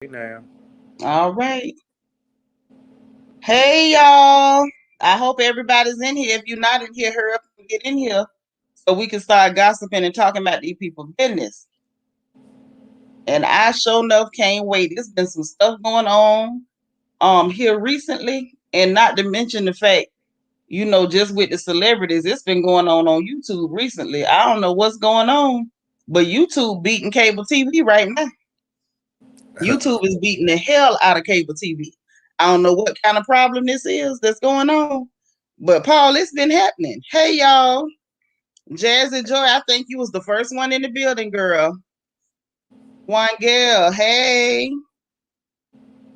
Now. All right. Hey, y'all. I hope everybody's in here. If you're not in here, hurry up and get in here so we can start gossiping and talking about these people's business. And I sure enough can't wait. There's been some stuff going on here recently, and not to mention the fact, just with the celebrities, it's been going on YouTube recently. I don't know what's going on, but YouTube beating cable TV right now. YouTube is beating the hell out of cable TV. I don't know what kind of problem this is that's going on, but Paul, it's been happening. Hey, y'all. Jazzy Joy, I think you was the first one in the building, girl. One girl. Hey.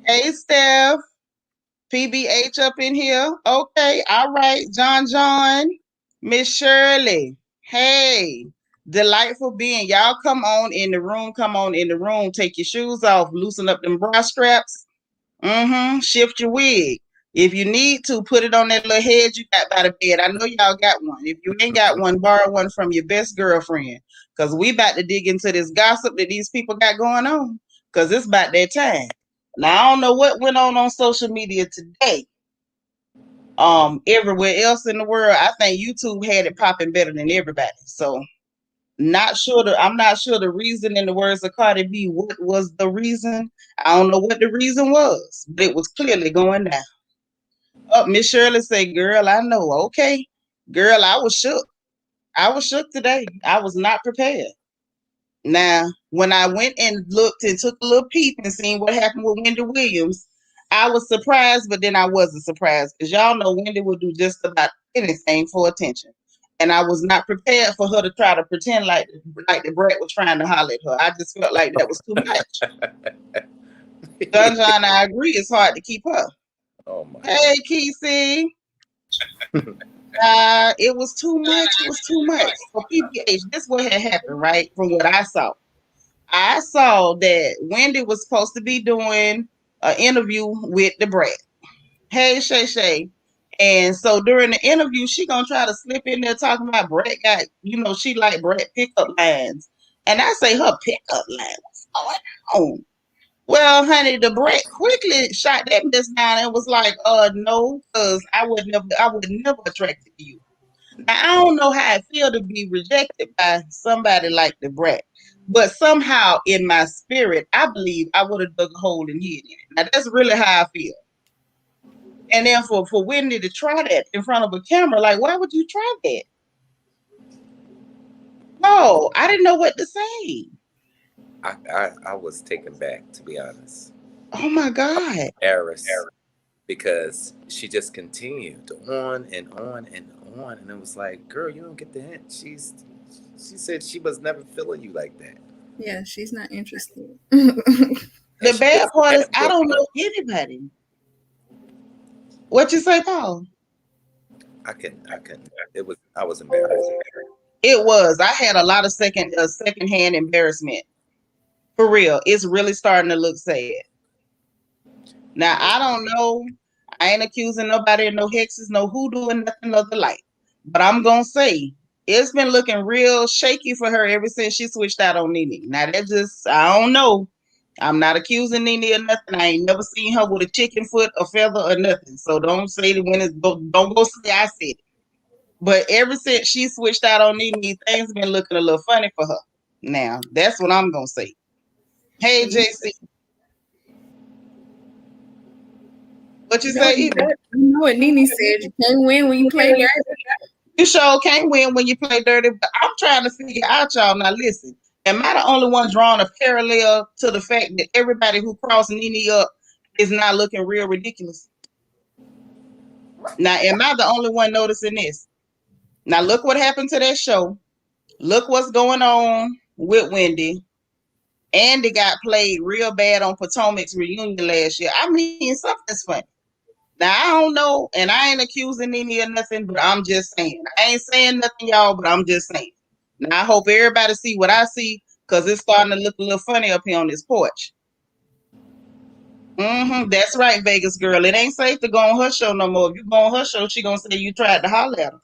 Hey, Steph. PBH up in here. Okay. All right. John. Miss Shirley. Hey. Delightful being. Y'all come on in the room. Come on in the room. Take your shoes off. Loosen up them bra straps. Shift your wig. If you need to, put it on that little head you got by the bed. I know y'all got one. If you ain't got one, borrow one from your best girlfriend. Because we about to dig into this gossip that these people got going on. Because it's about that time. Now, I don't know what went on social media today. Everywhere else in the world, I think YouTube had it popping better than everybody. So, I'm not sure the reason, in the words of Cardi B, what was the reason. I don't know what the reason was, but it was clearly going down. Oh, Miss Shirley said, girl, I know. Okay. Girl, I was shook. I was shook today. I was not prepared. Now, when I went and looked and took a little peep and seen what happened with Wendy Williams, I was surprised, but then I wasn't surprised because y'all know Wendy will do just about anything for attention. And I was not prepared for her to try to pretend like the brat was trying to holler at her. I just felt like that was too much. Sunshine, I agree. It's hard to keep her. Oh my Hey, Kesey. It was too much. It was too much. For PPH, this what had happened, right? From what I saw. I saw that Wendy was supposed to be doing an interview with the brat. Hey, Shay Shay. And so during the interview, she gonna try to slip in there talking about Brett got, she like Brett pickup lines. And I say her pickup line. What's going on? Well, honey, the Brett quickly shot that mess down and was like, no, because I would never attract to you. Now, I don't know how I feel to be rejected by somebody like the brat, but somehow in my spirit, I believe I would have dug a hole and hid in it. Now, that's really how I feel. And then for Whitney to try that in front of a camera, like, why would you try that? No, I didn't know what to say. I was taken back, to be honest. Oh my God. Embarrassed because she just continued on and on and on, and it was like, girl, you don't get the hint. She said she was never feeling you like that, Yeah, she's not interested. and The she bad gets part is mad I with don't her. know anybody. What you say, Paul? I couldn't. It was I was embarrassed. It was. I had a lot of secondhand embarrassment. For real. It's really starting to look sad. Now I don't know. I ain't accusing nobody of no hexes, no hoodoo, and nothing of the like. But I'm gonna say it's been looking real shaky for her ever since she switched out on Nene. Now that just I don't know. I'm not accusing Nene of nothing. I ain't never seen her with a chicken foot, a feather, or nothing. So don't say that don't go say I said it. But ever since she switched out on Nene, things been looking a little funny for her. Now that's what I'm gonna say. Hey you JC, what you know what say? you Eva? know what Nene said. You can't win when you play dirty. You sure can't win when you play dirty. But I'm trying to figure out, y'all. Now, listen. Am I the only one drawing a parallel to the fact that everybody who crossed Nene up is now looking real ridiculous? Now, am I the only one noticing this? Now, look what happened to that show. Look what's going on with Wendy. Andy got played real bad on Potomac's reunion last year. I mean, something's funny. Now I don't know, and I ain't accusing Nene or nothing, but I'm just saying. I ain't saying nothing, y'all, but I'm just saying. Now I hope everybody see what I see, cause it's starting to look a little funny up here on this porch. That's right, Vegas girl. It ain't safe to go on her show no more. If you go on her show, she gonna say you tried to holler at her.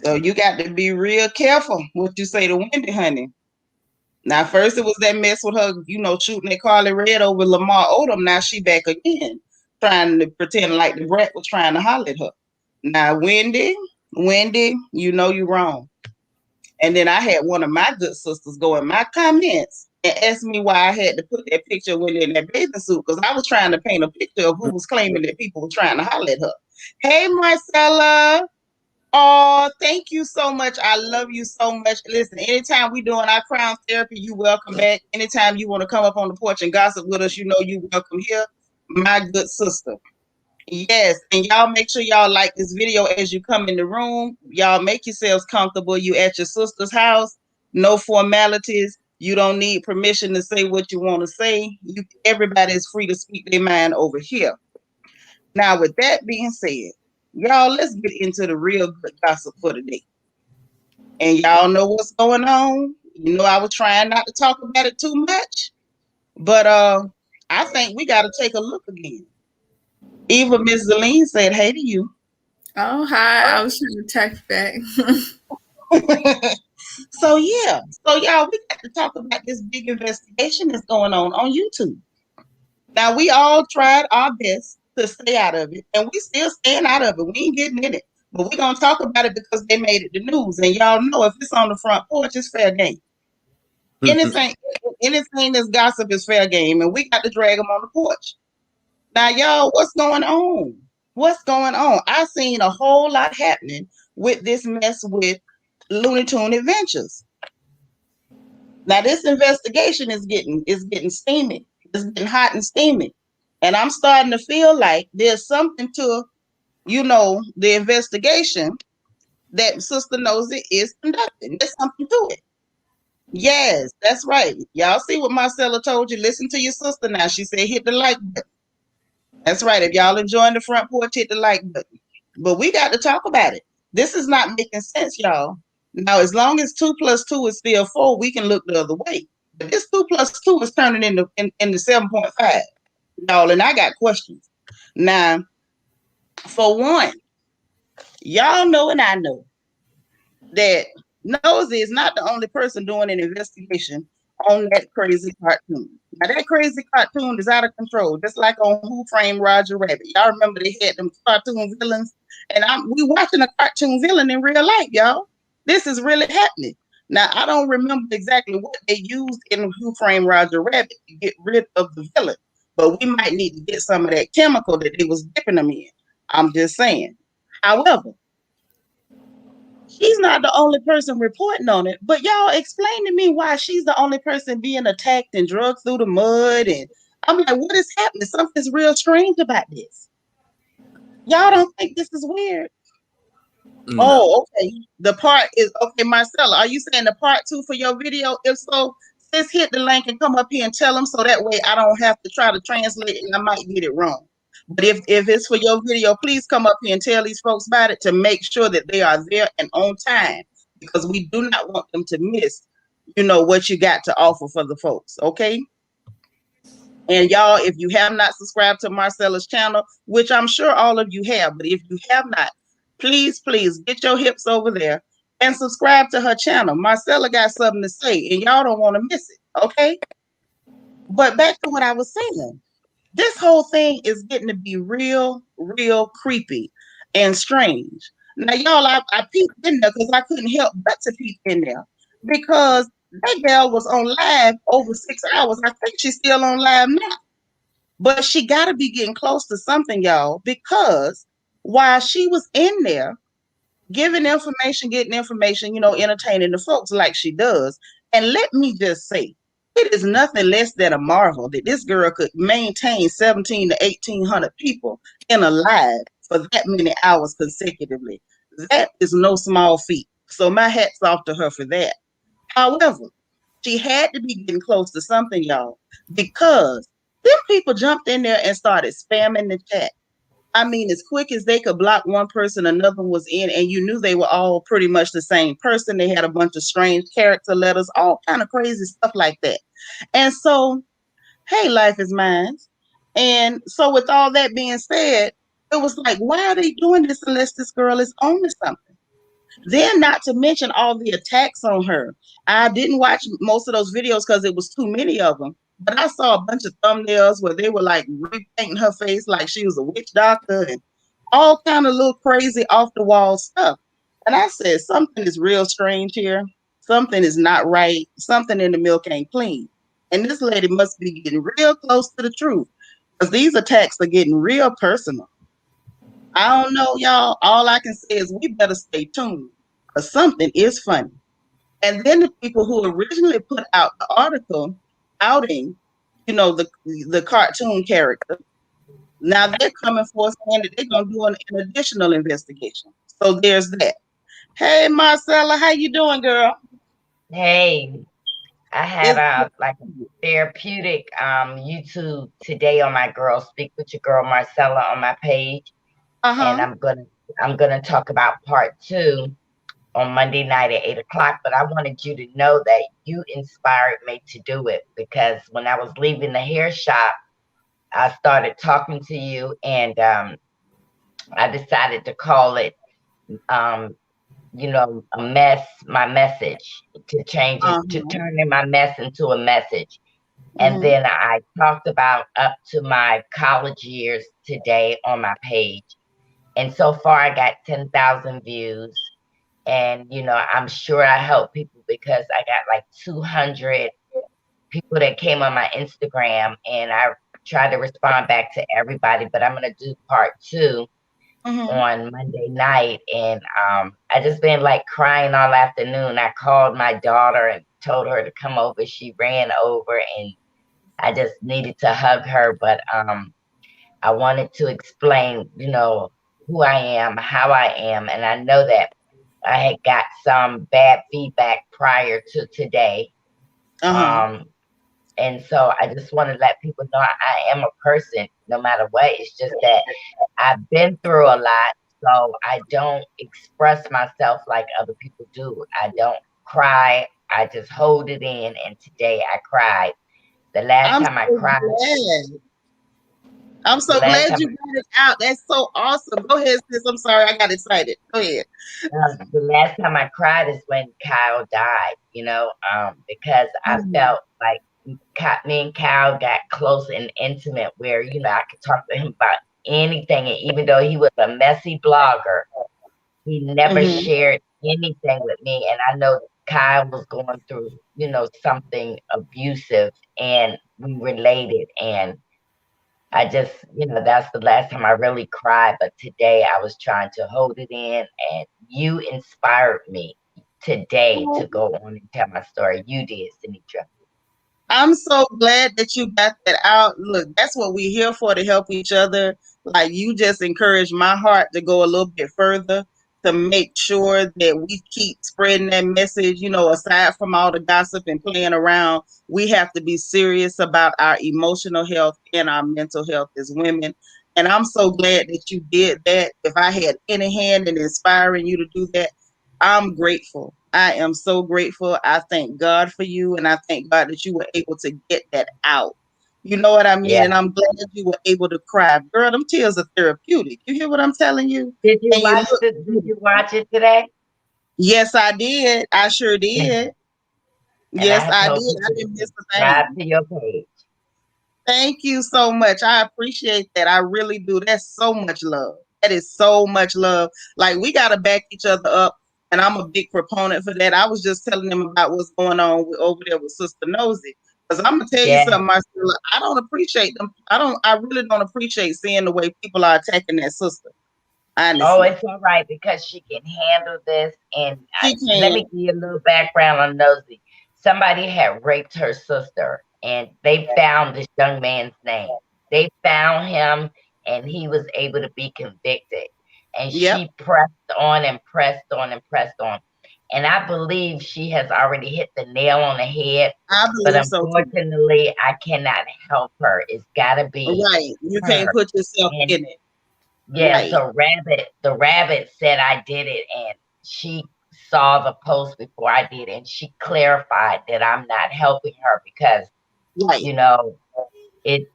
So you got to be real careful what you say to Wendy, honey. Now, first it was that mess with her, shooting at Carly Red over Lamar Odom. Now she back again, trying to pretend like the brat was trying to holler at her. Now, Wendy, you wrong. And then I had one of my good sisters go in my comments and ask me why I had to put that picture of Wendy in that bathing suit, because I was trying to paint a picture of who was claiming that people were trying to holler at her. Hey, Marcella. Oh, thank you so much. I love you so much. Listen, anytime we doing our crown therapy, you welcome back. Anytime you want to come up on the porch and gossip with us, you welcome here, my good sister. Yes, and y'all make sure y'all like this video as you come in the room. Y'all make yourselves comfortable. You at your sister's house, no formalities. You don't need permission to say what you want to say. Everybody is free to speak their mind over here. Now, with that being said, y'all, let's get into the real good gossip for today. And y'all know what's going on. I was trying not to talk about it too much, but I think we got to take a look again. Eva Miss Zeline said, "Hey to you." Oh, hi. I was trying to text back. So y'all, we got to talk about this big investigation that's going on YouTube. Now, we all tried our best to stay out of it, and we still staying out of it. We ain't getting in it, but we're gonna talk about it because they made it the news, and y'all know if it's on the front porch, it's fair game. Anything, anything that's gossip is fair game, and we got to drag them on the porch. Now, y'all, what's going on? What's going on? I seen a whole lot happening with this mess with Looney Tune Adventures. Now, this investigation is getting steamy. It's getting hot and steamy, and I'm starting to feel like there's something to the investigation that Sister Nosy is conducting. There's something to it. Yes, that's right. Y'all see what Marcella told you. Listen to your sister now. She said hit the like button. That's right. If y'all enjoying the front porch, hit the like button. But we got to talk about it. This is not making sense, y'all. Now, as long as 2 plus 2 is still 4, we can look the other way. But this 2 plus 2 is turning into 7.5, y'all. And I got questions. Now, for one, y'all know and I know that Nosy is not the only person doing an investigation on that crazy cartoon. Now, that crazy cartoon is out of control, just like on Who Framed Roger Rabbit. Y'all remember they had them cartoon villains? And we watching a cartoon villain in real life, y'all. This is really happening. Now, I don't remember exactly what they used in Who Framed Roger Rabbit to get rid of the villain, but we might need to get some of that chemical that they was dipping them in. I'm just saying. However, she's not the only person reporting on it, but y'all explain to me why she's the only person being attacked and drugged through the mud. And I'm like, what is happening? Something's real strange about this. Y'all don't think this is weird? No. Oh, okay. The part is okay, Marcella. Are you saying the part 2 for your video? If so, just hit the link and come up here and tell them so that way I don't have to try to translate and I might get it wrong. But if it's for your video, please come up here and tell these folks about it to make sure that they are there and on time, because we do not want them to miss, what you got to offer for the folks. Okay. And y'all, if you have not subscribed to Marcella's channel, which I'm sure all of you have, but if you have not, please get your hips over there and subscribe to her channel. Marcella got something to say, and y'all don't want to miss it, okay? But back to what I was saying. This whole thing is getting to be real creepy and strange. Now, y'all, I peeked in there because I couldn't help but to peek in there because that gal was on live over 6 hours. I think she's still on live now. But she got to be getting close to something, y'all, because while she was in there giving information, getting information, entertaining the folks like she does, and let me just say, it is nothing less than a marvel that this girl could maintain 17 to 1,800 people in a live for that many hours consecutively. That is no small feat. So my hat's off to her for that. However, she had to be getting close to something, y'all, because them people jumped in there and started spamming the chat. I mean, as quick as they could block one person, another one was in, and you knew they were all pretty much the same person. They had a bunch of strange character letters, all kind of crazy stuff like that. And so, hey, life is mine. And so, with all that being said, it was like, why are they doing this unless this girl is on to something? Then, not to mention all the attacks on her. I didn't watch most of those videos because it was too many of them. But I saw a bunch of thumbnails where they were like repainting her face like she was a witch doctor and all kind of little crazy off the wall stuff. And I said, something is real strange here. Something is not right. Something in the milk ain't clean. And this lady must be getting real close to the truth because these attacks are getting real personal. I don't know, y'all. All I can say is we better stay tuned because something is funny. And then the people who originally put out the article outing, the cartoon character, now they're coming forth saying that they're gonna do an additional investigation. So there's that. Hey Marcella, how you doing, girl? Hey, I had It's like a therapeutic YouTube today on my Girl Speak with Your Girl Marcella on my page, and uh-huh. I'm gonna talk about part 2 on Monday night at 8 o'clock. But I wanted you to know that you inspired me to do it because when I was leaving the hair shop, I started talking to you, and I decided to call it um, a mess, my message, to change it, to Uh-huh. turn in my mess into a message. And Mm-hmm. then I talked about up to my college years today on my page. And so far, I got 10,000 views. And, I'm sure I help people because I got like 200 people that came on my Instagram, and I tried to respond back to everybody. But I'm going to do part 2 Mm-hmm. on Monday night, and I just been like crying all afternoon. I called my daughter and told her to come over. She ran over, and I just needed to hug her. But I wanted to explain, who I am, how I am, and I know that I had got some bad feedback prior to today. Uh-huh. Um, and so I just want to let people know I am a person, no matter what. It's just that I've been through a lot, so I don't express myself like other people do. I don't cry. I just hold it in, and today I cried. The last I'm time I so cried, glad. I'm the so last glad time, you got it out. That's so awesome. Go ahead, sis. I'm sorry, I got excited. Go ahead. the last time I cried is when Kyle died. Because I Mm-hmm. felt like me and Kyle got close and intimate, where I could talk to him about anything, and even though he was a messy blogger, he never Mm-hmm. shared anything with me. And I know Kyle was going through, something abusive, and we related. And I just, that's the last time I really cried. But today I was trying to hold it in, and you inspired me today to go on and tell my story. You did, Seanitra. I'm so glad that you got that out. Look, that's what we're here for, to help each other. Like, you just encourage my heart to go a little bit further to make sure that we keep spreading that message. Aside from all the gossip and playing around, we have to be serious about our emotional health and our mental health as women. And I'm so glad that you did that. If I had any hand in inspiring you to do that, I'm grateful. I am so grateful. I thank God for you, and I thank God that you were able to get that out. You know what I mean? Yeah. And I'm glad that you were able to cry. Girl, them tears are therapeutic. You hear what I'm telling you? Did you And you watch look the did good. you watch it today? Yes, I did. I sure And did. I Yes, had I told did. I people to didn't miss a subscribe thing. to your page. Thank you so much. I appreciate that. I really do. That's so much love. That is so much love. Like, we got to back each other up. And I'm a big proponent for that. I was just telling them about what's going on over there with Sister Nosy. Because I'm going to tell you Yeah. something, Marcella. I don't appreciate them. I really don't appreciate seeing the way people are attacking that sister. Oh, Honestly. it's all right because she can handle this. And She let can. me give you a little background on Nosy. Somebody had raped her sister, and they found this young man's name. They found him, and he was able to be convicted. And Yep. she pressed on and pressed on and pressed on. And I believe she has already hit the nail on the head. I But believe so too. unfortunately, I cannot help her. It's got to be Right. You can't her. put yourself And in it. yeah, Right. so the rabbit said I did it, and she saw the post before I did, and she clarified that I'm not helping her because, Right. you know, it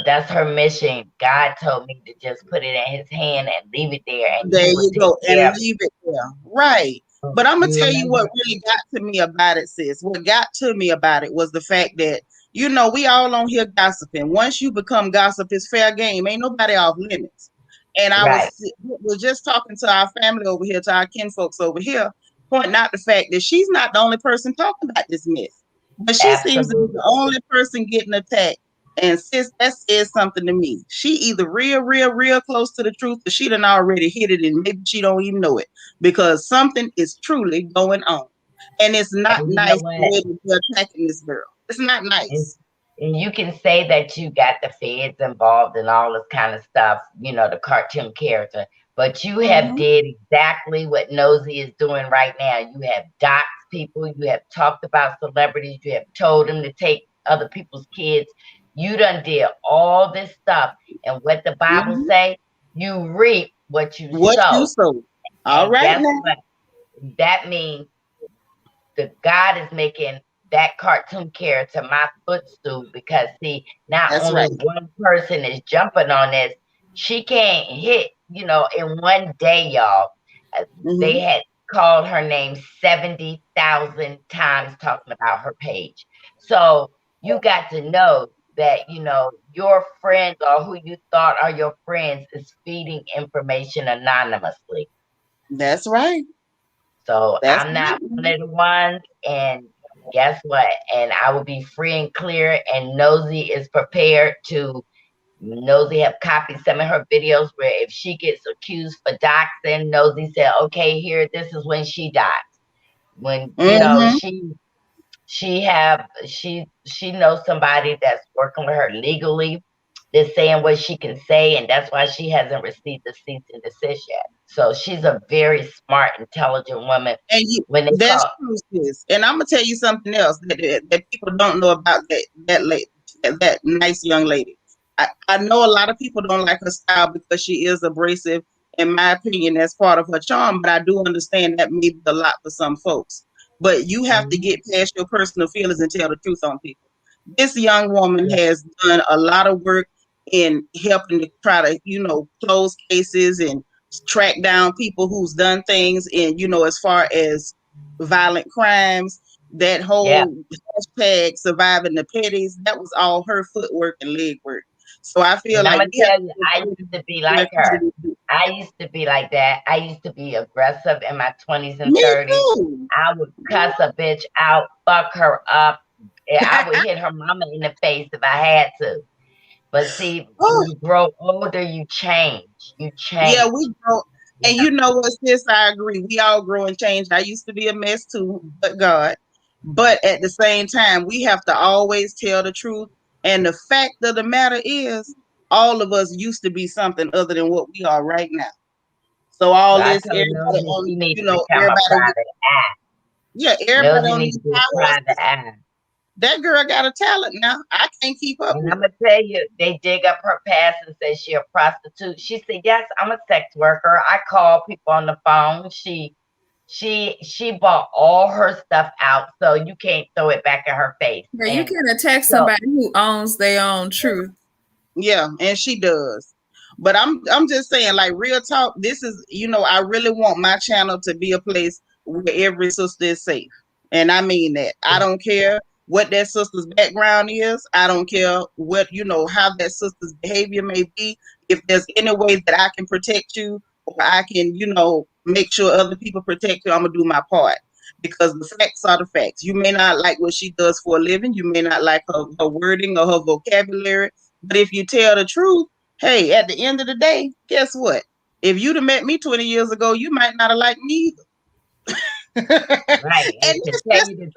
that's her mission. God told me to just put it in his hand and leave it there, and There he will you take go, care and of leave it there. Right. it. But I'm gonna You tell you what remember? really got to me about it, sis. What got to me about it was the fact that, we all on here gossiping. Once you become gossip, it's fair game. Ain't nobody off limits. And I Right. was just talking to our family over here, to our kinfolks over here, pointing out the fact that she's not the only person talking about this mess. But she seems to be Absolutely. the only person getting attacked. And sis, that says something to me. She either real close to the truth, or she done already hit it, and maybe she don't even know it, because something is truly going on. And it's not And you know nice the what? way that they're attacking this girl. It's not And, nice. and you can say that you got the feds involved and all this kind of stuff, the cartoon character, but you have Mm-hmm. did exactly what Nosy is doing right now. You have doxed people, you have talked about celebrities, you have told them to take other people's kids. You done did all this stuff. And what the Bible Mm-hmm. say, you reap what you What you sow. sow. All And right guess now. what? That means the God is making that cartoon character my footstool, because see, not That's only right. one person is jumping on this, she can't hit, in one day, y'all. They Mm-hmm. had called her name 70,000 times talking about her page. So you got to know that, your friends or who you thought are your friends is feeding information anonymously. That's right. So That's I'm not one right. of the ones. And guess what? And I will be free and clear. And Nosy is prepared to. Nosy have copied some of her videos where if she gets accused for doxing, Nosy said, "Okay, here, this is when she died. When Mm-hmm. she knows somebody that's working with her legally, that's saying what she can say, and that's why she hasn't received the cease and desist yet. So she's a very smart, intelligent woman. And When they that's call, true, sis. And I'm gonna tell you something else that people don't know about that nice young lady. I know a lot of people don't like her style because she is abrasive. In my opinion, that's part of her charm, but I do understand that may be a lot for some folks. But you have to Mhm, get past your personal feelings and tell the truth on people. This young woman yeah, has done a lot of work in helping to try to, close cases and track down people who's done things in, as far as violent crimes. That yeah. whole hashtag surviving the petties, that was all her footwork and leg work. So I feel And I'm like gonna we have tell you, to I give used to be like where her. credit is due. I used to be like that. I used to be aggressive in my 20s and Me 30s. too. I would cuss a bitch out, fuck her up. I would hit her mama in the face if I had to. But see, when Oh, you grow older, you change. You yeah, change. we grow. You And know, you know what, sis? I agree. We all grow and change. I used to be a mess too, but God. But at the same time, we have to always tell the truth. And the fact of the matter is, all of us used to be something other than what we are right now. So so all I this, told everybody Nosy on, she needs to become a everybody with, private eye. yeah, everybody Nosy on needs these to be a high private horses. eye. That girl got a talent now. I can't keep up And with I'm gonna tell you, they dig up her past and say she a prostitute. She said, "Yes, I'm a sex worker. I call people on the phone." She bought all her stuff out, so you can't throw it back in her face. Yeah, you And can attack so, somebody who owns their own truth. Yeah, and she does. But I'm just saying, like, real talk, this is, I really want my channel to be a place where every sister is safe. And I mean that. I don't care what that sister's background is. I don't care what, how that sister's behavior may be. If there's any way that I can protect you, or I can, make sure other people protect you, I'm gonna do my part. Because the facts are the facts. You may not like what she does for a living. You may not like her wording or her vocabulary. But if you tell the truth, hey, at the end of the day, guess what? If you'd have met me 20 years ago, you might not have liked me either. right, And and to that's tell just you the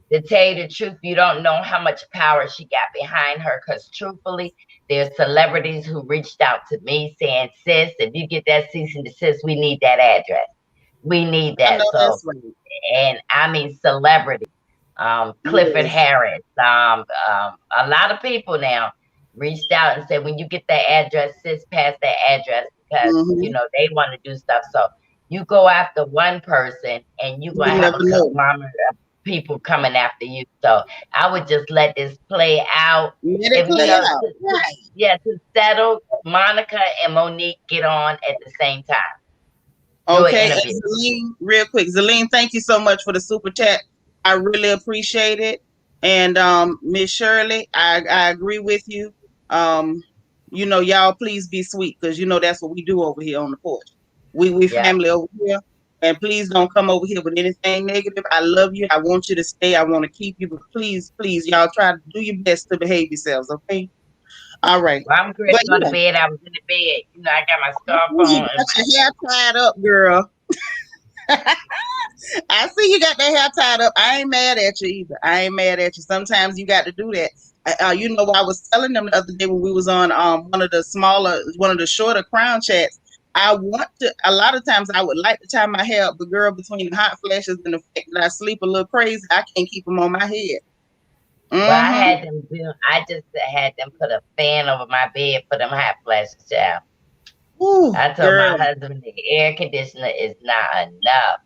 the truth. truth, you don't know how much power she got behind her. Because truthfully, there's celebrities who reached out to me saying, "Sis, if you get that cease and desist, we need that address. We need I that." know So, that's right. and I mean celebrity, Clifford Yes. Harris, a lot of people now reached out and said, "When you get that address, sis, pass that address," because Hmm. they want to do stuff. So you go after one person, and you're You gonna have never a know. conglomerate. people coming after you. So I would just let this play out. Let it If you play know, out. Right. yeah, to settle, Monica and Monique get on at the same time. Do an Okay, interview. and Zeline, real quick. Zeline, thank you so much for the super chat. I really appreciate it. And Miss Shirley, I agree with you. Um, y'all please be sweet because that's what we do over here on the porch. We Yeah. family over here. And please don't come over here with anything negative. I love you. I want you to stay. I want to keep you, but please, y'all try to do your best to behave yourselves, okay? All right. Well, I'm ready But to go to bed. I was in the bed. You know, I got my scarf you on and got your hair tied up, girl. I see you got that hair tied up. I ain't mad at you either. I ain't mad at you. Sometimes you got to do that. I was telling them the other day when we was on one of the shorter crown chats. I want to. A lot of times I would like to tie my hair up, but girl, between the hot flashes and the fact that I sleep a little crazy, I can't keep them on my head. well, I Mm-hmm. had them do. I just had them put a fan over my bed for them hot flashes, child. Ooh, I told girl, my husband the air conditioner is not enough.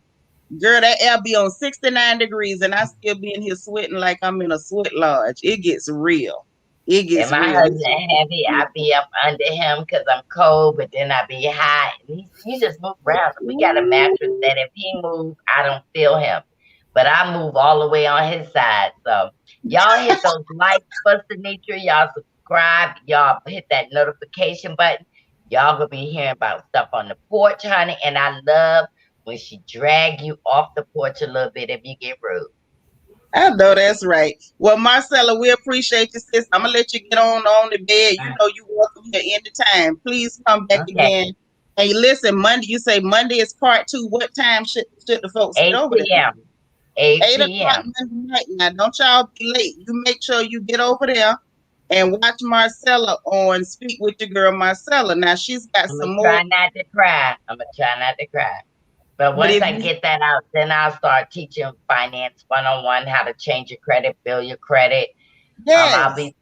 girl, that air be on 69 degrees, and I still be in here sweating like I'm in a sweat lodge. It gets real. It And gets my real. husband heavy, I be up under him because I'm cold, but then I be hot. And you just move around. We got a mattress that if he move, I don't feel him. But I move all the way on his side. So y'all hit those likes for Seanitra. Y'all subscribe. Y'all hit that notification button. Y'all gonna be hearing about stuff on the porch, honey. And I love when she drag you off the porch a little bit if you get rude. I know that's right. Well, Marcella, we appreciate you, sis. I'm gonna let you get on the bed. You know you welcome here anytime. Please come back Okay. again. And you listen, Monday. You say Monday is part 2. What time should the folks get 8 over there? p.m. 8 8 o'clock p.m. Monday night. Now, don't y'all be late. You make sure you get over there and watch Marcella on Speak with your girl Marcella. Now she's got I'm some gonna more. try not to cry. I'm gonna try not to cry. But But once if I you get that out, then I'll start teaching finance 101, how to change your credit, build your credit. I'll yes, be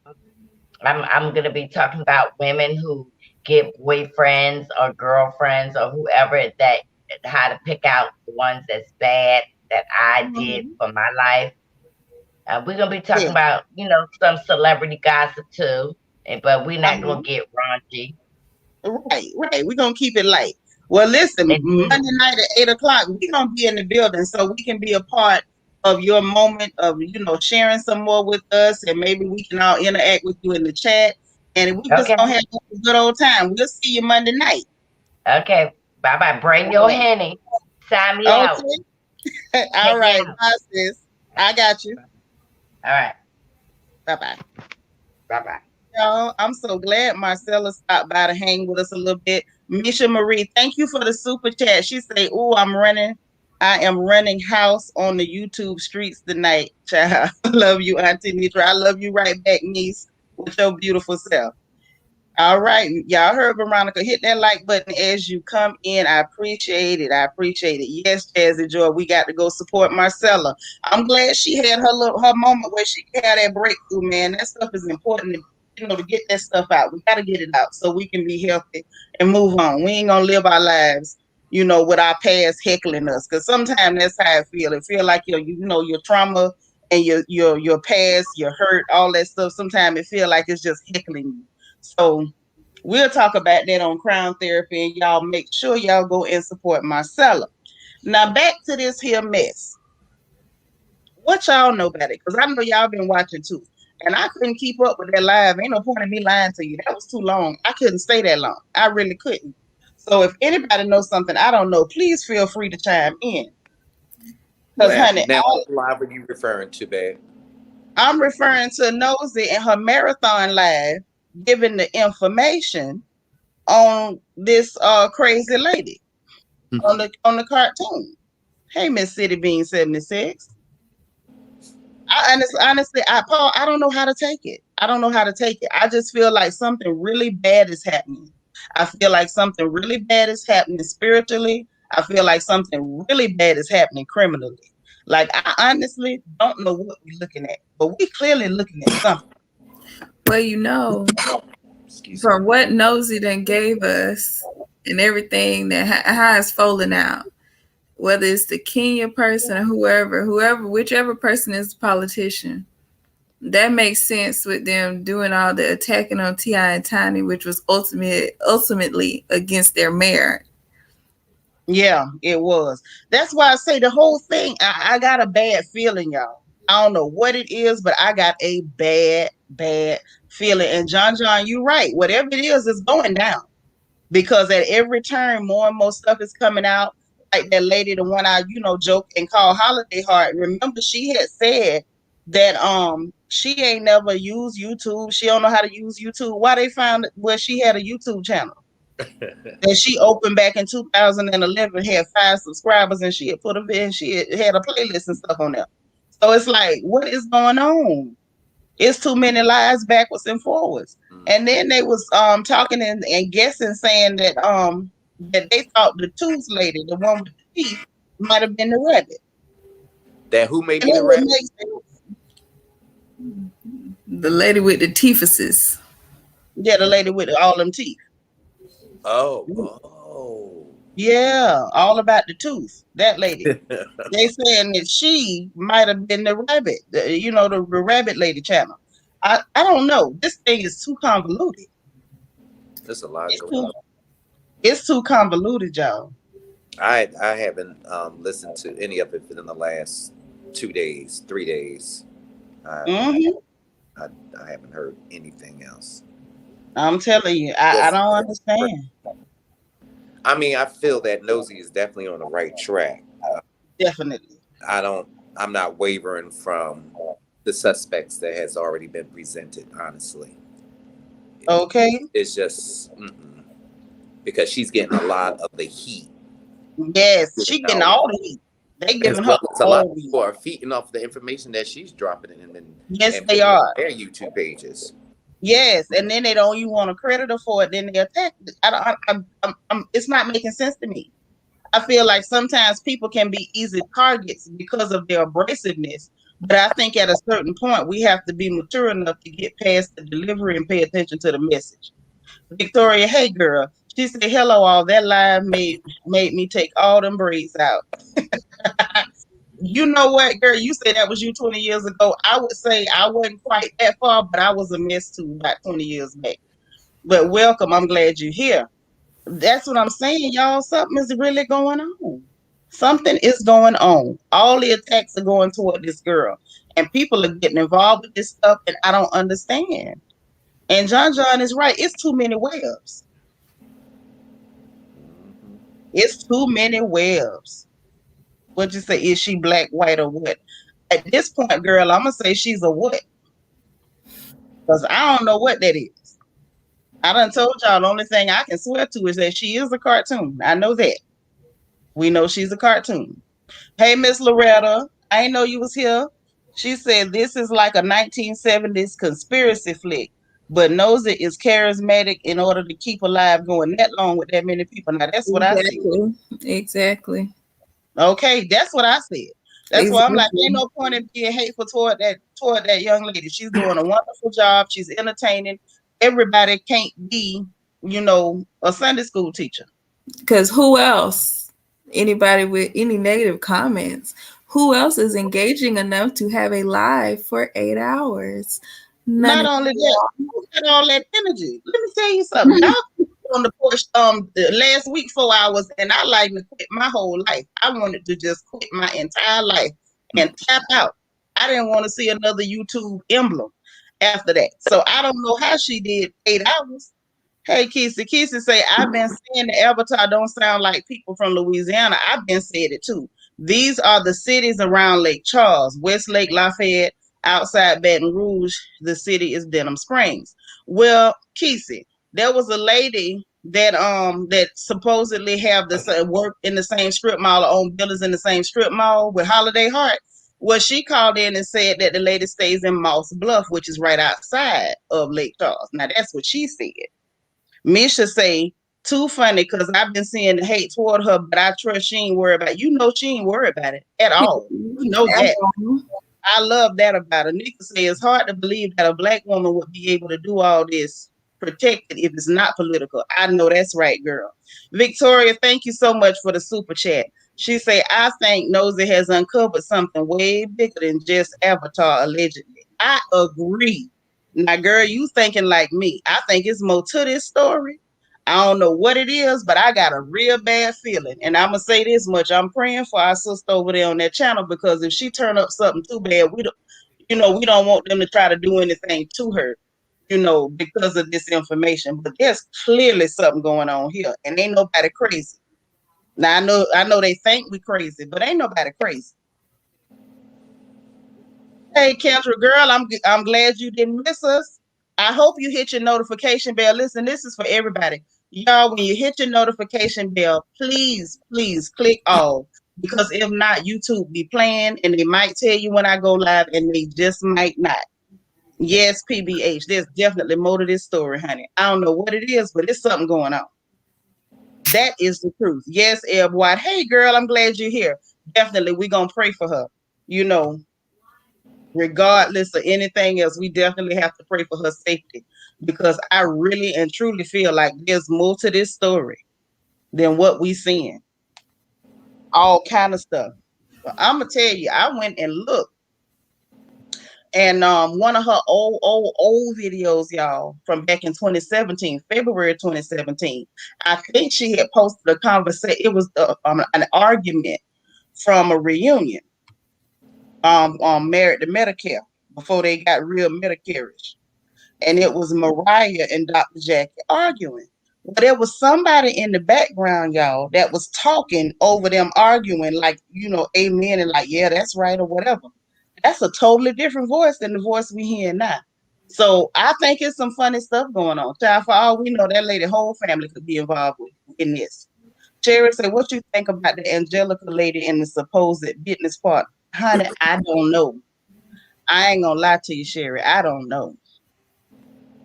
I'm gonna be talking about women who get boyfriends or girlfriends or whoever that how to pick out the ones that's bad that I did mhm, for my life. We're gonna be talking yes, about some celebrity gossip too, but we're not gonna uh-huh. get raunchy. Right. We're gonna keep it light. Well, listen, And then Monday night at 8 o'clock, we're gonna be in the building so we can be a part of your moment of sharing some more with us, and maybe we can all interact with you in the chat. And we're just okay, gonna have a good old time. We'll see you Monday night. okay, bye bye. Bring your henny. Sign me out. Okay. All Check me right. out. Bye, sis. I got you. All right. Bye bye. Bye bye. Y'all, I'm so glad Marcella stopped by to hang with us a little bit. Misha Marie, thank you for the super chat. She say, "Oh, I am running house on the YouTube streets tonight." Child, I love you, Auntie Nitra. I love you right back, niece, with your beautiful self. All right, y'all heard Veronica. Hit that like button as you come in. I appreciate it. I appreciate it. Yes, Jazzy Joy, we got to go support Marcella. I'm glad she had her moment where she had that breakthrough. Man, that stuff is important. To get that stuff out. We got to get it out so we can be healthy and move on. We ain't gonna live our lives, with our past heckling us. Because sometimes that's how I feel. It feel like your trauma and your past, your hurt, all that stuff. Sometimes it feel like it's just heckling you. So we'll talk about that on Crown Therapy, and y'all make sure y'all go and support Marcella. Now back to this here mess. What y'all know about it? Because I know y'all been watching too. And I couldn't keep up with that live. Ain't no point in me lying to you. That was too long. I couldn't stay that long. I really couldn't. So if anybody knows something I don't know, please feel free to chime in. Because, Well, honey, now what live are you referring to, babe? I'm referring to Nosy and her marathon live giving the information on this crazy lady on the cartoon. Hey, Miss City Bean 76. Paul, I don't know how to take it. I don't know how to take it. I just feel like something really bad is happening. I feel like something really bad is happening spiritually. I feel like something really bad is happening criminally. Like, I honestly don't know what we're looking at, but we clearly looking at something. Well, Excuse me. from what Nosy then gave us and everything that how it's falling out, whether it's the Kenya person or whichever person is the politician. That makes sense with them doing all the attacking on T.I. and Tiny, which was ultimately against their merit. Yeah, it was. That's why I say the whole thing. I got a bad feeling, y'all. I don't know what it is, but I got a bad feeling. And John, you're right. Whatever it is going down. Because at every turn, more and more stuff is coming out. Like that lady, the one I, joke and call Holiday Heart. Remember, she had said that she ain't never used YouTube. She don't know how to use YouTube. Why they found where she had a YouTube channel that she opened back in 2011, had 5 subscribers, and she had put a in, she had a playlist and stuff on there. So it's like, what is going on? It's too many lies backwards and forwards. And then they was talking and guessing, saying that they thought the tooth lady, the one with the teeth, might have been the rabbit. That who may And be it the would rabbit? make sense. The lady with the teethuses. Yeah, the lady with all them teeth. Oh. Yeah, all about the tooth. That lady. They saying that she might have been the rabbit, the rabbit lady channel. I don't know. This thing is too convoluted. There's a lot It's going too, on. it's too convoluted, y'all. I haven't listened to any of it within the last 2 days, 3 days. hmm I, I haven't heard anything else. I'm telling you, I Yes. don't understand. I mean, I feel that Nosy is definitely on the right track. Definitely. I'm not wavering from the suspects that has already been presented. Honestly, Okay. it's just because she's getting a lot of the heat. Yes, You she getting know, all the heat. They as giving her well as a lot all of the heat. people are feeding off the information that she's dropping in Yes, and they putting on are. their YouTube pages. Yes, and then they don't even want to credit her for it. Then they attack. I don't. It's not making sense to me. I feel like sometimes people can be easy targets because of their abrasiveness. But I think at a certain point, we have to be mature enough to get past the delivery and pay attention to the message. Victoria, hey girl, she said, hello all. That live made me take all them braids out. You know what, girl? You said that was you 20 years ago. I would say I wasn't quite that far, but I was a mess too about 20 years back. But welcome. I'm glad you're here. That's what I'm saying, y'all. Something is really going on. Something is going on. All the attacks are going toward this girl, and people are getting involved with this stuff, and I don't understand. And John is right. It's too many webs. It's too many webs. What you say? Is she black, white, or what? At this point, girl, I'm gonna say she's a what? Because I don't know what that is. I done told y'all the only thing I can swear to is that she is a cartoon. I know that. We know she's a cartoon. Hey, Miss Loretta, I didn't know you was here. She said this is like a 1970s conspiracy flick, but knows it is charismatic in order to keep alive going that long with that many people. Now that's what I see. Exactly. Okay, that's what I said. That's why I'm like, ain't Exactly. no point in being hateful toward that young lady. She's doing a wonderful job. She's entertaining. Everybody can't be, a Sunday school teacher. Because who else? Anybody with any negative comments? Who else is engaging enough to have a live for 8 hours? None Not of only you. that, who got all that energy? Let me tell you something. Y'all on the porch the last week 4 hours, and I like to quit my whole life. I wanted to just quit my entire life and tap out. I didn't want to see another YouTube emblem after that. So I don't know how she did 8 hours. Hey, Kissy. Kissy say, I've been saying the Avatar don't sound like people from Louisiana. I've been saying it too. These are the cities around Lake Charles, Westlake, Lafayette, outside Baton Rouge. The city is Denham Springs. Well, Kissy, there was a lady that supposedly have the work in the same strip mall or own buildings in the same strip mall with Holiday Heart. Well, she called in and said that the lady stays in Moss Bluff, which is right outside of Lake Charles. Now, that's what she said. Misha say, too funny because I've been seeing the hate toward her, but I trust she ain't worried about it. She ain't worried about it at all. You know that. I love that about her. Nika say it's hard to believe that a black woman would be able to do all this protected if it's not political. I know that's right, girl. Victoria, thank you so much for the super chat. She say, I think Nosy has uncovered something way bigger than just Avatar, allegedly. I agree. Now, girl, you thinking like me. I think it's more to this story. I don't know what it is, but I got a real bad feeling. And I'm gonna say this much: I'm praying for our sister over there on that channel, because if she turn up something too bad, we don't want them to try to do anything to her, because of this information. But there's clearly something going on here, and ain't nobody crazy. Now I know they think we crazy, but ain't nobody crazy. Hey, Kendra, girl, I'm glad you didn't miss us. I hope you hit your notification bell. Listen, this is for everybody. Y'all, when you hit your notification bell, please, please click all. Because if not, YouTube be playing and they might tell you when I go live and they just might not. Yes, PBH, there's definitely more to this story, honey. I don't know what it is, but it's something going on. That is the truth. Yes, Eb White. Hey, girl, I'm glad you're here. Definitely, we're going to pray for her. Regardless of anything else, we definitely have to pray for her safety, because I really and truly feel like there's more to this story than what we seeing. All kind of stuff. But I'm going to tell you, I went and looked. And one of her old videos, y'all, from back in 2017, February 2017, I think she had posted a conversation. It was an argument from a reunion, Married to Medicare, before they got real Medicare-ish. And it was Mariah and Dr. Jackie arguing. Well, there was somebody in the background, y'all, that was talking over them arguing, like, amen, and like, yeah, that's right, or whatever. That's a totally different voice than the voice we hear now. So I think it's some funny stuff going on. Child, for all we know, that lady whole family could be involved in this. Cherry said, what you think about the Angelica lady and the supposed business part? Honey, I don't know. I ain't gonna lie to you, Sherry. I don't know.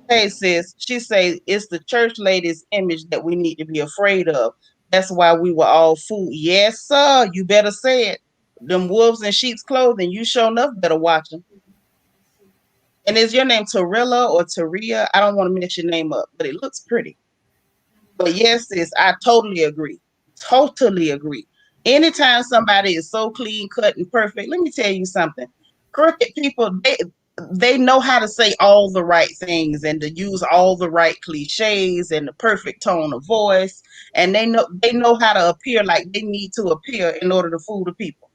Hey, sis, she say it's the church lady's image that we need to be afraid of. That's why we were all fooled. Yes, sir. You better say it. Them wolves in sheep's clothing. You sure enough better watch them. And is your name Tarilla or Taria? I don't want to mess your name up, but it looks pretty. But yes, sis, I totally agree. Totally agree. Anytime somebody is so clean cut and perfect, let me tell you something. Crooked people, they know how to say all the right things and to use all the right cliches and the perfect tone of voice. And they know how to appear like they need to appear in order to fool the people.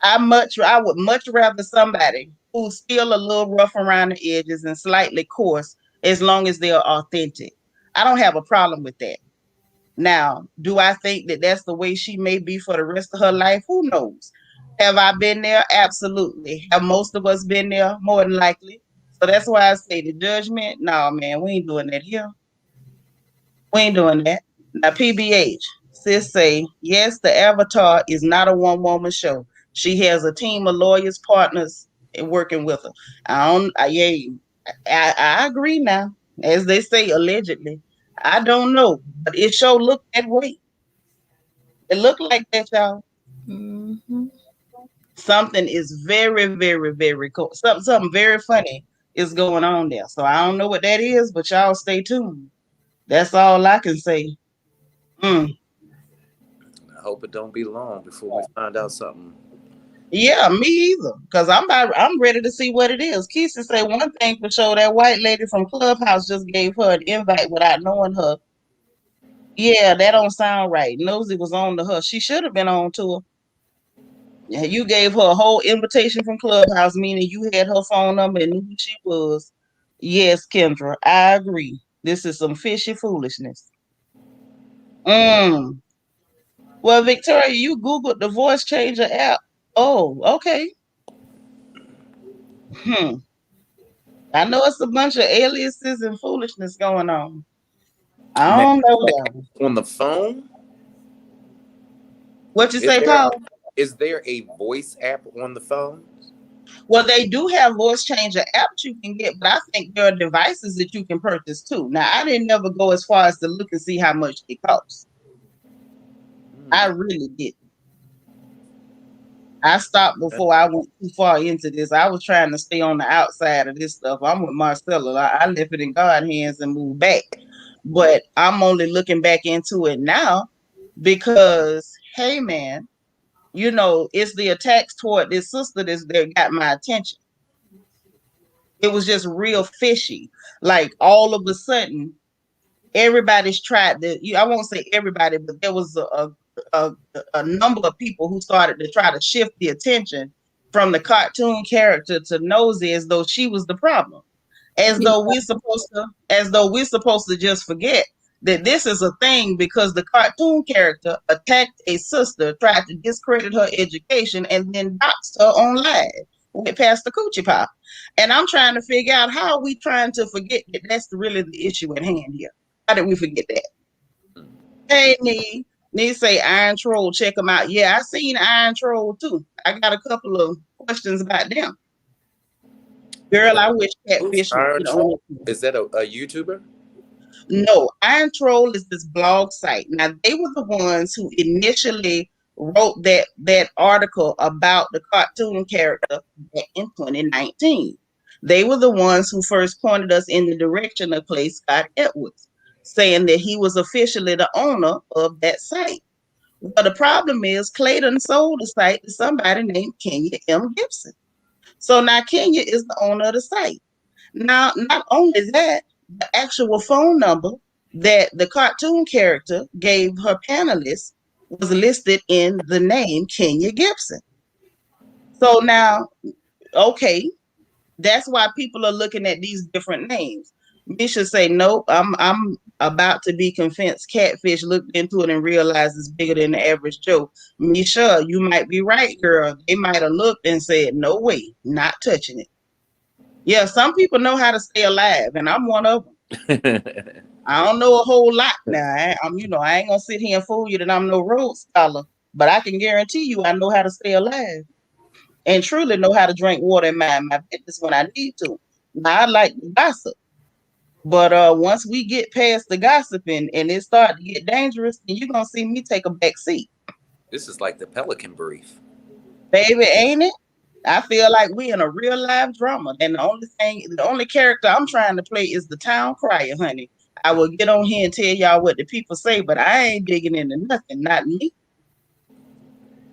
I would much rather somebody who's still a little rough around the edges and slightly coarse, as long as they're authentic. I don't have a problem with that. Now, do I think that that's the way she may be for the rest of her life? Who knows? Have I been there? Absolutely. Have most of us been there? More than likely. So that's why I say the judgment. No, man, we ain't doing that here. We ain't doing that. Now, PBH, sis say, yes, the Avatar is not a one-woman show. She has a team of lawyers, partners, and working with her. I agree now. As they say, allegedly. I don't know, but it sure looked that way. It looked like that, y'all. Mm-hmm. Something is very, very, very cool. Something very funny is going on there. So I don't know what that is, but y'all stay tuned. That's all I can say. Mm. I hope it don't be long before we find out something. Yeah, me either. Cause I'm ready to see what it is. Keisha say one thing for sure, that white lady from Clubhouse just gave her an invite without knowing her. Yeah, that don't sound right. Nosy was on to her. She should have been on to her. Yeah, you gave her a whole invitation from Clubhouse, meaning you had her phone number and knew who she was. Yes, Kendra, I agree. This is some fishy foolishness. Mm. Well, Victoria, you Googled the voice changer app. Oh, okay. Hmm. I know it's a bunch of aliases and foolishness going on. I Now, don't know. on the phone, What you is say, there Paul? is there a voice app on the phone? Well, they do have voice changer apps you can get, but I think there are devices that you can purchase too. Now, I didn't never go as far as to look and see how much it costs. I really didn't. I stopped before I went too far into this. I was trying to stay on the outside of this stuff. I'm with Marcella. I left it in God's hands and moved back. But I'm only looking back into it now because, hey man, it's the attacks toward this sister that got my attention. It was just real fishy. Like all of a sudden, everybody's tried to. I won't say everybody, but there was a a number of people who started to try to shift the attention from the cartoon character to Nosy as though she was the problem, as though we're supposed to just forget that this is a thing because the cartoon character attacked a sister, tried to discredit her education, and then doxed her on live with Pastor Coochie Pop. And I'm trying to figure out how are we trying to forget that that's really the issue at hand here. How did we forget that? Hey, Nee say Iron Troll, check them out. Yeah, I seen Iron Troll too. I got a couple of questions about them. Girl, I wish Who's Catfish would Iron get on Troll? it. Is that a YouTuber? No, Iron Troll is this blog site. Now they were the ones who initially wrote that article about the cartoon character back in 2019. They were the ones who first pointed us in the direction of Clay Scott Edwards, saying that he was officially the owner of that site. Well, the problem is Clayton sold the site to somebody named Kenya M. Gibson. So now Kenya is the owner of the site. Now, not only that, the actual phone number that the cartoon character gave her panelists was listed in the name Kenya Gibson. So now, okay, that's why people are looking at these different names. Misha say, nope, I'm about to be convinced. Catfish looked into it and realized it's bigger than the average Joe. Misha, you might be right, girl. They might have looked and said, no way, not touching it. Yeah, some people know how to stay alive, and I'm one of them. I don't know a whole lot now. I ain't gonna sit here and fool you that I'm no Rhodes scholar, but I can guarantee you I know how to stay alive and truly know how to drink water and mind my business when I need to. Now I like to gossip, but once we get past the gossiping and it start to get dangerous, then you're gonna see me take a back seat. This is like the Pelican Brief. Baby, ain't it? I feel like we in a real live drama, and the only character I'm trying to play is the town crier, honey. I will get on here and tell y'all what the people say, but I ain't digging into nothing, not me.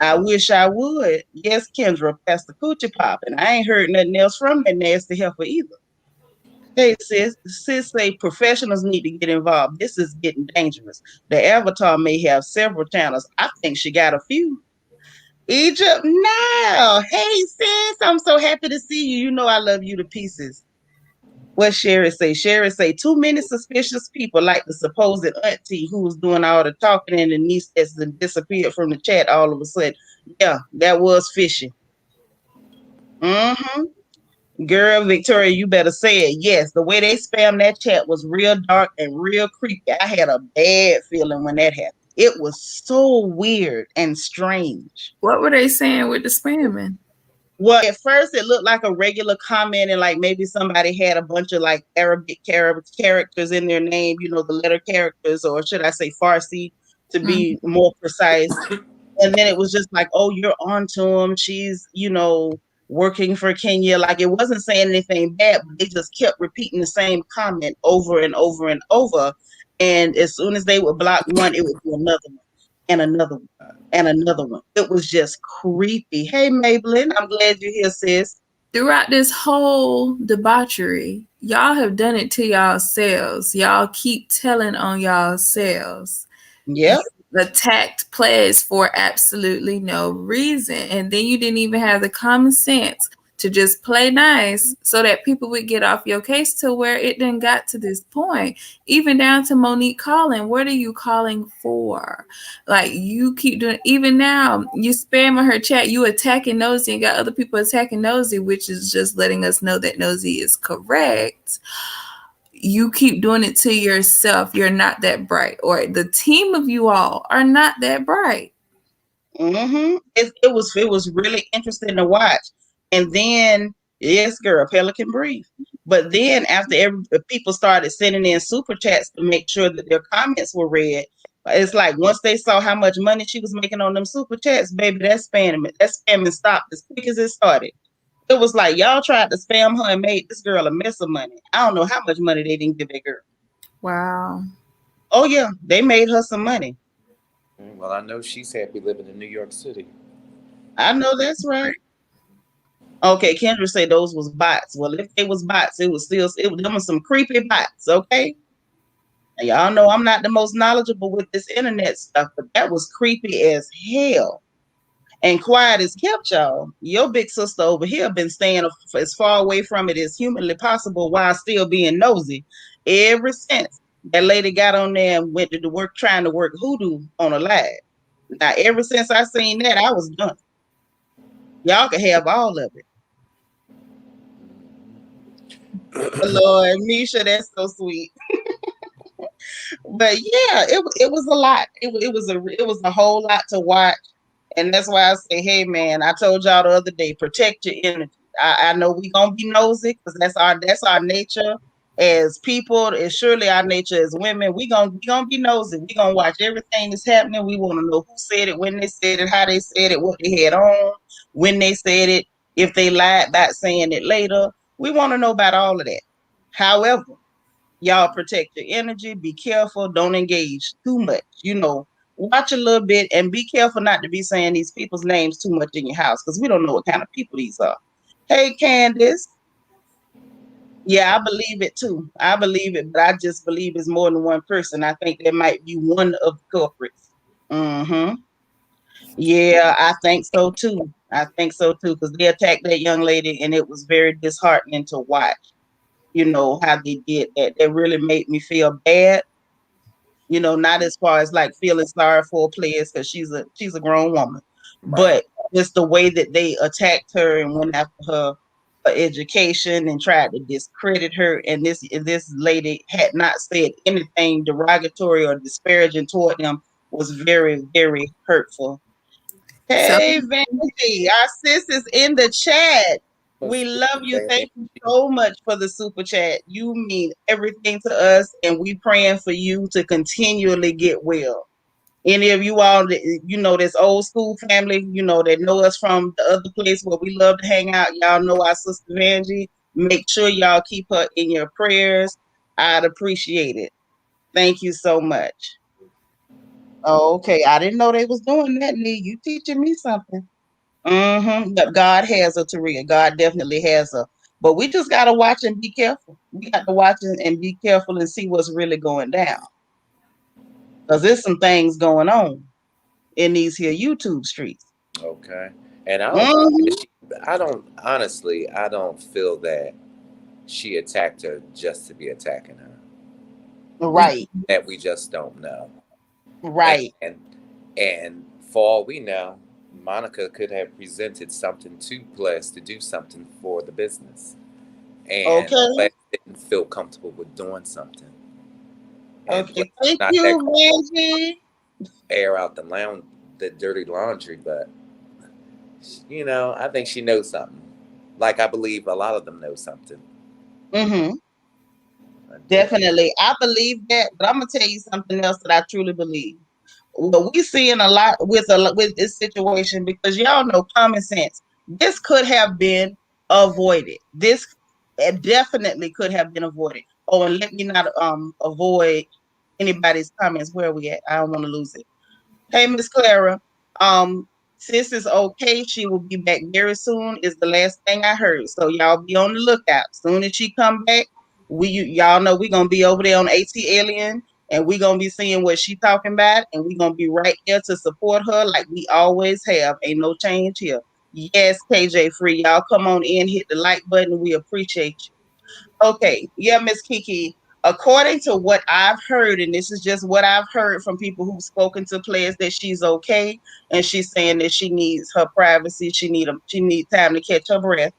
I wish I would. Yes, Kendra, Pastor Coochie Pop, and I ain't heard nothing else from that nasty heifer either. Hey, sis say professionals need to get involved. This is getting dangerous. The avatar may have several channels. I think she got a few. Egypt now. Hey, sis, I'm so happy to see you. You know I love you to pieces. What Sherry say? Sherry say too many suspicious people like the supposed auntie who was doing all the talking and the niece that's disappeared from the chat all of a sudden. Yeah, that was fishy. Mm-hmm. Girl, Victoria, you better say it. Yes, the way they spammed that chat was real dark and real creepy. I had a bad feeling when that happened. It was so weird and strange. What were they saying with the spamming? Well, at first it looked like a regular comment, and like maybe somebody had a bunch of like Arabic characters in their name, the letter characters, or should I say Farsi to be more precise. And then it was just like, oh, you're on to him. She's, working for Kenya. Like it wasn't saying anything bad, but they just kept repeating the same comment over and over and over. And as soon as they would block one, it would be another one and another one and another one. It was just creepy. Hey, Maybelline, I'm glad you're here, sis. Throughout this whole debauchery, y'all have done it to y'allselves. Y'all keep telling on y'allselves. Yep. Attacked players for absolutely no reason. And then you didn't even have the common sense to just play nice so that people would get off your case to where it then got to this point. Even down to Monique calling. What are you calling for? Like you keep doing, even now, you spamming her chat, you attacking Nosy and got other people attacking Nosy, which is just letting us know that Nosy is correct. You keep doing it to yourself. You're not that bright, or the team of you all are not that bright. Mm-hmm. It was really interesting to watch. And then, yes, girl, Pelican Brief. But then after people started sending in super chats to make sure that their comments were read, it's like once they saw how much money she was making on them super chats, baby, that spamming stopped as quick as it started. It was like y'all tried to spam her and made this girl a mess of money. I don't know how much money they didn't give that girl. Wow. Oh yeah, they made her some money. Well, I know she's happy living in New York City. I know that's right. Okay, Kendra said those was bots. Well, if they was bots, them was some creepy bots. Okay, and y'all know I'm not the most knowledgeable with this internet stuff, but that was creepy as hell. And quiet as kept, y'all. Your big sister over here been staying as far away from it as humanly possible while still being nosy ever since that lady got on there and went to the work trying to work hoodoo on a live. Now, ever since I seen that, I was done. Y'all can have all of it. Lord, Misha, that's so sweet. But yeah, it was a lot. It was a whole lot to watch. And that's why I say, hey man, I told y'all the other day, protect your energy. I know we gonna be nosy because that's our nature as people, and surely our nature as women. We gonna be nosy. We gonna watch everything that's happening. We want to know who said it, when they said it, how they said it, what they had on, when they said it, if they lied about saying it later. We want to know about all of that. However, y'all protect your energy, be careful, don't engage too much. Watch a little bit and be careful not to be saying these people's names too much in your house because we don't know what kind of people these are. Hey, Candace. Yeah, I believe it too. I believe it, but I just believe it's more than one person. I think there might be one of the culprits. Mm-hmm. Yeah, I think so too. I think so too because they attacked that young lady and it was very disheartening to watch. How they did that. That really made me feel bad. Not as far as like feeling sorry for a player because she's a grown woman, Right. but just the way that they attacked her and went after her education and tried to discredit her. And this lady had not said anything derogatory or disparaging toward them was very, very hurtful. So Hey, Vanity, our sis is in the chat. What's We good, love you. Vanity? Thank you so much for the super chat. You mean everything to us, and we praying for you to continually get well. Any of you all that this old school family, that know us from the other place where we love to hang out. Y'all know our sister Vanjie. Make sure y'all keep her in your prayers. I'd appreciate it. Thank you so much. Oh, okay. I didn't know they was doing that, Lee. You teaching me something. Mm-hmm. But God has her, Taria. God definitely has her. But we just gotta watch and be careful. We got to watch and be careful and see what's really going down. Because there's some things going on in these here YouTube streets. Okay. And I don't think that Mm-hmm. I don't honestly, I don't feel that she attacked her just to be attacking her. Right. That we just don't know. Right. And for all we know, Monica could have presented something to Bless to do something for the business. And Okay. Bless didn't feel comfortable with doing something. And Bless Okay. is Thank not that you, Reggie. air out the dirty laundry, but I think she knows something. Like I believe a lot of them know something. Mm-hmm. I do. Definitely. I believe that, but I'm gonna tell you something else that I truly believe. What we seeing a lot with this situation because y'all know common sense. This could have been avoided. This definitely could have been avoided. Oh, and let me not avoid anybody's comments. Where are we at? I don't want to lose it. Hey, Miss Clara. Um, sis is okay. She will be back very soon. Is the last thing I heard. So y'all be on the lookout. Soon as she come back, y'all know we're gonna be over there on AT Alien, and we're gonna be seeing what she talking about, and we're gonna be right there to support her like we always have. Ain't no change here. Yes, KJ Free. Y'all come on in, hit the like button. We appreciate you. Okay, yeah, Miss Kiki. According to what I've heard, and this is just what I've heard from people who've spoken to players, that she's okay, and she's saying that she needs her privacy. She needs time to catch her breath,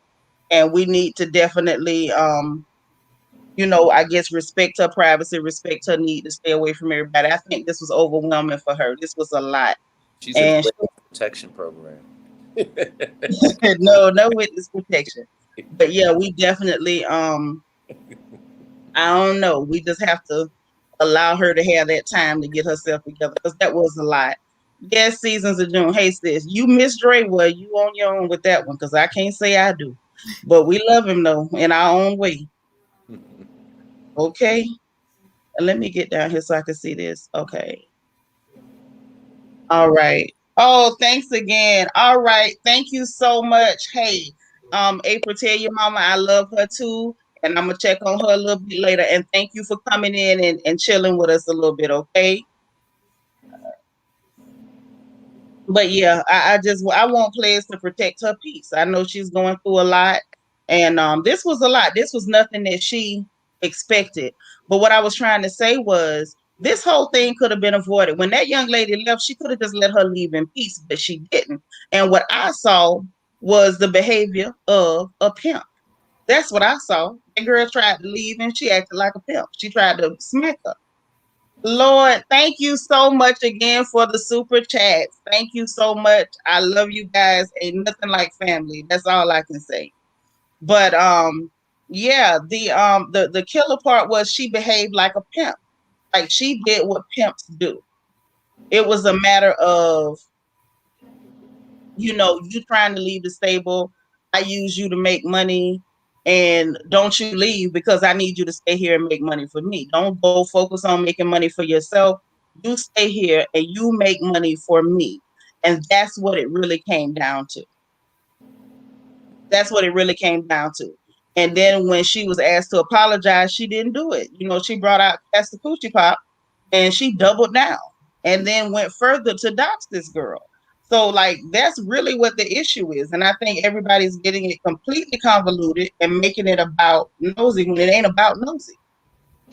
and we need to definitely, I guess respect her privacy, respect her need to stay away from everybody. I think this was overwhelming for her. This was a lot, She's in and the witness protection program. no witness protection. But yeah, we definitely I don't know. We just have to allow her to have that time to get herself together because that was a lot. Yes, Seasons of June. Hey, sis, you miss Dre. Well, you on your own with that one because I can't say I do. But we love him though in our own way. Okay. And let me get down here so I can see this. Okay. All right. Oh, thanks again. All right. Thank you so much. Hey, April, tell your mama I love her too. And I'm gonna check on her a little bit later. And thank you for coming in and chilling with us a little bit, okay? But yeah, I want players to protect her peace. I know she's going through a lot, and this was a lot. This was nothing that she expected. But what I was trying to say was this whole thing could have been avoided. When that young lady left, she could have just let her leave in peace, but she didn't. And what I saw was the behavior of a pimp. That's what I saw. That girl tried to leave and she acted like a pimp. She tried to smack her. Lord, thank you so much again for the super chats. Thank you so much. I love you guys. Ain't nothing like family. That's all I can say. But yeah, the killer part was she behaved like a pimp. Like she did what pimps do. It was a matter of, you trying to leave the stable. I use you to make money, and don't you leave because I need you to stay here and make money for me. Don't go focus on making money for yourself. You stay here and you make money for me. And that's what it really came down to. That's what it really came down to. And then when she was asked to apologize, she didn't do it. She brought out Pastor Coochie Pop and she doubled down and then went further to dox this girl. So, like, that's really what the issue is. And I think everybody's getting it completely convoluted and making it about Nosy when it ain't about Nosy.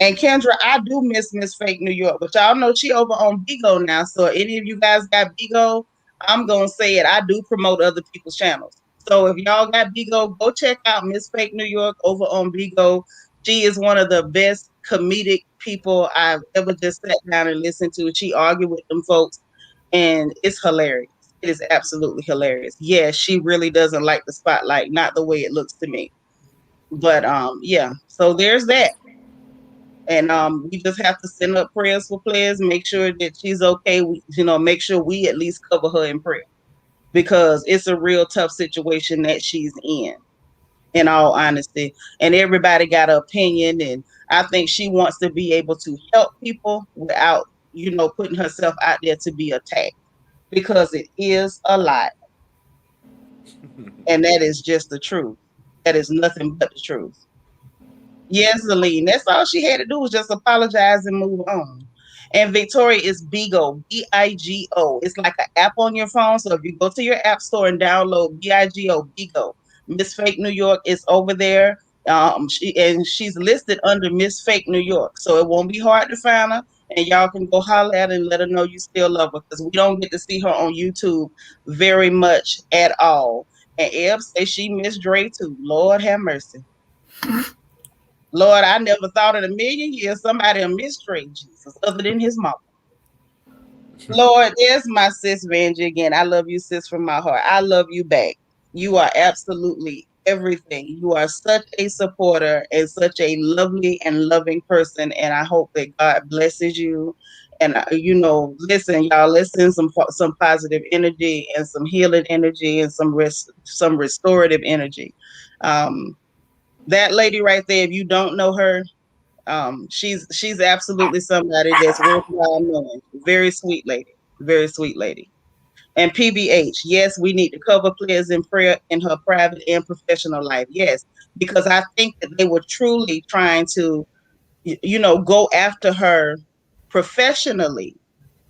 And Kendra, I do miss Miss Fake New York, but y'all know she over on Bigo now. So any of you guys got Bigo, I'm gonna say it. I do promote other people's channels. So if y'all got Bigo, go check out Miss Fake New York over on Bigo. She is one of the best comedic people I've ever just sat down and listened to. She argued with them folks, and it's hilarious. It is absolutely hilarious. Yeah, she really doesn't like the spotlight, not the way it looks to me. But yeah, so there's that. And we just have to send up prayers for players, make sure that she's okay. Make sure we at least cover her in prayer because it's a real tough situation that she's in all honesty. And everybody got an opinion. And I think she wants to be able to help people without, putting herself out there to be attacked because it is a lot. And that is just the truth. That is nothing but the truth. Yes, Aline. That's all she had to do was just apologize and move on. And Victoria is Bigo, Bigo. It's like an app on your phone. So if you go to your app store and download Bigo, Bigo. Miss Fake New York is over there. She's listed under Miss Fake New York. So it won't be hard to find her. And y'all can go holler at her and let her know you still love her because we don't get to see her on YouTube very much at all. And Eb says she missed Dre too. Lord have mercy. Lord, I never thought in a million years somebody will mistreat Jesus other than his mama. Lord, there's my sis Vanjie again. I love you, sis, from my heart. I love you back. You are absolutely everything. You are such a supporter and such a lovely and loving person. And I hope that God blesses you. And listen, y'all, let's send some positive energy and some healing energy and some restorative energy. That lady right there, if you don't know her, she's absolutely somebody that's worthwhile knowing. Very sweet lady. Very sweet lady. And PBH, yes, we need to cover players in prayer in her private and professional life. Yes, because I think that they were truly trying to, go after her professionally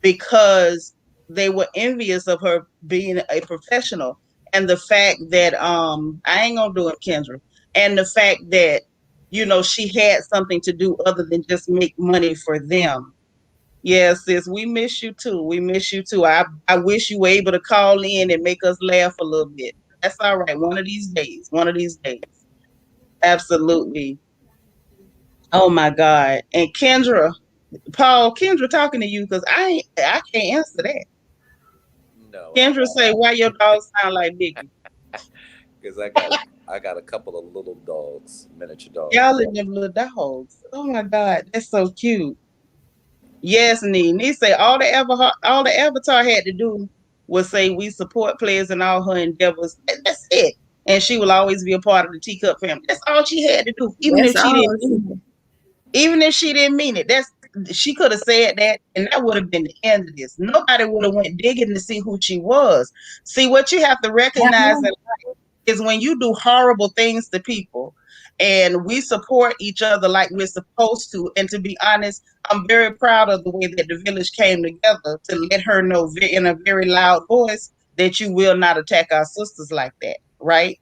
because they were envious of her being a professional. And the fact that I ain't gonna do it, Kendra. And the fact that, she had something to do other than just make money for them. Yes, sis, we miss you too. We miss you too. I wish you were able to call in and make us laugh a little bit. That's all right. One of these days. One of these days. Absolutely. Oh my God. And Kendra, Paul, Kendra talking to you because I can't answer that. No, Kendra say, why your dog sound like Biggie? because I got a couple of little dogs, miniature dogs. Y'all and them little dogs. Oh my God, that's so cute. Yes, Nee say all the Avatar had to do was say we support players in all her endeavors. That's it. And she will always be a part of the Teacup family. That's all she had to do, even if That's she all. didn't mean it. Even if she didn't mean it. she could have said that, and that would have been the end of this. Nobody would have went digging to see who she was. See, what you have to recognize in life is when you do horrible things to people, and we support each other like we're supposed to. And to be honest, I'm very proud of the way that the village came together to let her know in a very loud voice that you will not attack our sisters like that, right?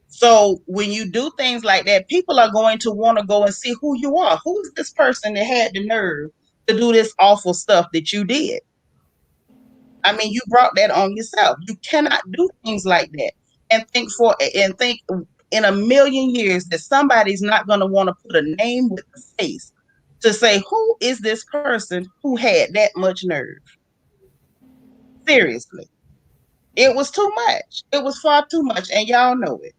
So when you do things like that, people are going to want to go and see who you are. Who is this person that had the nerve to do this awful stuff that you did? I mean, you brought that on yourself. You cannot do things like that and think in a million years that somebody's not going to want to put a name with a face to say, who is this person who had that much nerve? Seriously. It was too much. It was far too much, and y'all know it.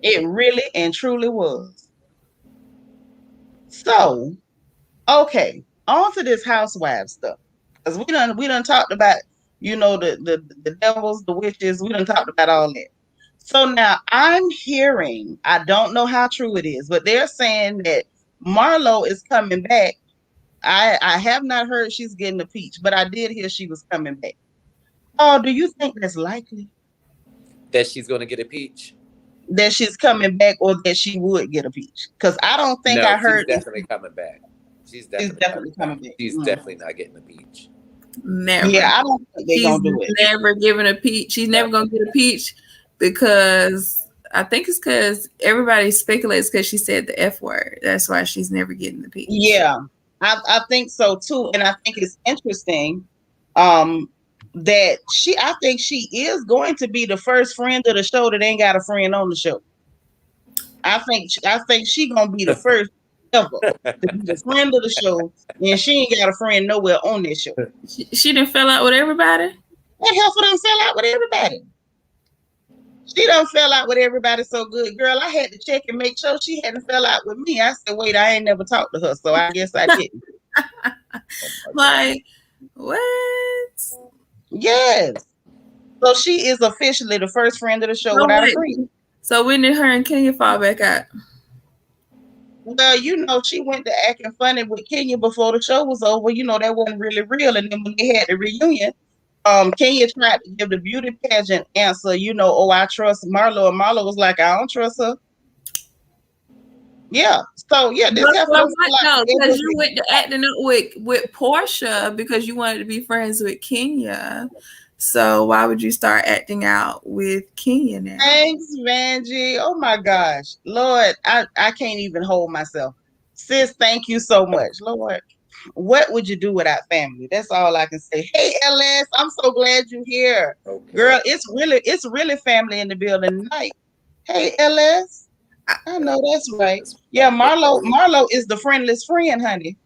It really and truly was. So, okay, on to this housewife stuff. Because we done talked about, the devils, the witches, we done talked about all that. So now I'm hearing, I don't know how true it is, but they're saying that Marlo is coming back. I have not heard she's getting a peach, but I did hear she was coming back. Oh, do you think that's likely? That she's going to get a peach? That she's coming back, or that she would get a peach? Because I don't think I heard. She's definitely coming back. She's definitely coming back. She's definitely not getting a peach. Never. Yeah, I don't think they're gonna do it. Never giving a peach. She's never gonna get a peach because I think it's because everybody speculates because she said the F word. That's why she's never getting the peach. Yeah, I think so too, and I think it's interesting that I think she is going to be the first friend of the show that ain't got a friend on the show. I think she gonna be the first ever to be the friend of the show, and she ain't got a friend nowhere on this show. She done fell out with everybody? That heifer done fell out with everybody. She done fell out with everybody so good. Girl, I had to check and make sure she hadn't fell out with me. I said, wait, I ain't never talked to her, so I guess I didn't. Like, what? Yes. So she is officially the first friend of the show without a friend. So when did her and Kenya fall back out? Well, she went to acting funny with Kenya before the show was over. That wasn't really real. And then when they had the reunion, Kenya tried to give the beauty pageant answer, I trust Marlo. And Marlo was like, I don't trust her. Yeah. So, yeah. Because you went to acting up with Portia because you wanted to be friends with Kenya. So why would you start acting out with Kenya now? Thanks, Vanjie. Oh, my gosh. Lord, I can't even hold myself. Sis, thank you so much. Lord, what would you do without family? That's all I can say. Hey, LS, I'm so glad you're here. Okay. Girl, it's really family in the building tonight. Hey, LS. I know that's right. Yeah, Marlo is the friendless friend, honey.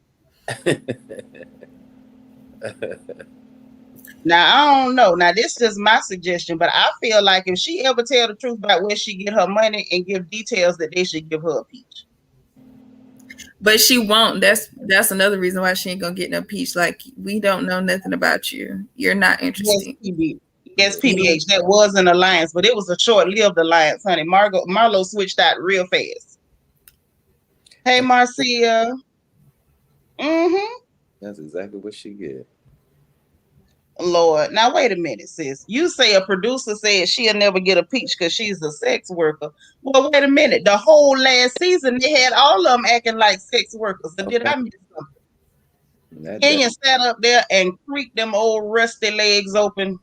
Now, I don't know. Now, this is just my suggestion, but I feel like if she ever tell the truth about where she get her money and give details, that they should give her a peach. But she won't. That's another reason why she ain't gonna get no peach. Like, we don't know nothing about you. You're not interesting. Yes, PBH. That was an alliance, but it was a short-lived alliance, honey. Marlo switched out real fast. Hey, Marcia. Mm-hmm. That's exactly what she get. Lord. Now, wait a minute, sis. You say a producer said she'll never get a peach because she's a sex worker. Well, wait a minute. The whole last season, they had all of them acting like sex workers. So did I miss something? Kenya sat up there and creaked them old rusty legs open.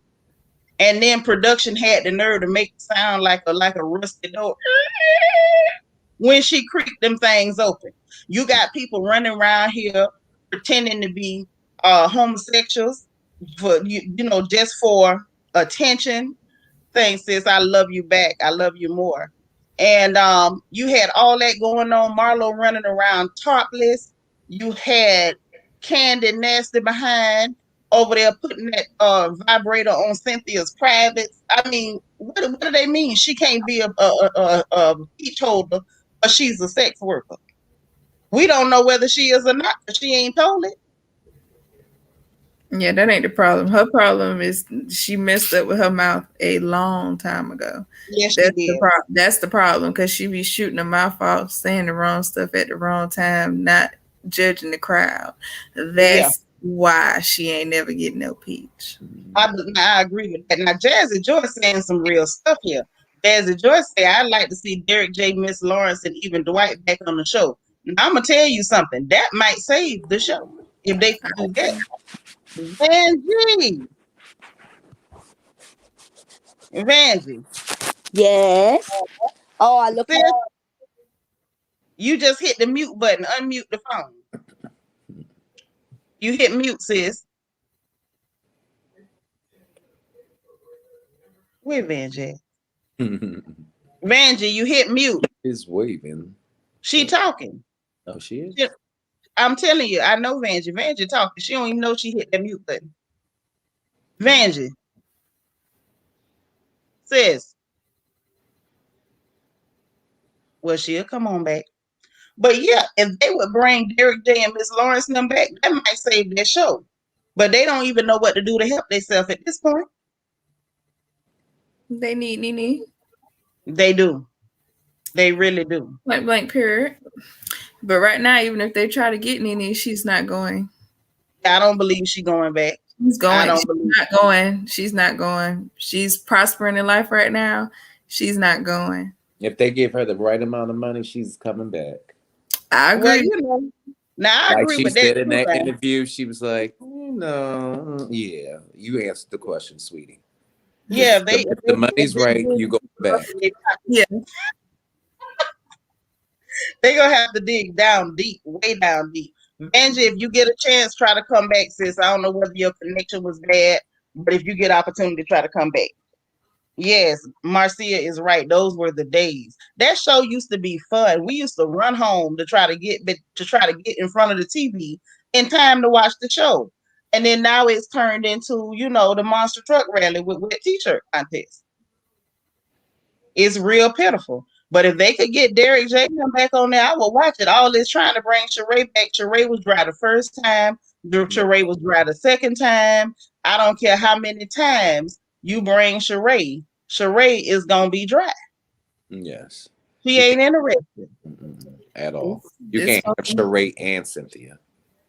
And then production had the nerve to make it sound like a rusty door when she creaked them things open. You got people running around here pretending to be homosexuals for just for attention. Thanks, sis. I love you back. I love you more. And you had all that going on. Marlo running around topless. You had Candy nasty behind over there putting that vibrator on Cynthia's privates. I mean, what do they mean? She can't be a peach holder, but she's a sex worker. We don't know whether she is or not, because she ain't told it. Yeah, that ain't the problem. Her problem is she messed up with her mouth a long time ago. Yes, she did. That's the problem because she be shooting her mouth off, saying the wrong stuff at the wrong time, not judging the crowd. Yeah, That's why she ain't never get no peach. I agree with that. Now, Jazzy Joy saying some real stuff here. Jazzy Joy say, I'd like to see Derek J, Miss Lawrence, and even Dwight back on the show. Now, I'm going to tell you something. That might save the show if they could do that. Vanjie. Vanjie. Yes. Oh, I look. Sis, you just hit the mute button. Unmute the phone. You hit mute, sis. Where Vanjie? Vanjie, you hit mute. Is waving. She talking. Oh, she is? I'm telling you, I know Vanjie. Vanjie talking. She don't even know she hit that mute button. Vanjie. Sis. Well, she'll come on back. But yeah, if they would bring Derek J and Miss Lawrence and them back, that might save their show. But they don't even know what to do to help themselves at this point. They need Nene. They do. They really do. Point blank period. But right now, even if they try to get Nene, she's not going. I don't believe she's going back. She's going. I don't She's believe not going. She's not going. She's prospering in life right now. She's not going. If they give her the right amount of money, she's coming back. I agree. Well, you know, now I Like agree she with said that. in that too, interview, she was like, yeah, you answered the question, sweetie. Yeah, If the money's right, you go back. Yeah. They're going to have to dig down deep, way down deep. Vanjie, if you get a chance, try to come back, sis. I don't know whether your connection was bad, but if you get opportunity, try to come back. Yes, Marcia is right. Those were the days. That show used to be fun. We used to run home to try to get in front of the TV in time to watch the show. And then now it's turned into, the monster truck rally with t-shirt contest. It's real pitiful. But if they could get Derek J come back on there, I would watch it. All this trying to bring Sheree back. Sheree was dry the first time. Sheree was dry the second time. I don't care how many times you bring Sheree. Sheree is gonna be dry. Yes. She ain't interested At all. You can't have Sheree and Cynthia.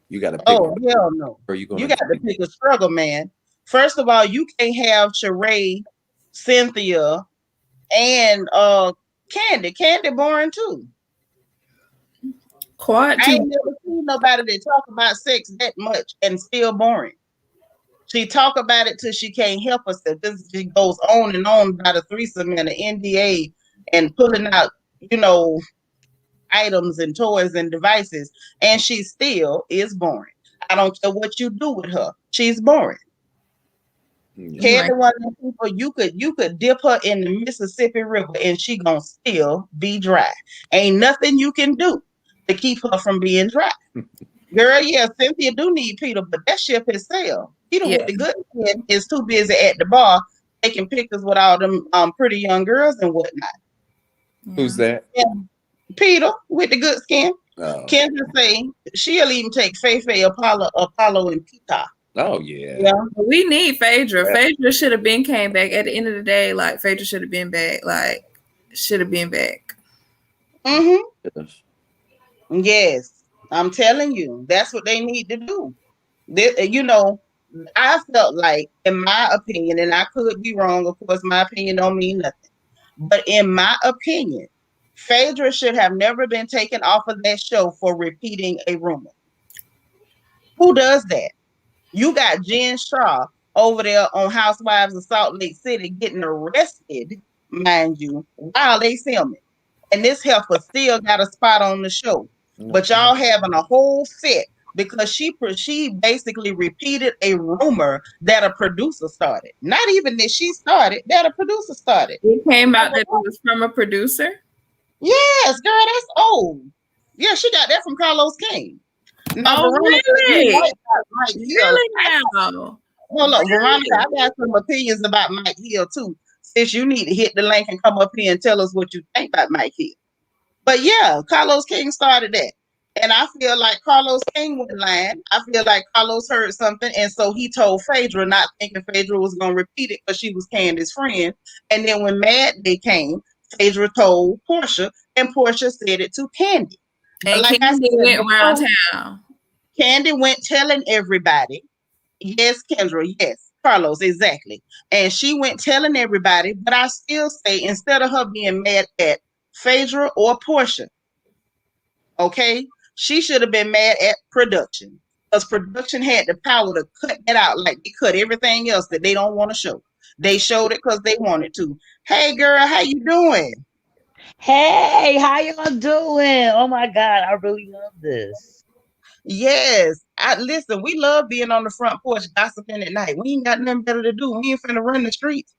You got to pick. Oh, hell no. You got to pick a struggle, man. First of all, you can't have Sheree, Cynthia, and Candy. Candy boring too. Quite I ain't never seen nobody that talk about sex that much and still boring. She talk about it till she can't help herself. She goes on and on about a threesome and an NDA and pulling out, items and toys and devices, and she still is boring. I don't care what you do with her. She's boring. Candy, one of the people you could dip her in the Mississippi River and she gonna still be dry. Ain't nothing you can do to keep her from being dry. Girl, yeah, Cynthia do need Peter, but that ship has sailed. Peter with the good skin is too busy at the bar taking pictures with all them pretty young girls and whatnot. Who's that? Yeah. Peter with the good skin. Oh. Kendra say she'll even take Faye, Apollo, and Peter. Oh yeah. Yeah. We need Phaedra. Yeah. Phaedra should have been came back. At the end of the day, like Phaedra should have been back. Like should have been back. Mm-hmm. Yes. I'm telling you, that's what they need to do. I felt like, in my opinion, and I could be wrong, of course, my opinion don't mean nothing. But in my opinion, Phaedra should have never been taken off of that show for repeating a rumor. Who does that? You got Jen Shaw over there on Housewives of Salt Lake City getting arrested, mind you, while they filming. And this heifer still got a spot on the show. But y'all having a whole fit because she basically repeated a rumor that a producer started. Not even that she started, that a producer started. It came out that it was from a producer? Yes, girl, that's old. Yeah, she got that from Carlos King. Now, Veronica, really? Really now? Hold on, Veronica, I got some opinions about Mike Hill too. Since you need to hit the link and come up here and tell us what you think about Mike Hill. But yeah, Carlos King started that. And I feel like Carlos King was lying. I feel like Carlos heard something, and so he told Phaedra, not thinking Phaedra was going to repeat it because she was Candy's friend. And then when Mad Day came, Phaedra told Portia, and Portia said it to Candy. But And like I Candy said went around before, town. Candy went telling everybody. Yes, Kendra, yes. Carlos, exactly. And she went telling everybody, but I still say instead of her being mad at Phaedra or Portia, okay? She should have been mad at production because production had the power to cut it out like they cut everything else that they don't want to show. They showed it because they wanted to. Hey, girl, how you doing? Hey, how y'all doing? Oh my God, I really love this. Yes. Listen, we love being on the front porch gossiping at night. We ain't got nothing better to do. We ain't finna run the streets.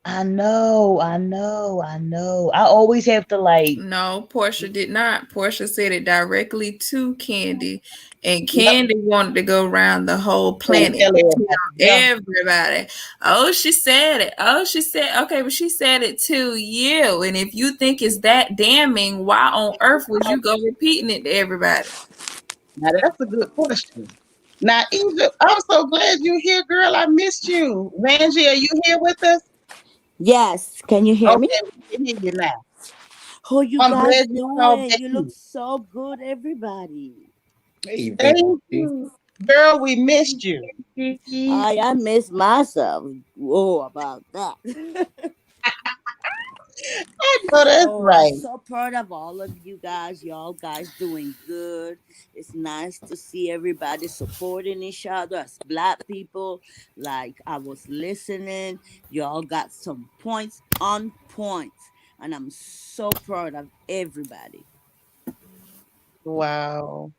I know, I know, I know. I always have to like, No, Portia did not. Portia said it directly to Candy, and Yep. Candy wanted to go around the whole And planet tell and tell everybody. Yeah. everybody. Oh, she said it. Oh, she said, okay, but she said it to you. And if you think it's that damning, why on earth would you go repeating it to everybody? Now that's a good question. Now, Egypt, I'm so glad you're here, girl. I missed you. Vanjie, are you here with us? Yes, can you hear me? Okay, we can hear you now. How you I'm guys glad you called doing? back You look in. so good, everybody. Hey, Thank Vandy. you. Girl, we missed you. Kiki. I miss myself. Oh, about that. I know that's Oh, I'm right. so proud of all of you guys. Y'all guys doing good. It's nice to see everybody supporting each other as black people. Like I was listening, y'all got some points on points, and I'm so proud of everybody. Wow.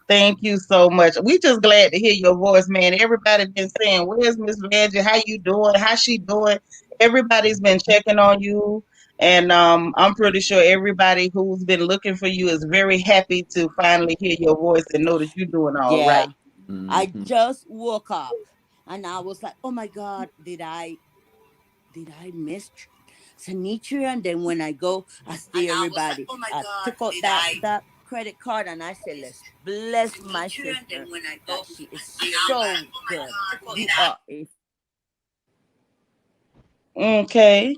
Thank you so much. We just glad to hear your voice, man. Everybody been saying, "Where's Miss Vanjie? How you doing? How she doing?" Everybody's been checking on you, and I'm pretty sure everybody who's been looking for you is very happy to finally hear your voice and know that you're doing all right. Yeah, I Mm-hmm. just woke up, and I was like, "Oh my God, did I miss Seanitra?" And then when I go, I see everybody. I took out that credit card and I said, "Let's bless my sister that she is so good. You are a Okay.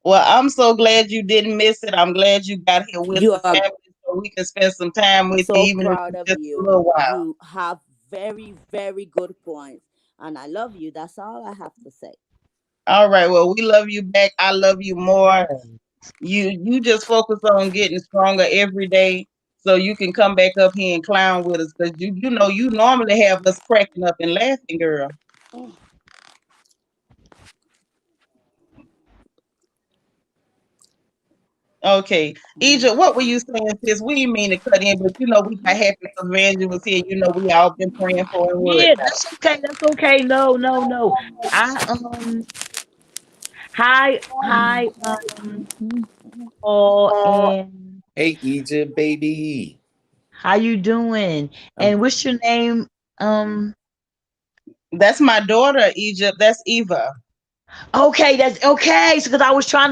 Well, I'm so glad you didn't miss it. I'm glad you got here with you the are family so we can spend some time with you, so even if proud it's of just a you. little while. You have very good points, and I love you. That's all I have to say. All right. Well, we love you back. I love you more. Yes. You just focus on getting stronger every day so you can come back up here and clown with us because you know you normally have us cracking up and laughing, girl. Okay. Egypt, what were you saying, sis? We didn't mean to cut in, but you know we got happy because Randy was here. You know we all been praying for and worried Yeah, about. that's okay. That's okay. No, no, no. I hi, Paul, and Hey, Egypt, baby. how you doing? I'm And what's your name? Um, That's my daughter, Egypt. That's Eva. okay, that's okay. So, because I was trying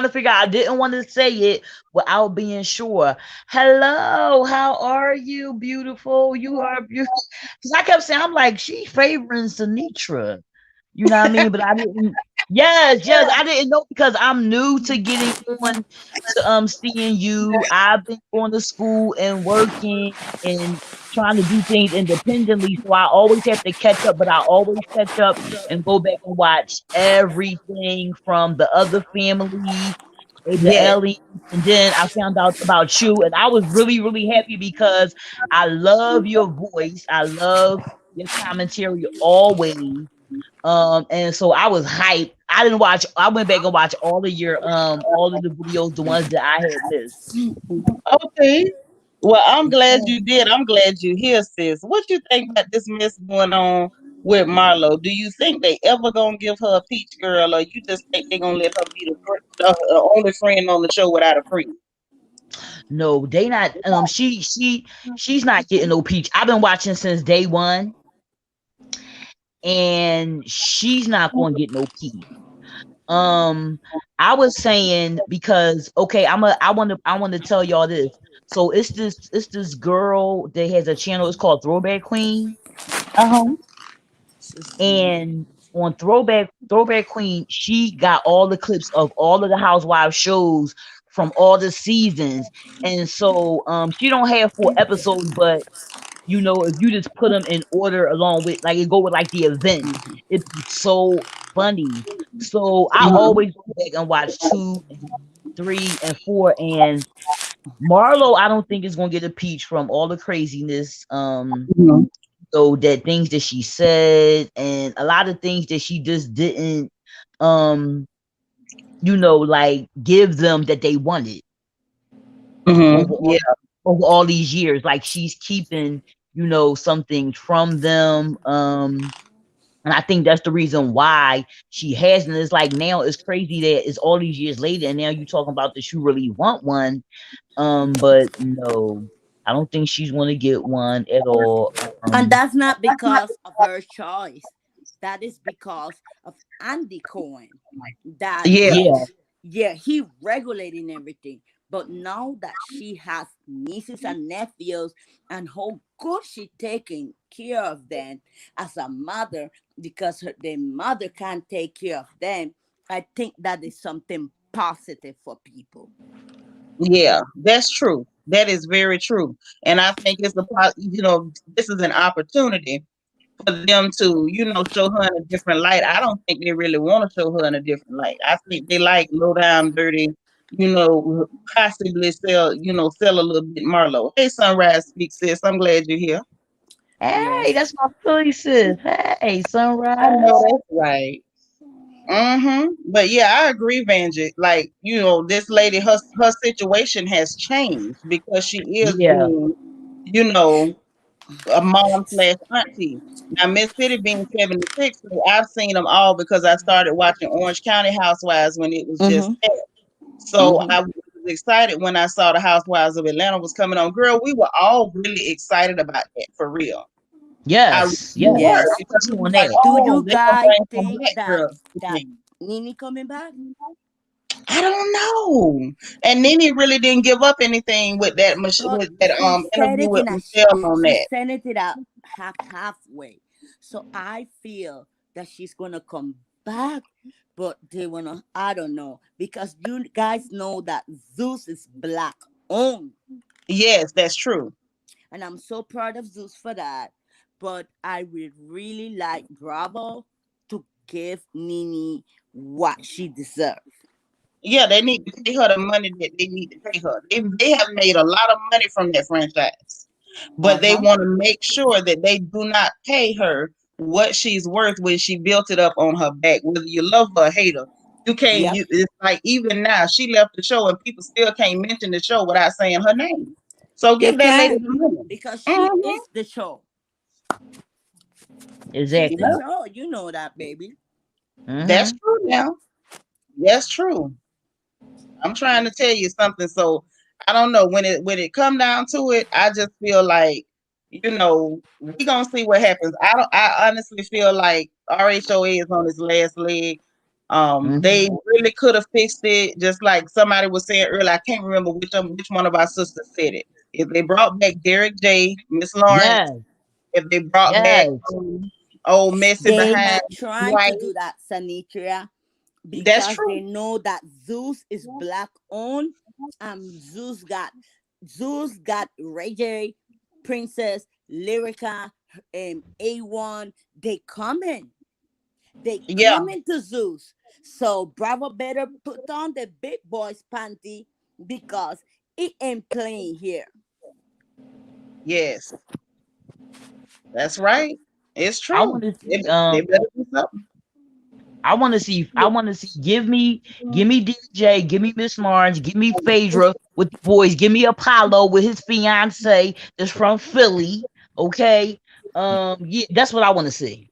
to figure out. I didn't want to say it without being sure. Hello, how are you? Beautiful. You are beautiful. Because I kept saying, I'm like, she favoring Seanitra. You know what I mean? But I didn't. Yes, yes, I didn't know because I'm new to getting on to seeing you. I've been going to school and working and trying to do things independently. So I always have to catch up, but I always catch up and go back and watch everything from the other family, the Yes. aliens, and then I found out about you, and I was really, really happy because I love your voice. I love your commentary always. And so I was hyped. I didn't watch. I went back and watched all of the videos, the ones that I had missed. Okay. Well, I'm glad you did. I'm glad you here, sis. What you think about this mess going on with Marlo? Do you think they ever gonna give her a peach girl, or you just think they gonna let her be the only friend on the show without a friend? No, they not. She's not getting no peach. I've been watching since day one, and she's not going to get no peach. Um, I was saying because okay, I want to tell y'all this. So it's this girl that has a channel. It's called Throwback Queen. Uh-huh. And on Throwback Queen, she got all the clips of all of the Housewives shows from all the seasons. And so she don't have full episodes, but if you just put them in order along with like it go with like the events, it's so funny. So I Mhm. always go back and watch 2, 3, and 4. And Marlo, I don't think is gonna get a peach from all the craziness. Mhm. So that things that she said and a lot of things that she just didn't um like give them that they wanted over Mhm. all, Yeah. over all these years. Like she's keeping, something from them. And I think that's the reason why she hasn't. It's like now it's crazy that it's all these years later, and now you talking about that you really want one. But no, I don't think she's gonna get one at all. And that's not because of her choice. That is because of Andy Cohen. That Yeah. Yeah, yeah, he regulating everything. But now that she has nieces and nephews and how good she taking care of them as a mother because their mother can't take care of them, I think that is something positive for people. Yeah, that's true. That is very true. And I think this is an opportunity for them to, show her in a different light. I don't think they really want to show her in a different light. I think they like low down, dirty, possibly sell a little bit Marlo. Hey, Sunrise Speak, sis. I'm glad you're here. hey, Yes. that's my Philly sis. Hey, I know Sunrise. that's right. But yeah, I agree, Vanjie. Like, this lady, her situation has changed because she is Yeah. being, you know, a mom slash auntie. Now, Miss City being 76, so I've seen them all because I started watching Orange County Housewives when it was just Mm-hmm. that. So Mm-hmm. I was excited when I saw the Housewives of Atlanta was coming on. Girl, we were all really excited about that for real. I really Yes. Yes. were Yes. because we On was like, that. Do oh, you they're gonna guys bring some think black that girls that in. Nini coming back? I don't know. And Nene really didn't give up anything with that But with that she said interview it with in a Michelle on she that. said it out halfway. So I feel that she's gonna come back, but they wanna I don't know because you guys know that Zeus is black owned, Yes, that's true. and I'm so proud of Zeus for that. But I would really like Bravo to give Nini what she deserves. Yeah, they need to pay her the money that they need to pay her. They have made a lot of money from that franchise, Uh but they huh. want to make sure that they do not pay her what she's worth when she built it up on her back. Whether you love her or hate her, you can't. Yep. It's like even now she left the show and people still can't mention the show without saying her name. So They give that lady can the money. because she Mhm. is the show. She's the Exactly. Yeah, show. You know that, baby. that's Mm-hmm. true now. That's true. I'm trying to tell you something. So I don't know when it come down to it. I just feel like we gonna see what happens. I honestly feel like RHOA is on its last leg. Mm-hmm. They really could have fixed it, just like somebody was saying earlier. I can't remember which one of our sisters said it. If they brought back Derek J, Miss Lawrence, Yes. if they brought back Yes. old messy They behind not trying to Dwight, do that, Sanitria, that's because they true. know that Zeus is black owned, and Zeus got Ray J, Princess, Lyrica, A1. They coming. They Yeah, coming to Zeus. So Bravo better put on the big boys panty because it ain't playing here. yes, that's right. It's I true. want to They, see they better do something. I want to see give me DJ, give me Miss Lawrence, give me Phaedra with the boys, give me Apollo with his fiance that's from Philly. Okay. Yeah, that's what I want to see.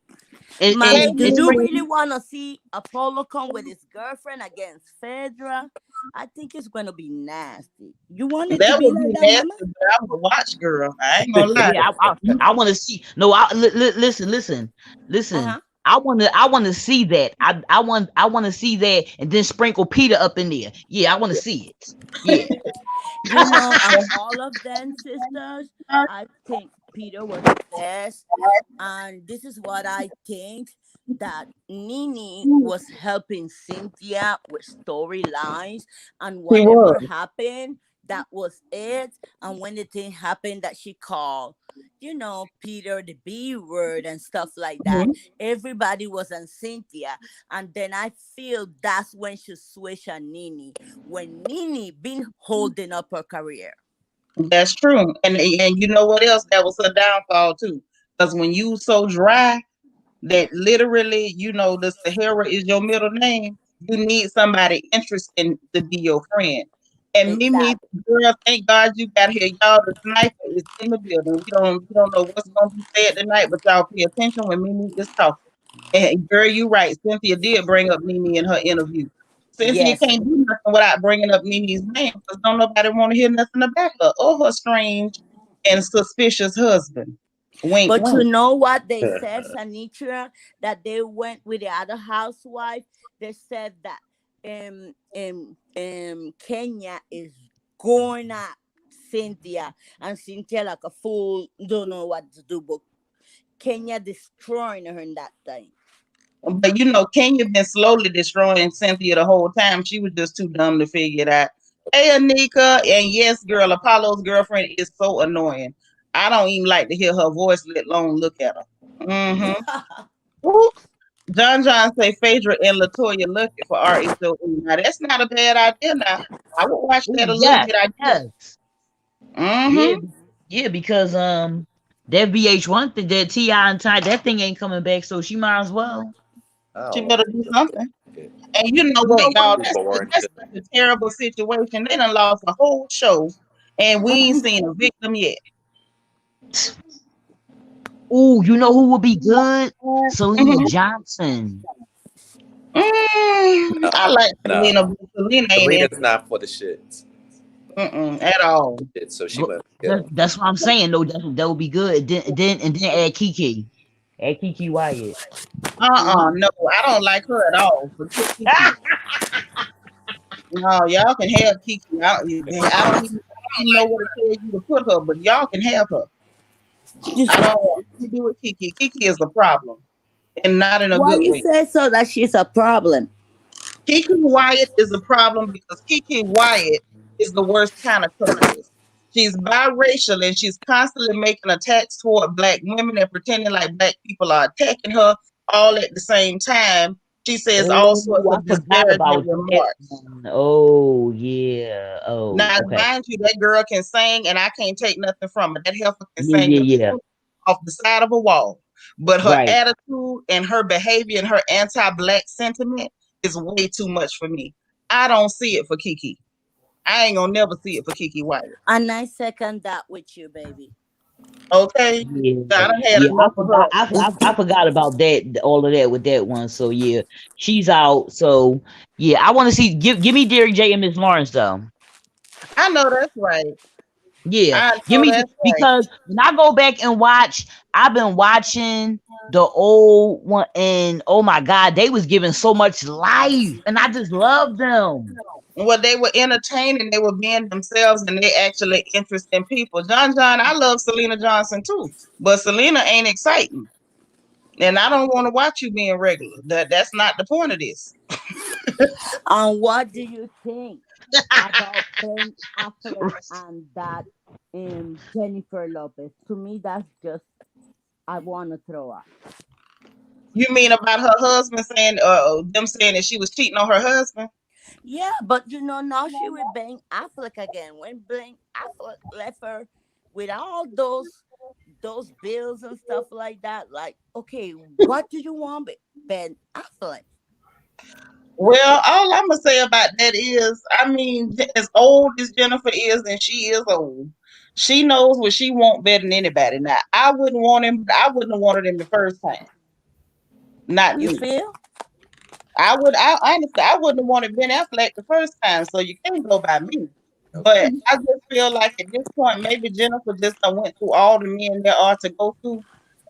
And Mommy, Hey, do it's you Nene. bring really want to see Apollo come with his girlfriend against Phaedra? I think it's going to be nasty. You want it to That be would like be that, nasty, Mama? but I'm a watch girl. I ain't gonna lie. yeah, I want to see. No, listen. Uh-huh. I want to see that. I want to see that, and then sprinkle Peter up in there. Yeah, I want to see it. Yeah. all of them sisters, I think Peter was the best. And this is what I think, that Nini was helping Cynthia with storylines, and He whatever was. happened, that was it. And when the thing happened that she called, Peter the B word and stuff like that, Mhm. everybody was on Cynthia. And then I feel that's when she switched on Nini, when Nini been holding up her career. That's true. And you know what else? That was her downfall too. Because when you so dry that literally, the Sahara is your middle name, you need somebody interesting to be your friend. And Mimi, Exactly. girl, thank God you got here. Y'all, the sniper is in the building. We don't know what's gonna be said tonight, but y'all pay attention when Mimi is talking. And girl, you right. Cynthia did bring up Mimi in her interview. Cynthia Yes. can't do nothing without bringing up Mimi's name because don't nobody want to hear nothing about her or her strange and suspicious husband. Wink, But you wink. know what they said, Seanitra, that they went with the other housewife. They said that Kenya is going at Cynthia, and Cynthia like a fool don't know what to do, but Kenya destroying her in that thing. But Kenya been slowly destroying Cynthia the whole time. She was just too dumb to figure it out. Hey, Anika, and yes, girl, Apollo's girlfriend is so annoying. I don't even like to hear her voice, let alone look at her. Mm-hmm. Ooh. John say Phaedra and Latoya looking for RHOE. Now that's not a bad idea. Now I would watch Ooh, that a little yes, bit. I guess. yes. Yeah, Mm-hmm. yeah, because that VH1 thing, that Ti and Ty, that thing ain't coming back, so she might as well. She Oh, better do something. okay. And you know You what, know y'all? what? Too That's boring. that's such a terrible situation. They done lost a whole show, and we ain't seen a victim yet. Ooh, you know who would be good? Selena Mhm. Johnson. I like No, Selena, but Selena ain't in Selena's not for the shits. at all. Shit, so she Go- went kill him. That's what I'm saying. No, that would be good. Then add Kiki. Add Kiki Wyatt. No, I don't like her at all. But Kiki, no, y'all can have Kiki. I don't even know where to tell you to put her, but y'all can have her. I don't want nothing to do with Kiki. Kiki is a problem, and not in a Why good you way. say so that she's a problem? Kiki Wyatt is a problem because Kiki Wyatt is the worst kind of cuckold. She's biracial and she's constantly making attacks toward black women and pretending like black people are attacking her all at the same time. She says all sorts Oh, I of forgot disparaging about that remarks. one. Oh yeah. Oh, Now, okay. mind you, that girl can sing and I can't take nothing from her. That heifer can Yeah, sing yeah, the yeah. truth off the side of a wall. But her Right. attitude and her behavior and her anti-black sentiment is way too much for me. I don't see it for Kiki. I ain't gonna never see it for Kiki White. And I second that with you, baby. Okay, I Yeah, done had yeah. I enough of her. forgot. I forgot about that. All of that with that one. So yeah, she's out. So yeah, I want to see. Give me Derek J and Miss Lawrence though. I know that's right. Yeah, I give know me that's right. because when I go back and watch, I've been watching the old one, and oh my god, they was giving so much life, and I just love them. Well, they were entertaining. They were being themselves, and they actually interesting people. John, I love Selena Johnson too, but Selena ain't exciting, and I don't want to watch you being regular. That's not the point of this. And what do you think about Ben Affleck and that Jennifer Lopez? To me, that's just, I want to throw up. You mean about her husband saying, them saying that she was cheating on her husband? Yeah, but now she with Ben Affleck again. When Ben Affleck left her with all those bills and stuff like that, like, okay, what do you want, Ben Affleck? Well, all I'm gonna say about that is, I mean, as old as Jennifer is, and she is old, she knows what she want better than anybody. Now, I wouldn't want him. I wouldn't have wanted him the first time. Not You me. feel? I would. I honestly, I wouldn't have wanted Ben Affleck the first time. So you can't go by me. But Okay. I just feel like at this point, maybe Jennifer just done went through all the men there are to go through,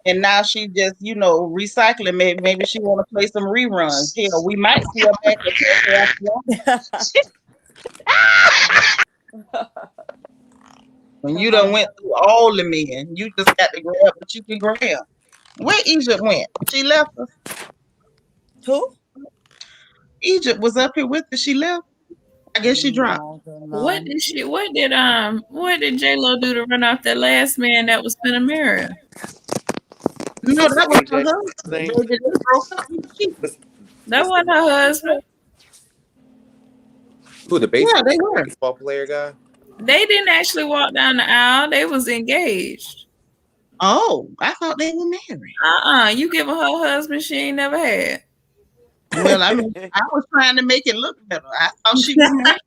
and now she just, recycling. Maybe she want to play some reruns. Hell, we might see her back, especially after. When you done went through all the men, you just got to grab what you can grab. Where Egypt went? She left us. Who? Egypt was up here with us. She left. I guess she dropped. No, don't What know. did she? What did J Lo do to run off that last man that was finna marry her? No, What's that was her AJ husband. name? They broke up. What's, That what's the wasn't her husband. who the Yeah, they were. baseball player guy? They didn't actually walk down the aisle. They was engaged. Oh, I thought they were married. You giving her husband she ain't never had. Well, I mean, I was trying to make it look better. I thought she was married.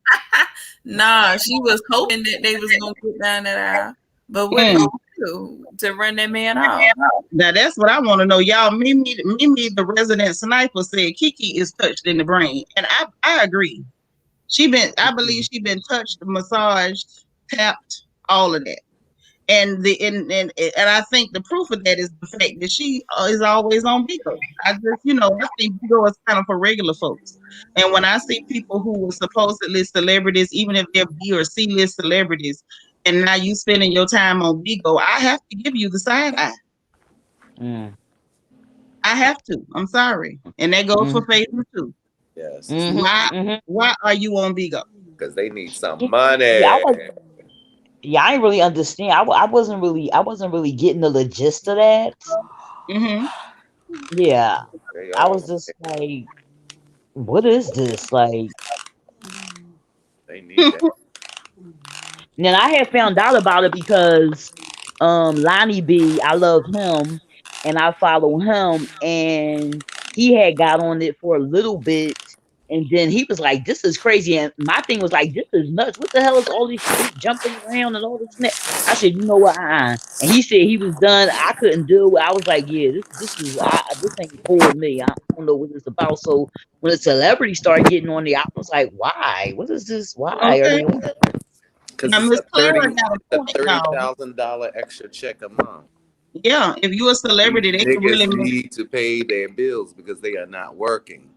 Nah, she was hoping that they was gonna get down that aisle. But what did Mm. you do to run that man off? Now that's what I want to know, y'all. Mimi, the resident sniper, said Kiki is touched in the brain, and I agree. I believe she been touched, massaged, tapped, all of that. And I think the proof of that is the fact that she is always on Bigo. I think Bigo is kind of for regular folks. And when I see people who were supposedly celebrities, even if they're B or C list celebrities, and now you spending your time on Bigo, I have to give you the side eye. Mm. I have to. I'm sorry, and that goes for Facebook too. Yes, Why are you on Bigo? because they need some Yeah, money. I ain't really understand. I wasn't really getting the gist of that. Mm-hmm. Yeah, They I all was just like, what is this? Like, they need that. and then I had found out about it because Lonnie B, I love him and I follow him, and he had got on it for a little bit, and then he was like, this is crazy. And my thing was like, this is nuts. What the hell is all this shit jumping around and all this and that? I said, you know what? And he said he was done. I couldn't do it. I was like, yeah, this ain't for me. I don't know what it's about. So when a celebrity started getting on there, I was like, why? What is this? Why are Okay. they on? Because Now it's Miss a Clara got a it's point, a y'all. $30,000 extra check a month. Yeah, if you're a celebrity, These they can really niggas make. need to pay their bills because they are not working.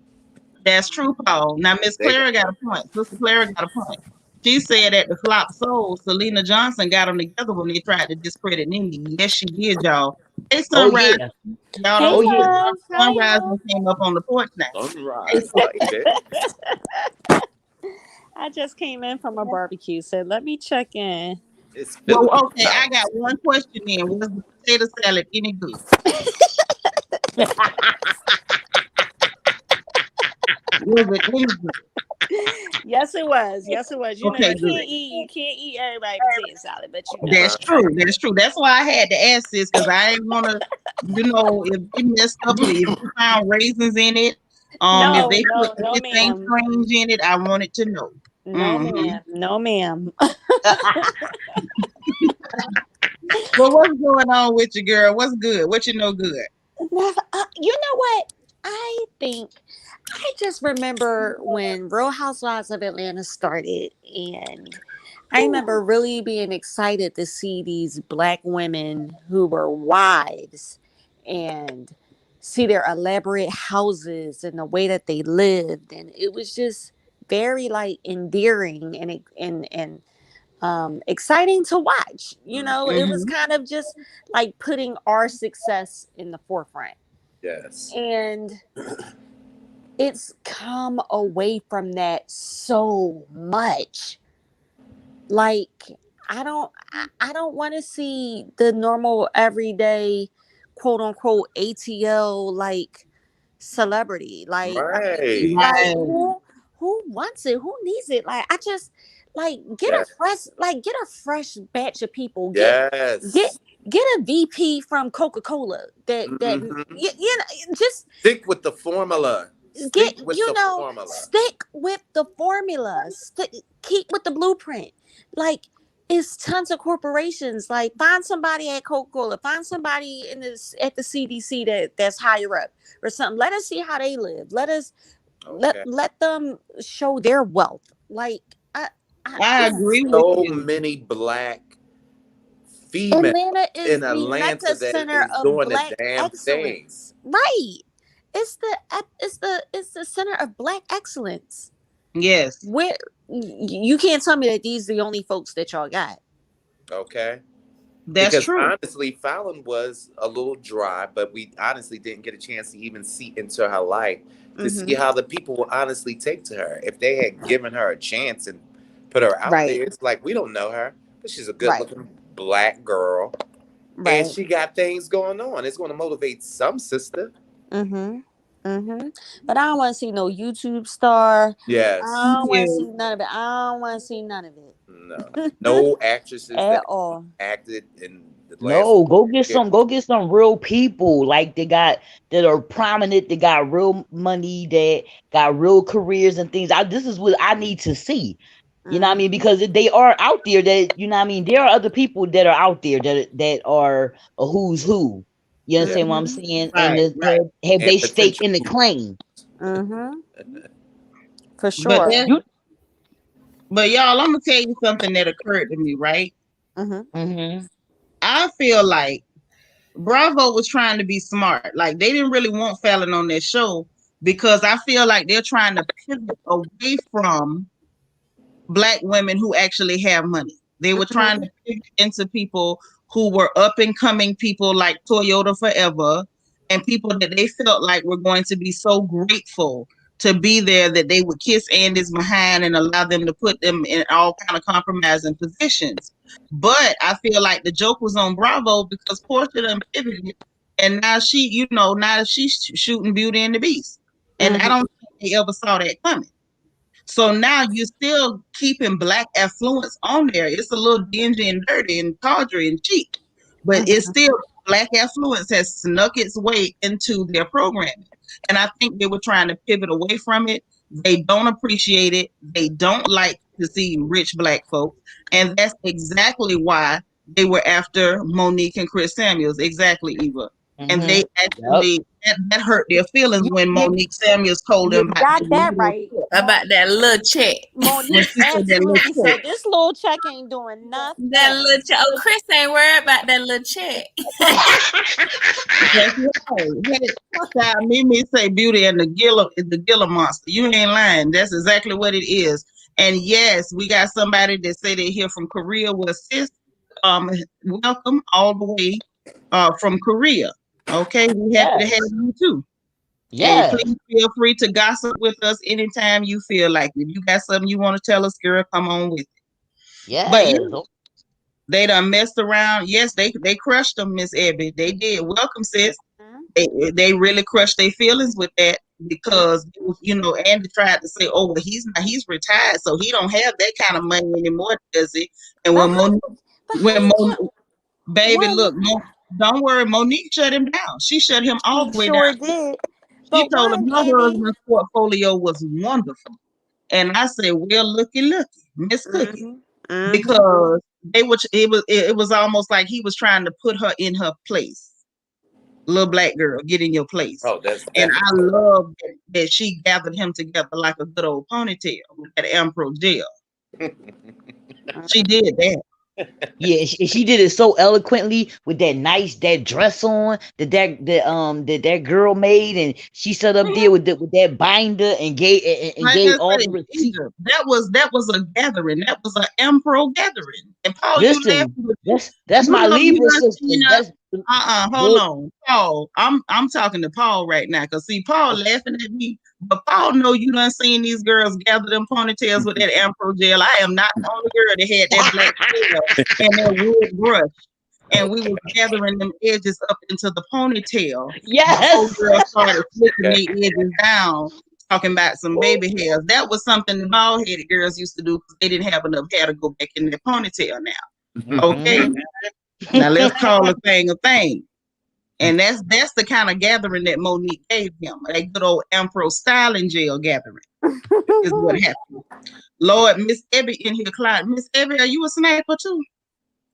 That's true, Paul. Now Miss They Clara got a point. Sister Clara got a point. She said at the flop soul, Selena Johnson got them together when they tried to discredit Nene. Yes, she did, y'all. Hey, Oh Sunrise. yeah. Y'all Hey, don't Oh forget yeah. love. Hi, Sunrise y'all. came up on the porch now. Hey, sunrise, baby. I just came in from a barbecue, so let me check in. It's well, Philip okay, I house. got one question then. Was the potato salad any good? Was it any good? Yes, it was. Yes, it was. You know, Okay, good. you can't eat everybody potato salad, but you know. That's true. That's true. That's why I had to ask this, because I didn't want to, if they messed up, if you found raisins in it, if No, they put no, anything ma'am. strange in it, I wanted to know. No, Mm-hmm. ma'am. No, ma'am. Well, what's going on with you, girl? What's good? What you know good? You know what? I think I just remember when Real Housewives of Atlanta started, and I remember really being excited to see these black women who were wives and see their elaborate houses and the way that they lived, and it was just very like endearing and exciting to watch. You know, it was Mm-hmm. kind of just like putting our success in the forefront. Yes. And it's come away from that so much. Like I don't want to see the normal everyday quote unquote ATL like celebrity. Like I mean, Right. like Right. who wants it? Who needs it? Like I just like Yes. get a fresh batch of people. Get Yes. get a VP from Coca-Cola that Hmm. you know just Stick with the formula. Stick with the formula. stick with the formula. Keep with the blueprint. Like it's tons of corporations. Like find somebody at Coca-Cola, find somebody in this at the CDC that's higher up or something. Let us see how they live. Okay. Let them show their wealth. Like I it's agree with So you. many black females Atlanta is in the Atlanta that epicenter is of doing the black damn thing. excellence. Right. It's the center of black excellence. Yes. Where You can't tell me that these are the only folks that y'all got. Okay. That's Because true. honestly, Fallon was a little dry, but we honestly didn't get a chance to even see into her life to see Mm-hmm. how the people will honestly take to her. If they had given her a chance and put her out Right. there, it's like we don't know her, but she's a good Right. looking black girl and Right. she got things going on. It's going to motivate some sister. Mm-hmm. Mm-hmm. But I don't want to see no YouTube star. I Yes. don't want to Yeah. see none of it. I don't want to see none of No. it No actresses at that all. acted in the last No, year. go get some real people like they got that are prominent, they got real money, that got real careers and things. This is what I need to see. You know what I mean? Mm-hmm. Because they are out there that, you know what I mean, there are other people that are out there that are a who's who. You Yeah. understand what I'm Mm-hmm. saying? And Right, right. have And they stake potential. in the claim. Mm-hmm. For But sure. that, You but y'all, I'm gonna tell you something that occurred to me, right? Mm-hmm. hmm I feel like Bravo was trying to be smart. Like they didn't really want Fallon on their show because I feel like they're trying to pivot away from black women who actually have money. They were trying Mm-hmm. to pivot into people who were up and coming people like Toyota Forever and people that they felt like were going to be so grateful to be there that they would kiss Andy's behind and allow them to put them in all kind of compromising positions. But I feel like the joke was on Bravo because Portia done pivoted and now she, now she's shooting Beauty and the Beast. And I Mm-hmm. don't think they ever saw that coming. So now you're still keeping black affluence on there. It's a little dingy and dirty and tawdry and cheap, but it's Mm-hmm. still black affluence has snuck its way into their programming. And I think they were trying to pivot away from it. They don't appreciate it. They don't like to see rich black folks. And that's exactly why they were after Monique and Chris Samuels. Exactly, Eva. And hmm they Yep. actually, that hurt their feelings You, when you Monique Samuels told them you about got that that little right. tip About that little check. when Monique she said that little absolutely trick. said this little check ain't doing That nothing. little check. Oh, Chris ain't worried about that little check. That's right. Hey, child, Mimi say Beauty and the Gila monster. You ain't lying. That's exactly what it is. And yes, we got somebody that say they're here from Korea with sis. Welcome all the way from Korea. Okay, we happy to have Yes. you too. And Yes. please feel free to gossip with us anytime you feel like it. If you got something you want to tell us, girl, come on with it. But yeah, Yes. they done messed around. Yes, they crushed them, Miss Ebby. They did. Welcome, sis. They really crushed their feelings with that because Andy tried to say, "Oh, well, he's retired, so he don't have that kind of money anymore, does he?" And But when how? when You can't. baby, Why? look, don't worry, Monique shut him down. She shut him all She the way down. sure did. She But told him one, her Ebby. husband's portfolio was wonderful, and I said, "Well, looky, Miss Cookie." Mm-hmm. Mm-hmm. Because it was almost like he was trying to put her in her place. Little black girl, get in your place. Oh, that's And I definitely. love that she gathered him together like a good old ponytail with that Ampro gel. She did that. Yeah, she did it so eloquently with that dress on that girl made, and she sat up there with that binder and Like gave I all say, the receipts. Egypt, that was a gathering. That was an Ampro gathering. And Paul, you Listen, laughing, but that's you my know you Libra done sister. seen her. That's Hold on, Paul. I'm talking to Paul right now, cause see, Paul laughing at me, but Paul know you done seen these girls gather them ponytails with that Ampro gel. I am not the only girl that had that black gel and that wood brush, and we was gathering them edges up into the ponytail before yes. girls started flicking Okay. their edges down. Talking about some baby hairs. That was something the bald headed girls used to do because they didn't have enough hair to go back in their ponytail now. Okay. hmm Now let's call a thing a thing. And that's the kind of gathering that Monique gave him. A good old Ampro styling jail gathering is what happened. Lord, Miss Ebby in here, Clyde. Miss Ebby, are you a sniper too?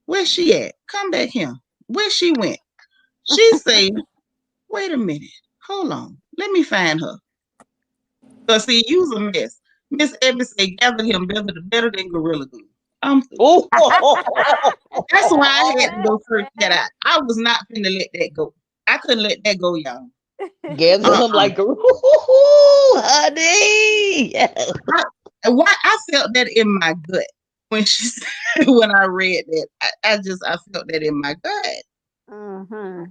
Where's she at? Come back here. Where she went? She say, wait a minute. Hold on. Let me find her. Because see, you's a mess. Miss Ebby say, gather him better than Gorilla Glue. Through. Oh, That's why I had to go search that out. I was not going to let that go. I couldn't let that go, y'all. gave Uh-uh. him like, honey. Yes. And why I felt that in my gut when when I read that. I felt that in my gut. Mm-hmm.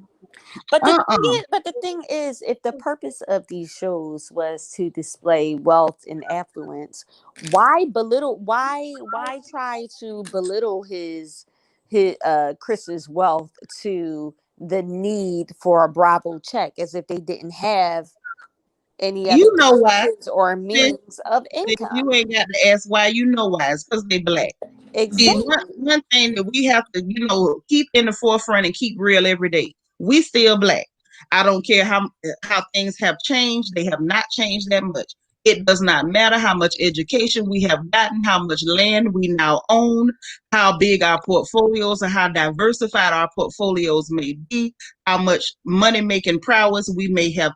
But the thing is, if the purpose of these shows was to display wealth and affluence, why belittle? Why try to belittle his Chris's wealth to the need for a Bravo check, as if they didn't have any other You know why? options or Sis, means of income? you ain't got to ask why. You know why? It's because they black. See, Exactly. one thing that we have to, keep in the forefront and keep real every day. We still black. I don't care how things have changed. They have not changed that much. It does not matter how much education we have gotten, how much land we now own, how big our portfolios and how diversified our portfolios may be, how much money making prowess we may have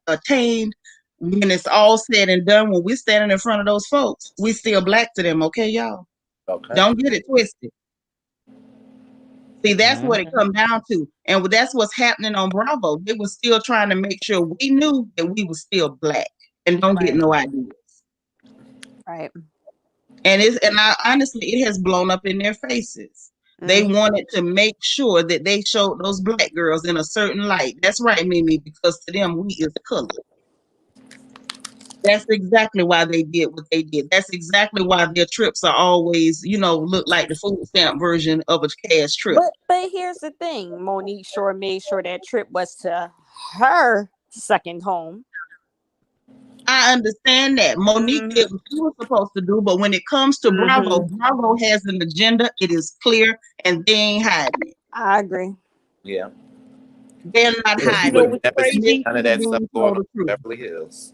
attained. When it's all said and done, when we're standing in front of those folks, we still black to them, okay, y'all? Okay. Don't get it twisted. See, that's what it comes down to. And that's what's happening on Bravo. They were still trying to make sure we knew that we were still black and don't get Right. no ideas. Right. And I honestly, it has blown up in their faces. They wanted to make sure that they showed those black girls in a certain light. That's right, Mimi, because to them, we is color. That's exactly why they did what they did. That's exactly why their trips are always, look like the food stamp version of a cash trip. But here's the thing: Monique sure made sure that trip was to her second home. I understand that. Monique did what she was supposed to do, but when it comes to Bravo, Bravo has an agenda. It is clear, and they ain't hiding it. I agree. Yeah. They're not You hiding would it. never see Crazy. none of that stuff Being going told on the in truth. Beverly Hills.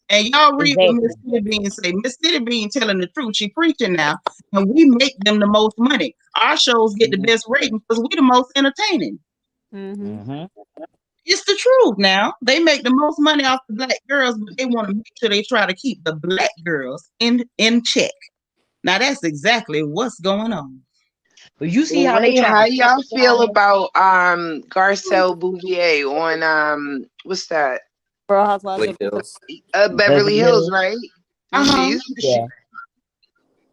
And y'all read what Miss Exactly. City Bean say. Miss City Bean telling the truth. She preaching now, and we make them the most money. Our shows get the best ratings because we the most entertaining. It's the truth now. They make the most money off the black girls, but they want to make sure they try to keep the black girls in check. Now that's exactly what's going on. But you see how they Wait, try how to y'all feel capitalize? about Garcelle Bouvier on what's that? Real Housewives Beverly of Hills. Beverly Hills, right? Uh-huh. Yeah.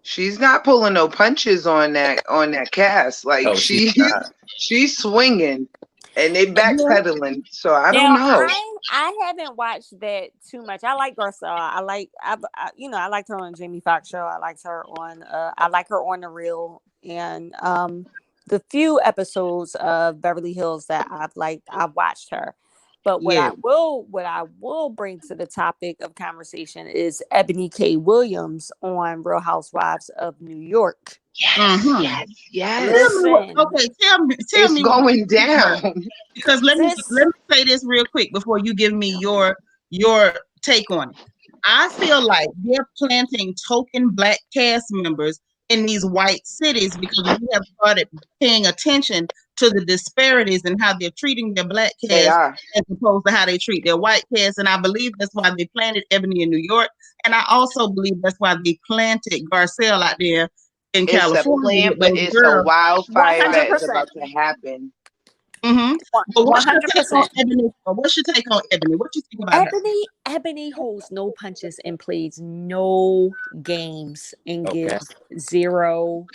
She's not pulling no punches on that cast. Like Oh, she's not. she's swinging, and they Yeah. backpedaling. So I don't Now know. I haven't watched that too much. I like Garcelle. I liked her on Jamie Foxx show. I like her on The Real, and the few episodes of Beverly Hills that I've watched her. But what Yeah. I will bring to the topic of conversation is Ebony K. Williams on Real Housewives of New York. Yes. Listen, Tell me It's what going you think about it. down. Because let me say this real quick before you give me your take on it. I feel like they're planting token black cast members in these white cities because we have started paying attention to the disparities in how they're treating their black They cast are. as opposed to how they treat their white cast. And I believe that's why they planted Ebony in New York. And I also believe that's why they planted Garcelle out there in It's a California plan, with but those it's a girls. wildfire that is 100%, about to happen. But what's your take on 100%. Ebony? What's your take on Ebony? What you think about her? Ebony holds no punches and plays no games and Okay. gives zero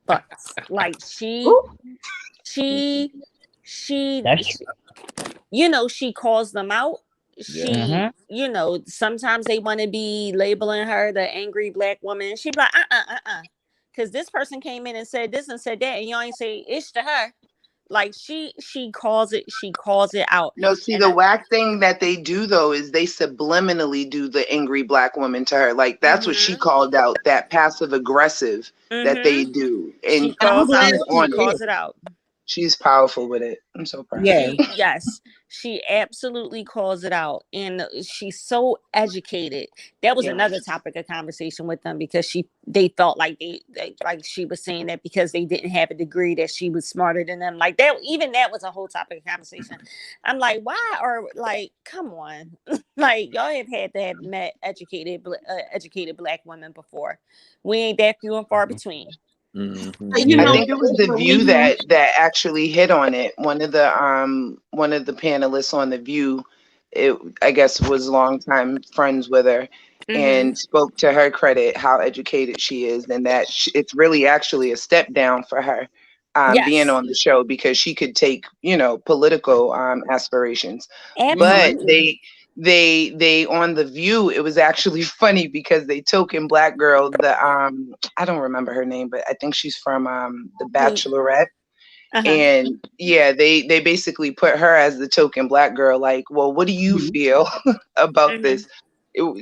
fucks. Like she That's she calls them out. Yeah. Sometimes they want to be labeling her the angry black woman. She be like, because this person came in and said this and said that, and y'all ain't say ish to her. Like she calls it out. No, see, And the whack thing that they do though is they subliminally do the angry black woman to her. Like that's what she called out, that passive aggressive that they do, she and I'm calls glad she's she on she it. calls it out. She's powerful with it. I'm so proud of Yeah. her. She absolutely calls it out, and she's so educated. That was another topic of conversation with them because they felt like they like she was saying that because they didn't have a degree that she was smarter than them. Like that, even that was a whole topic of conversation. I'm like, why? Or like, come on, like y'all have had to have met educated black women before. We ain't that few and far between. Mm-hmm. I think it was The View that actually hit on it. One of the panelists on The View I guess was longtime friends with her, and spoke to her credit how educated she is, and that it's really actually a step down for her being Yes, on the show, because she could take, political aspirations. But absolutely. they on the View, it was actually funny because they token black girl, the I don't remember her name, but I think she's from the Who? Bachelorette. Uh-huh. And yeah, they basically put her as the token black girl, like, well, what do you Mhm. feel about Mhm. this?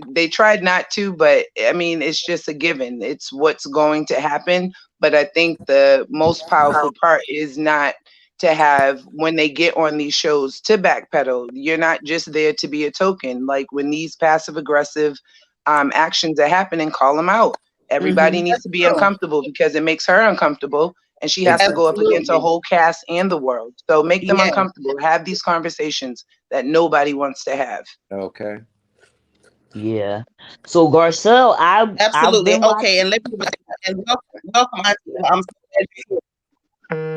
They tried not to, but I mean, it's just a given. It's what's going to happen. But I think the most powerful part is not to have, when they get on these shows, to backpedal. You're not just there to be a token. Like when these passive aggressive actions are happening, call them out. Everybody Mhm. needs That's to be true. uncomfortable because it makes her uncomfortable, and she has to Exactly. go up against a Absolutely. whole cast and the world. So make them Yeah. uncomfortable. Have these conversations that nobody wants to have. Okay. Yeah. So Garcelle, I've Absolutely. been Okay, watching. and let me and welcome. I'm so glad you're here.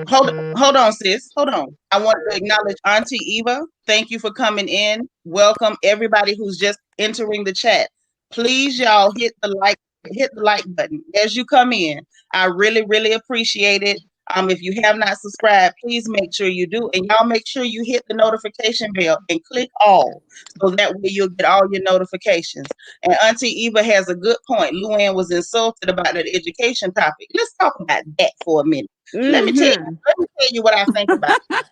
Hold on, sis. Hold on. I want to acknowledge Auntie Eva. Thank you for coming in. Welcome everybody who's just entering the chat. Please, y'all, hit the like button as you come in. I really, really appreciate it. If you have not subscribed, please make sure you do, and y'all make sure you hit the notification bell and click all, so that way you'll get all your notifications. And Auntie Eva has a good point. Luann was insulted about that education topic. Let's talk about that for a minute. Let me tell you, Mhm. let me tell you what I think about it.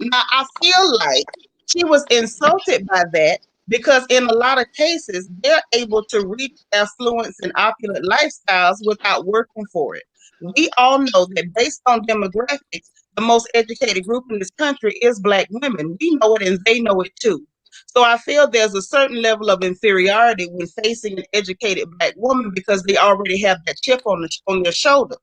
Now, I feel like she was insulted by that because in a lot of cases, they're able to reach affluence and opulent lifestyles without working for it. We all know that based on demographics, the most educated group in this country is Black women. We know it and they know it too. So I feel there's a certain level of inferiority when facing an educated Black woman because they already have that chip on their shoulder.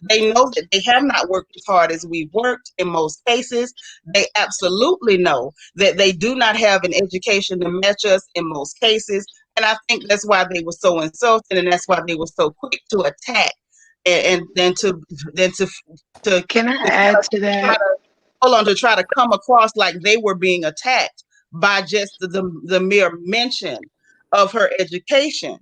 They know that they have not worked as hard as we've worked in most cases. They absolutely know that they do not have an education to match us in most cases. And I think that's why they were so insulted, and that's why they were so quick to attack and then to Can I add to try that? to hold on, to try to come across like they were being attacked by just the mere mention of her education.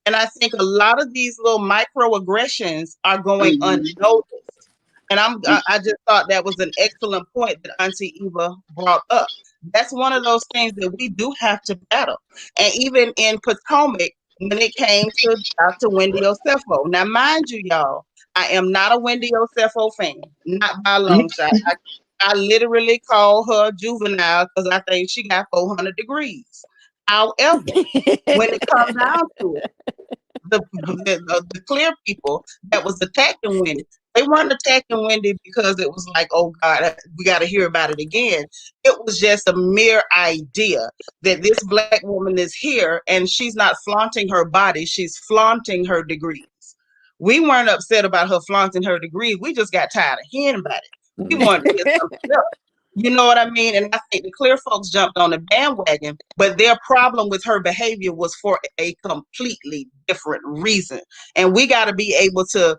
And I think a lot of these little microaggressions are going Mhm. unnoticed. And I just thought that was an excellent point that Auntie Eva brought up. That's one of those things that we do have to battle. And even in Potomac, when it came to Dr. Wendy Osefo. Now, mind you, y'all, I am not a Wendy Osefo fan, not by a long shot. I literally call her juvenile because I think she got 400 degrees. However, when it comes down to it, the clear people that was attacking Wendy, they weren't attacking Wendy because it was like, oh God, we got to hear about it again. It was just a mere idea that this Black woman is here and she's not flaunting her body, she's flaunting her degrees. We weren't upset about her flaunting her degrees. We just got tired of hearing about it. We wanted to hear something else. You know what I mean? And I think the clear folks jumped on the bandwagon, but their problem with her behavior was for a completely different reason. And we got to be able to,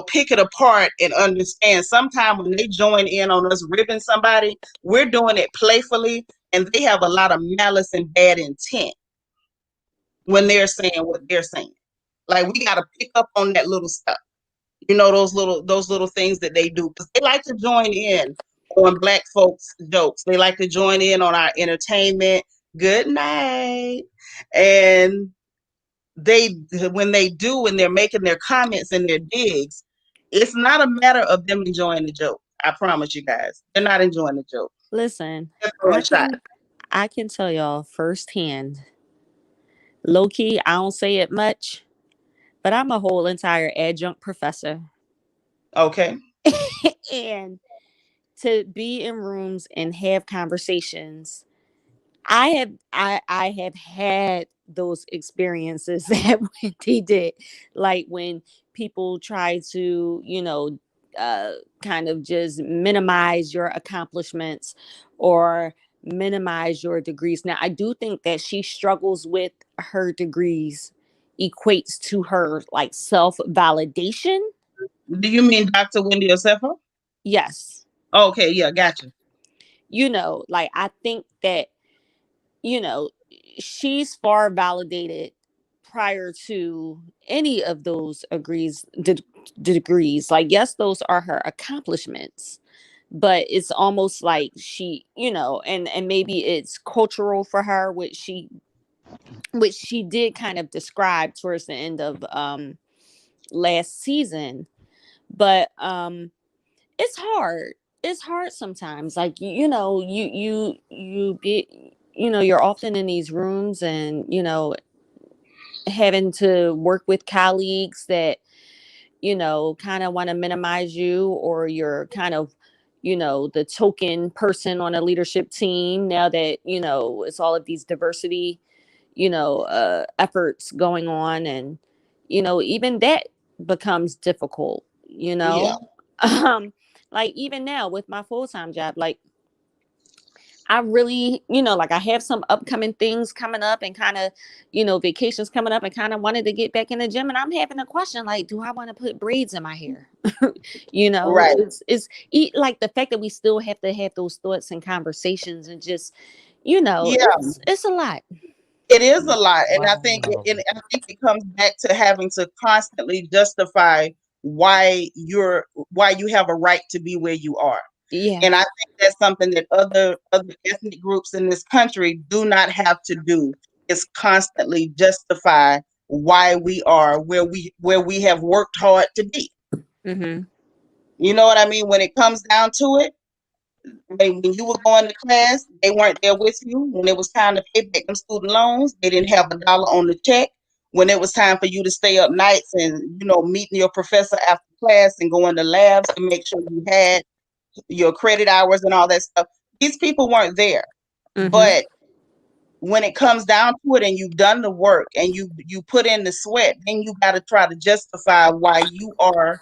pick it apart and understand. Sometimes when they join in on us ribbing somebody, we're doing it playfully, and they have a lot of malice and bad intent when they're saying what they're saying. Like we got to pick up on that little stuff. Those little things that they do, because they like to join in on Black folks jokes. They like to join in on our entertainment. Good night. And they when they do, when they're making their comments and their digs, it's not a matter of them enjoying the joke. I promise you guys, they're not enjoying the joke. Listen, They're throwing I shots. can I can tell y'all firsthand. Low key, I don't say it much, but I'm a whole entire adjunct professor. Okay. And to be in rooms and have conversations, I have had those experiences that Wendy did. Like when people try to, kind of just minimize your accomplishments or minimize your degrees. Now, I do think that she struggles with her degrees equates to her like self validation. Do you mean Dr. Wendy Osefo? Yes. Okay, yeah, gotcha. Like I think that you know, she's far validated prior to any of those degrees. Like, yes, those are her accomplishments, but it's almost like she, and maybe it's cultural for her, which she did kind of describe towards the end of last season. But it's hard. It's hard sometimes. Like, you be, you're often in these rooms, and having to work with colleagues that kind of want to minimize you, or you're kind of the token person on a leadership team, now that it's all of these diversity efforts going on. And even that becomes difficult, Yeah. um like, even now with my full-time job, like, I really, like, I have some upcoming things coming up, and kind of, vacations coming up, and kind of wanted to get back in the gym. And I'm having a question, like, do I want to put braids in my hair? Right. Like, the fact that we still have to have those thoughts and conversations, and just, Yeah. it's a lot. It is a lot, and Wow. I think it comes back to having to constantly justify why you have a right to be where you are. Yeah. And I think that's something that other ethnic groups in this country do not have to do, is constantly justify why we are where we have worked hard to be. Mm-hmm. You know what I mean? When it comes down to it, when you were going to class, they weren't there with you. When it was time to pay back them student loans, they didn't have $1 on the check. When it was time for you to stay up nights and meeting your professor after class and going to labs to make sure you had your credit hours and all that stuff, these people weren't there. Mm-hmm. But when it comes down to it, and you've done the work, and you put in the sweat, then you got to try to justify why you are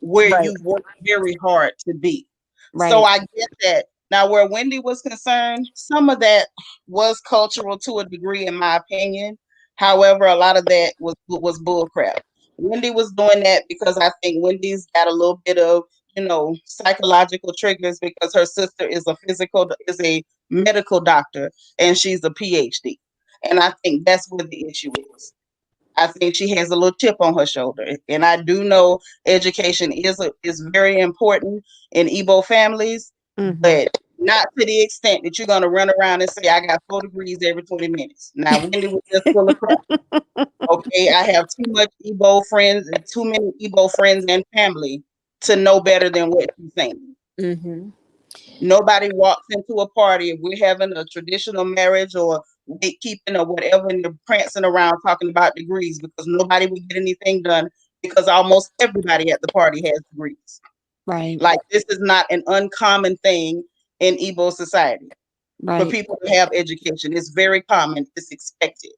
where Right. you've worked very hard to be. So Right. I get that. Now, where Wendy was concerned, some of that was cultural to a degree, in my opinion. However, a lot of that was bull crap. Wendy was doing that because I think Wendy's got a little bit of psychological triggers, because her sister is a medical doctor, and she's a PhD. And I think that's where the issue is. I think she has a little chip on her shoulder. And I do know education is very important in Igbo families, Mm-hmm. but not to the extent that you're going to run around and say, I got 4 degrees every 20 minutes. Now, Wendy was just full of crap. Okay, I have too much Igbo friends and too many Igbo friends and family to know better than what she's saying. Mm-hmm. Nobody walks into a party if we're having a traditional marriage or gatekeeping or whatever, and they're prancing around talking about degrees, because nobody would get anything done, because almost everybody at the party has degrees. Right. Like, this is not an uncommon thing in Igbo society for Right. people to have education. It's very common. It's expected.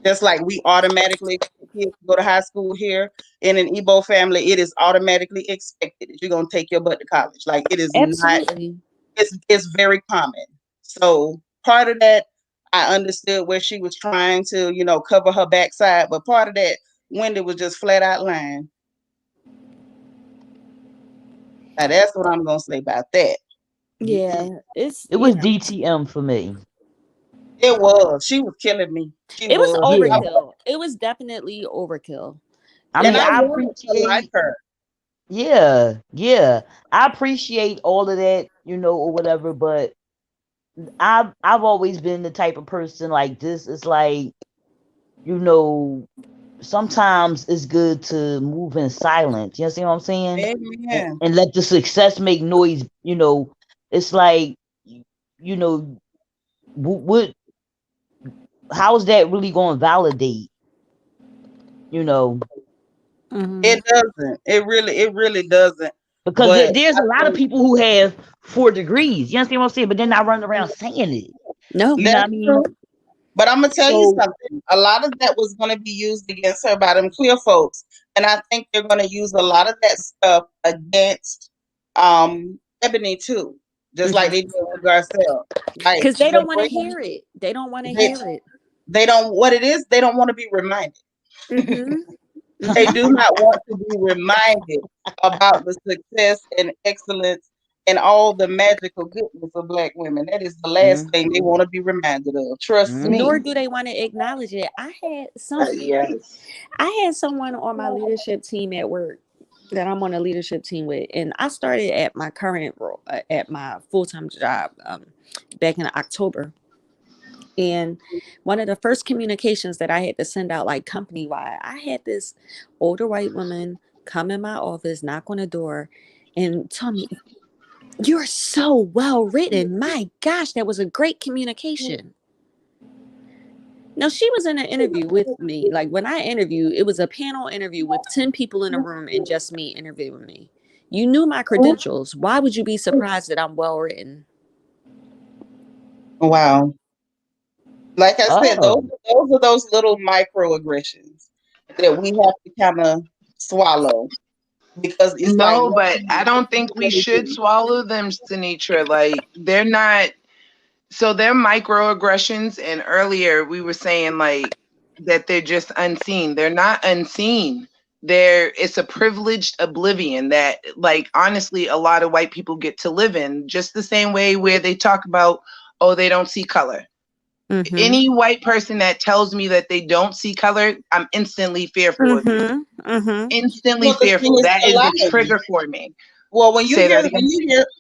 Just like we automatically expect kids to go to high school here, in an Igbo family, it is automatically expected that you're going to take your butt to college. Like, it is not. Absolutely. It's very common. So part of that, I understood where she was trying to, cover her backside, but part of that, Wendy was just flat out lying. Now that's what I'm gonna say about that. Yeah. It's, It was DTM for me. It was. She was killing me. She it was was. Yeah. overkill. It was definitely overkill. I And mean, I Like, I wanted to like appreciate, her. yeah. I appreciate all of that, or whatever, but I've always been the type of person like this. It's like, you know, sometimes it's good to move in silence. You see what I'm saying? And, Amen. and let the success make noise. It's like, you know, what? How's that really going to validate? You know, mm-hmm. It doesn't. It really doesn't. because But there's I a lot of think people who have 4 degrees. You understand what I'm saying? But they're not running around saying it. No. You know what I that's true. mean? But I'm gonna tell you So something. A lot of that was gonna be used against her by them clear folks, and I think they're gonna use a lot of that stuff against Ebony too, just like they did with Garcelle. Like Because they they're don't want to bringing hear it. They don't want to they hear it. they don't what it is. They don't want to be reminded. Mm-hmm. They Mm-hmm. do not want to be reminded about the success and excellence and all the magical goodness of Black women. That is the last thing they want to be reminded of. Trust me. Nor do they want to acknowledge it. Yes. I had someone on my leadership team at work that I'm on a leadership team with, and I started at my current role at my full-time job back in October. And one of the first communications that I had to send out, like company wide, I had this older white woman come in my office, knock on the door, and tell me, "You're so well written. My gosh, that was a great communication." Now, she was in an interview with me. Like when I interviewed, it was a panel interview with 10 people in a room and just me interviewing me. You knew my credentials. Why would you be surprised that I'm well written? Wow. Like I said, Oh, those are those little microaggressions that we have to kind of swallow because it's like No, but I don't think we should swallow them, Seanitra. Like they're not. So they're microaggressions, and earlier we were saying like that they're just unseen. They're not unseen. It's a privileged oblivion that like honestly a lot of white people get to live in, just the same way where they talk about, oh, they don't see color. Mm-hmm. Any white person that tells me that they don't see color, I'm instantly fearful of you. Mm-hmm. Mm-hmm. Instantly well, the thing fearful. is That a is lot a of trigger for me. well Say that again.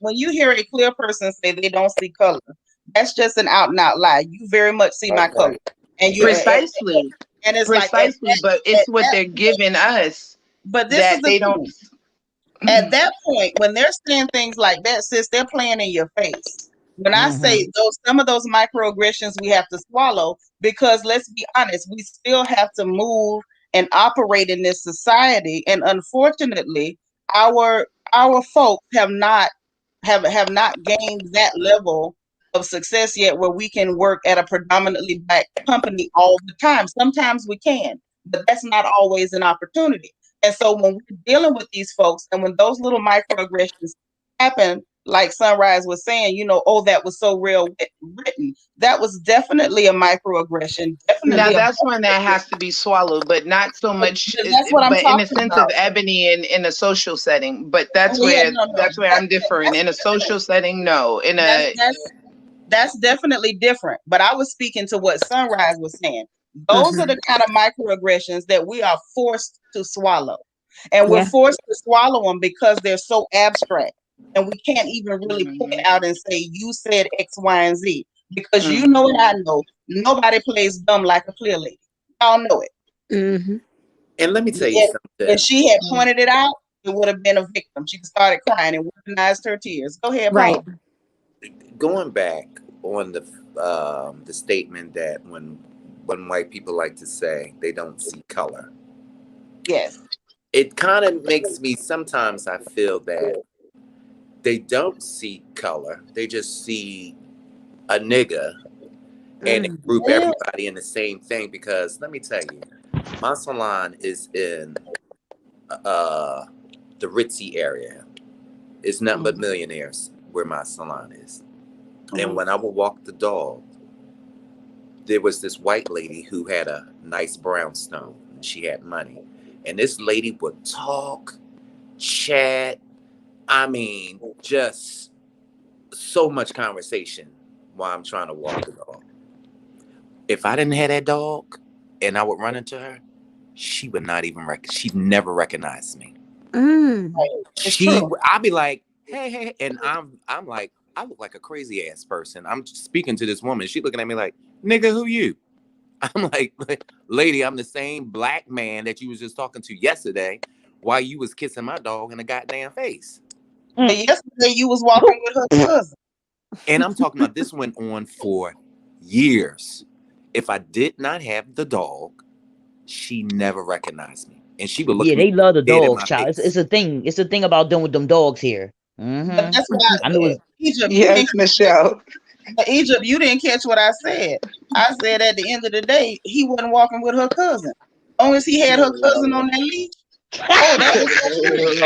when you hear a clear person say they don't see color, that's just an out and out lie. You very much see my color, and you Precisely. and it's Precisely, but it's what they're giving us but this is that the they don't. thing. At that point, when they're saying things like that, sis, they're playing in your face. When I say some of those microaggressions we have to swallow, because let's be honest, we still have to move and operate in this society. And unfortunately, our folks have not gained that level of success yet where we can work at a predominantly Black company all the time. Sometimes we can, but that's not always an opportunity. And so when we're dealing with these folks and when those little microaggressions happen, like Sunrise was saying, oh, that was so real written. That was definitely a microaggression. Now Definitely that's one that has to be swallowed, but not so much. that's what I'm But in a talking sense about. of Ebony in a social setting. But that's where I'm differing. In a social setting, no. In a that's definitely different. But I was speaking to what Sunrise was saying. Those are the kind of microaggressions that we are forced to swallow. And we're forced to swallow them because they're so abstract. And we can't even really point out and say, you said X, Y, and Z. Because you know and I know, nobody plays dumb like a clear lady. Y'all know it. Mm-hmm. And let me tell you something. If she had pointed it out, it would have been a victim. She started crying and weaponized her tears. Go ahead, right. Paul. Going back on the statement that when white people like to say they don't see color. Yes. It kind of makes me sometimes I feel that they don't see color. They just see a nigga and they group everybody in the same thing because let me tell you, my salon is in the ritzy area. It's nothing but millionaires where my salon is. And when I would walk the dog, there was this white lady who had a nice brownstone and she had money. And this lady would talk, chat, I mean, just so much conversation while I'm trying to walk the dog. If I didn't have that dog and I would run into her, she would not even she'd never recognize me. I'd be like, hey, and I'm like, I look like a crazy ass person. I'm speaking to this woman. She looking at me like, nigga, who you? I'm like, lady, I'm the same black man that you was just talking to yesterday while you was kissing my dog in the goddamn face. Yesterday you was walking with her cousin. And I'm talking about this went on for years. If I did not have the dog, she never recognized me. And she would look at me they love the dead in dogs, my child. face. It's a thing. It's a thing about them with them dogs here. But that's why I knew it. Egypt. Yes, Michelle. Egypt, you didn't catch what I said. I said at the end of the day, he wasn't walking with her cousin. As long as he had her cousin on that leash. Oh, that was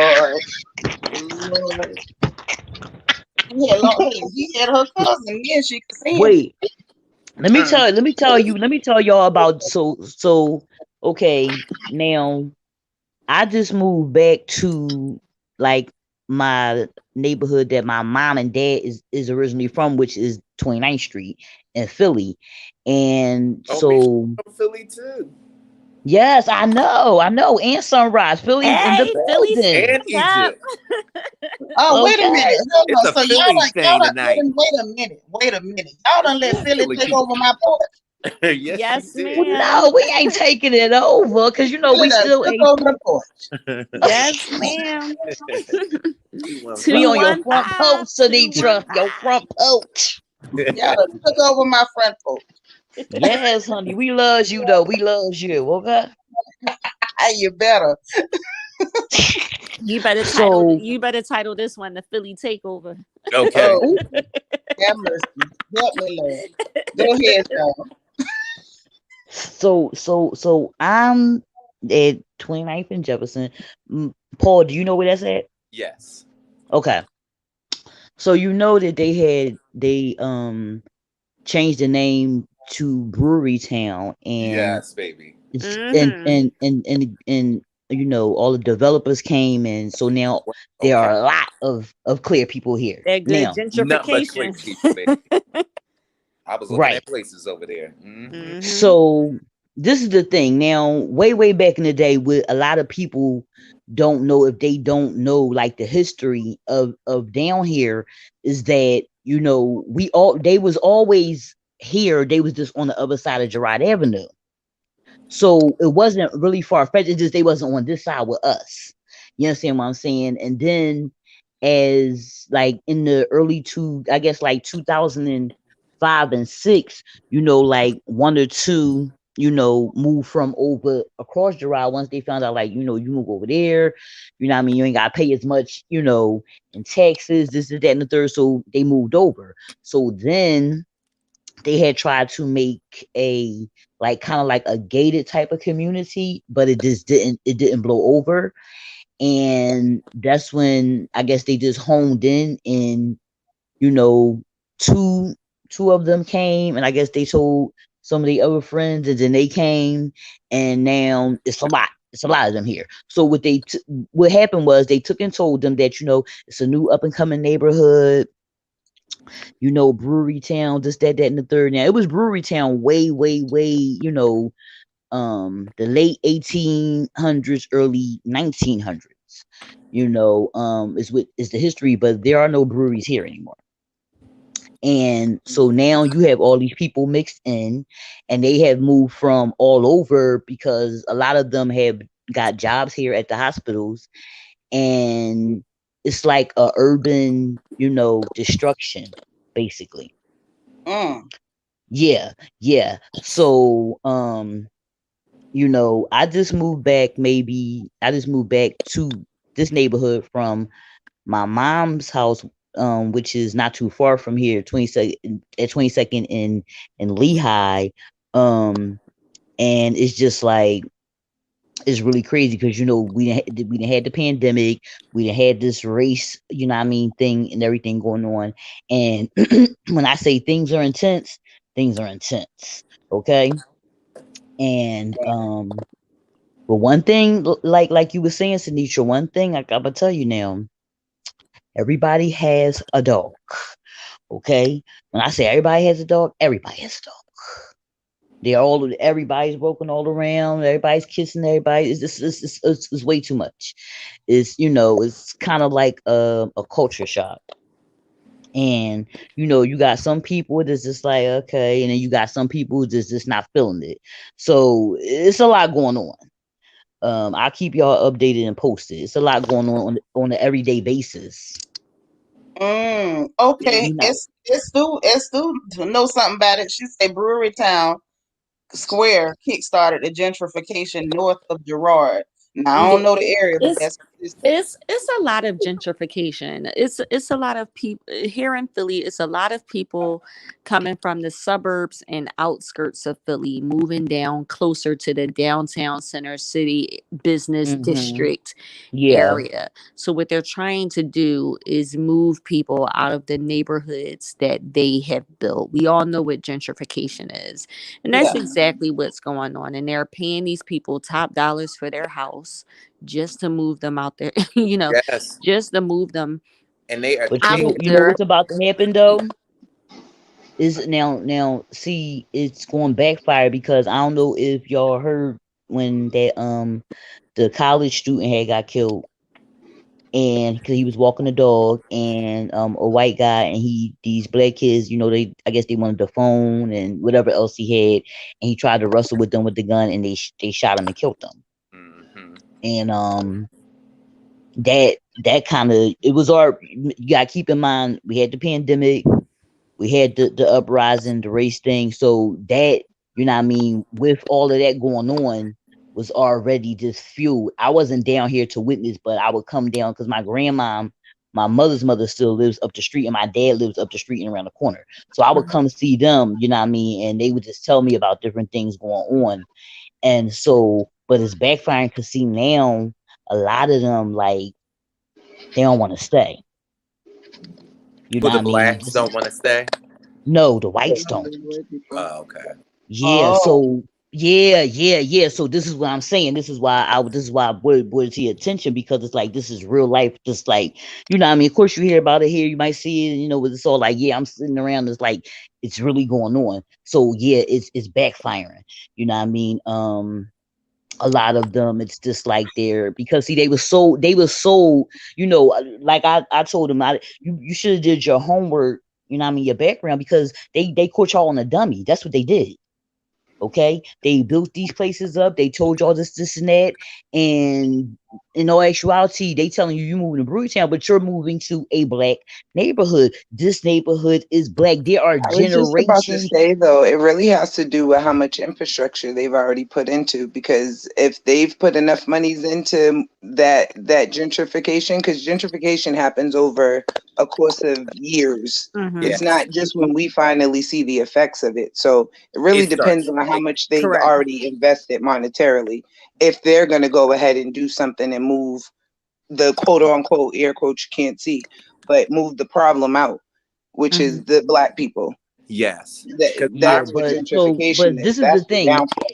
Lord. He had her cousin. Yeah, she could see him. Wait. Let me tell y'all about okay, now I just moved back to like my neighborhood that my mom and dad is originally from, which is 29th Street in Philly. And Oh, me so from Philly too. yes, I know, and Sunrise. Philly's in the Hey, Philly, building. And stand up. Egypt. Oh, wait a Okay. minute. Hold It's on. a So Philly y'all thing done, tonight. wait a minute. Y'all done let Ooh, Philly Philly take people. over my porch. Yes, you Yes, did. Well, ma'am. no, we ain't taking it over because Philly we done still took a over the porch. Yes, ma'am. We want we on Philly. your front 215, porch, Seanitra. Your front 215. porch. Y'all done took over my front porch. Yes, honey. We loves you though. We loves you. Okay. You better. You better title So you better title this one the Philly Takeover. Okay. Oh, have mercy. Help me, Lord. Go ahead, y'all. so I'm at 29th and Jefferson. Paul, do you know where that's at? Yes. Okay. So you know that they changed the name to Brewery Town, and Yes, baby. it's Mm-hmm. and all the developers came, and so now there Okay. are a lot of clear people here That good now. Nothing but gentrification. clear people, baby. I was looking Right. at places over there. Hmm. Mm-hmm. So this is the thing. Now, way back in the day, with a lot of people don't know, if they don't know like the history of down here, is that they was always here. They was just on the other side of Girard Avenue. So it wasn't really far fetched. It's just they wasn't on this side with us. You understand what I'm saying? And then as like in the early I guess like 2005 and 6, like one or two, move from over across Girard once they found out, like, you move over there, what I mean, you ain't gotta pay as much, in taxes, this is that and the third. So they moved over. So then they had tried to make a like kind of like a gated type of community, but it didn't blow over. And that's when I guess they just honed in, and you know two of them came, and I guess they told some of the other friends, and then they came, and now it's a lot of them here. So what happened was they took and told them that it's a new up and coming neighborhood, Brewery Town, this, that, and the third. Now it was Brewery Town way, way, way, the late 1800s, early 1900s. Is the history, but there are no breweries here anymore. And so now you have all these people mixed in, and they have moved from all over because a lot of them have got jobs here at the hospitals, and it's like a urban, destruction, basically. Mm. Yeah. So, I just moved back to this neighborhood from my mom's house, which is not too far from here, 22nd in Lehigh. And it's just like, it's really crazy because we done had the pandemic, we done had this race, thing and everything going on. And when I say things are intense, things are intense. Okay. And but one thing, like you were saying, Seanitra, one thing I gotta tell you now, everybody has a dog. Okay. When I say everybody has a dog, everybody has a dog. Everybody's walking all around, everybody's kissing everybody. It's way too much. It's kind of like a culture shock. And you got some people that's just like, okay, and then you got some people that's just not feeling it. So it's a lot going on. I'll keep y'all updated and posted. It's a lot going on an everyday basis. Okay. It's to know something about it. She said Brewery Town Square kickstarted the gentrification north of Girard. Now I Yeah. don't know the area, but It's that's what this said. it's a lot of gentrification. It's a lot of people here in Philly. It's a lot of people coming from the suburbs and outskirts of Philly, moving down closer to the downtown center city business Mm-hmm. district Yeah. area. So what they're trying to do is move people out of the neighborhoods that they have built. We all know what gentrification is. And that's Yeah. exactly what's going on. And they're paying these people top dollars for their house. just to move them out there, you know, Yes, just to move them and they are But out of treated. you know their. what's about to happen though? Is now see it's going backfire because I don't know if y'all heard when that the college student had got killed and because he was walking the dog and a white guy and these black kids, you know, they I guess they wanted the phone and whatever else he had and he tried to wrestle with them with the gun and they shot him and killed them. Hmm. And that kind of it was our you gotta keep in mind we had the pandemic, we had the uprising, the race thing. So that, you know what I mean, with all of that going on was already just fuel. I wasn't down here to witness, but I would come down because my grandma, my mother's mother still lives up the street and my dad lives up the street and around the corner. So I would come see them, you know what I mean, and they would just tell me about different things going on. And so, but it's backfiring because see now a lot of them like they don't want to stay. You Well, know the what I mean? blacks don't want to stay. No, the whites don't. Oh, okay. Yeah, Oh, so yeah. So this is what I'm saying. This is why I brought it to your attention because it's like this is real life, just like you know what I mean. Of course you hear about it here, you might see it, you know, but it's all like, yeah, I'm sitting around, it's like it's really going on. So yeah, it's backfiring. You know what I mean? A lot of them it's just like they're because see they were so you know like I told them you should have did your homework, you know what I mean, your background because they caught y'all on a dummy. That's what they did. Okay, they built these places up. They told y'all this, and that, and in all actuality, they telling you moving to Brewtown, but you're moving to a black neighborhood. This neighborhood is black. There are I was just about to generations. say though, it really has to do with how much infrastructure they've already put into. Because if they've put enough monies into that gentrification, because gentrification happens over a course of years. Mm-hmm. It's Yes, not just when we finally see the effects of it. So it really it depends starts on how right. much they've Correct. already invested monetarily. If they're going to go ahead and do something and move the quote unquote air quote you can't see, but move the problem out, which Mm-hmm. is the black people. Yes, because I Yeah, That's what but gentrification but is. this is the That's the thing. downfall.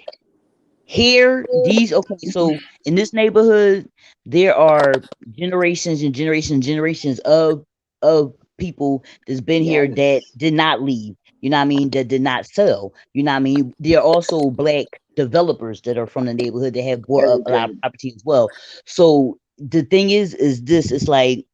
Here these okay, so in this neighborhood there are generations and generations of people that's been here that Yes. did not leave, you know what I mean, that did not sell, you know what I mean. There are also black developers that are from the neighborhood that have bought up Very a lot of good. property as well. So the thing is this, it's like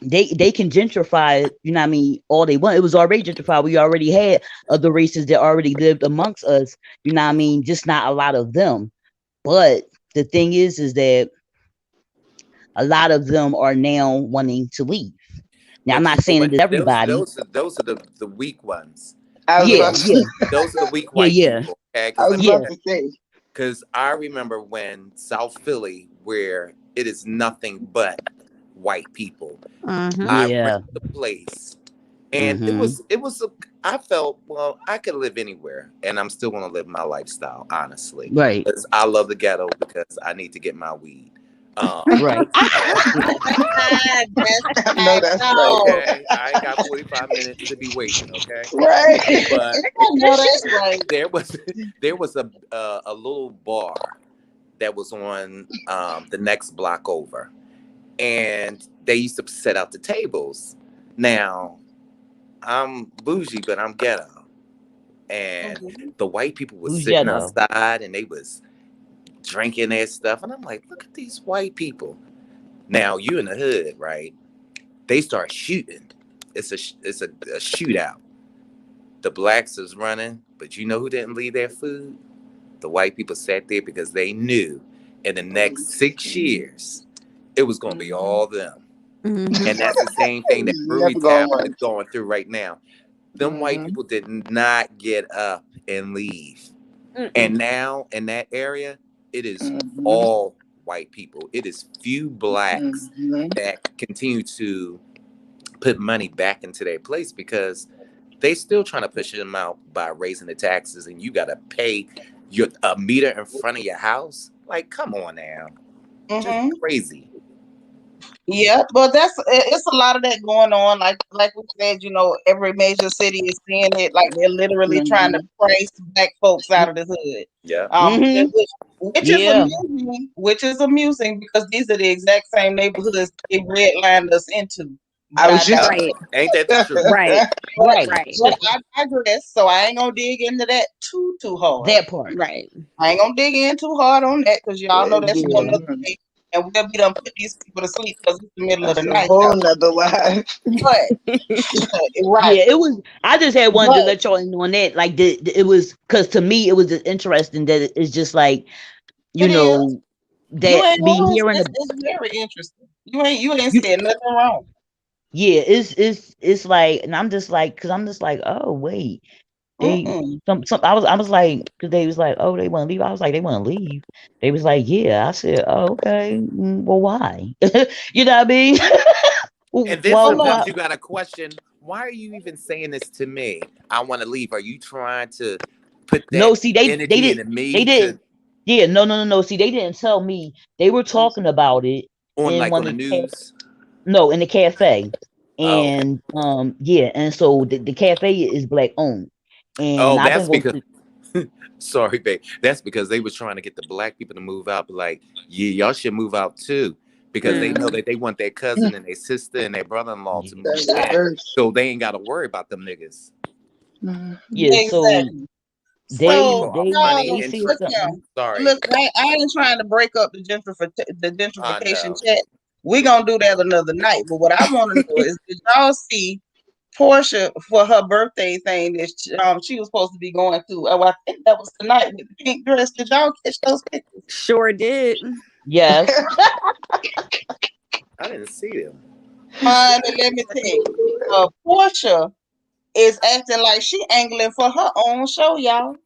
they can gentrify it, you know what I mean, all they want. It was already gentrified. We already had other races that already lived amongst us, you know what I mean, just not a lot of them. But the thing is that a lot of them are now wanting to leave. Now I'm but you not know saying what? it is everybody. Those are the weak ones. I was Yeah, about to, yeah, Those are the weak yeah, white yeah, people. Okay, I because let was me yeah, about to say. because I remember when South Philly, where it is nothing but white people. Mm-hmm. I yeah. rented the place, and Mm-hmm. it was a, I felt, well, I could live anywhere, and I'm still going to live my lifestyle, honestly, Right, because I love the ghetto because I need to get my weed. right. That's I know right. that's right. No, Okay, I ain't got 45 minutes to be waiting. Okay, Right. but I know that's right. there was there was a little bar that was on the next block over, and they used to set out the tables. Now I'm bougie, but I'm ghetto, and the white people was Who's sitting Jetta? outside and they was drinking their stuff, and I'm like, look at these white people. Now you in the hood, right? They start shooting. It's a shootout. The blacks is running, but you know who didn't leave their food? The white people sat there because they knew in the next 6 years it was going to be all them. Mm-hmm. And that's the same thing that It's never Brewerytown gonna is work. going through right now. Them white Mhm. people did not get up and leave. Mm-mm. And now in that area, it is Mhm. all white people. It is few blacks Mhm. that continue to put money back into their place because they still trying to push them out by raising the taxes, and you got to pay your a meter in front of your house. Like, come on now, just Mhm. crazy. Yeah, but it's a lot of that going on. Like we said, every major city is seeing it. Like they're literally trying to price black folks out of the hood. Yeah. Which is Yeah. amusing. Which is amusing because these are the exact same neighborhoods they redlined us into. I But was just Right. Ain't that the truth? Right. Right. Right. but I digress, so I ain't gonna dig into that too hard. That part. Right. I ain't gonna dig in too hard on that because y'all know that's for Yeah. another day, and we'll be done put these people to sleep because it's the middle of the that's a night, whole y'all. nother life. But right, Yeah, it was. I just had wanted to but let y'all in on that. Like, it was because to me it was just interesting that it's just like it is. You that ain't be wrong. hearing It's very interesting. You ain't you. said nothing wrong. Yeah, it's like, and I'm just like, because I'm just like, oh wait, they Mm-mm. some I was like, because they was like, oh, they want to leave. I was like, they want to leave. They was like, yeah. I said, oh, okay. Well, why? You know what I mean? And then Well, Hold up. sometimes why? you got to question, why are you even saying this to me? I want to leave. Are you trying to put that No, see, they energy did into they me to didn't. Yeah, no. See, they didn't tell me. They were talking about it on in like on one the of the news? no, in the cafe. Oh, And yeah, and so the cafe is black owned. And oh, I've been that's going because to sorry, babe. That's because they was trying to get the black people to move out. But like, yeah, y'all should move out too, because they know Mm. that they want their cousin and their sister and their brother-in-law to move yeah. in, Diverse. so they ain't got to worry about them niggas. Yeah, so Exactly. Black they So, people are they funny they no, and said look something. here. sorry. Look, I ain't trying to break up the I gentrification know. chat. We gonna do that another night. But what I want to know is, did y'all see Portia for her birthday thing that she was supposed to be going to? Oh, I think that was tonight with the pink dress. Did y'all catch those pictures? Sure did. Yes. I didn't see them. Honey, let me tell you, Portia is acting like she angling for her own show, y'all.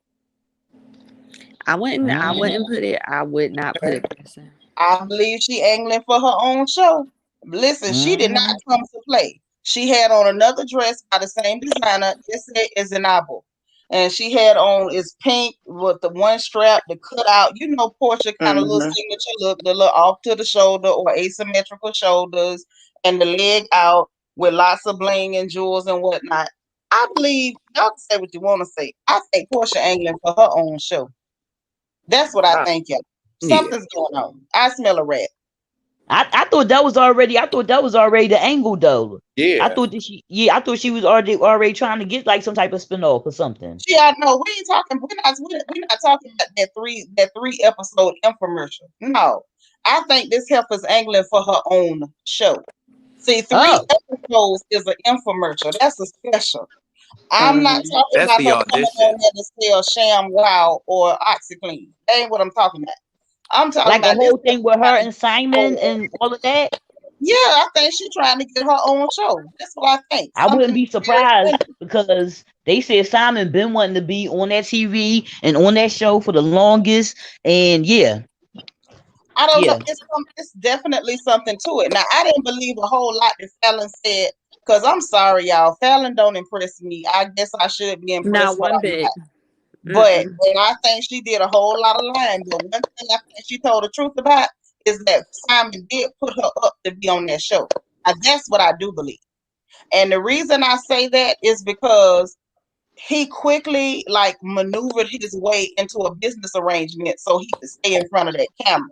I Mm, wouldn't put it. I would not put it past her. I believe she angling for her own show. Listen, she did not mm, come to play. She had on another dress by the same designer. This is an apple. And she had on is pink with the one strap, the cutout. Portia kind of little Mhm. signature look, the little off to the shoulder or asymmetrical shoulders, and the leg out with lots of bling and jewels and whatnot. I believe y'all can say what you want to say. I think Portia angling for her own show. That's what I Ah, think, y'all. yeah, Something's going on. I smell a rat. I thought that was already. I thought that was already the angle though. I yeah. thought that she. Yeah, I thought she was already trying to get like some type of spinoff or something. See, I know we ain't talking. We're not talking about that three episode infomercial. No, I think this heifer's angling for her own show. See, three Oh, episodes is an infomercial. That's a special. I'm not Mhm. talking That's about the her coming on audition. there to sell Sham Wow or OxyClean. That ain't what I'm talking about. I'm talking like a about this whole thing heifer with her trying to and Simon get. and all of that. Yeah, I think she's trying to get her own show. That's what I think. I wouldn't Something be very surprised simple. because they said Simon been wanting to be on that TV and on that show for the longest. And yeah, I don't know. yeah, It's definitely something to it. Now, I didn't believe a whole lot that Fallon said because I'm sorry, y'all. Fallon don't impress me. I guess I should be Not impressed, but one I'm bit. not. But Mm-mm. and I think she did a whole lot of lying. But one thing I think she told the truth about is that Simon did put her up to be on that show. Now, that's what I do believe. And the reason I say that is because he quickly like maneuvered his way into a business arrangement so he could stay in front of that camera.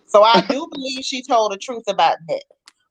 So I do believe she told the truth about that.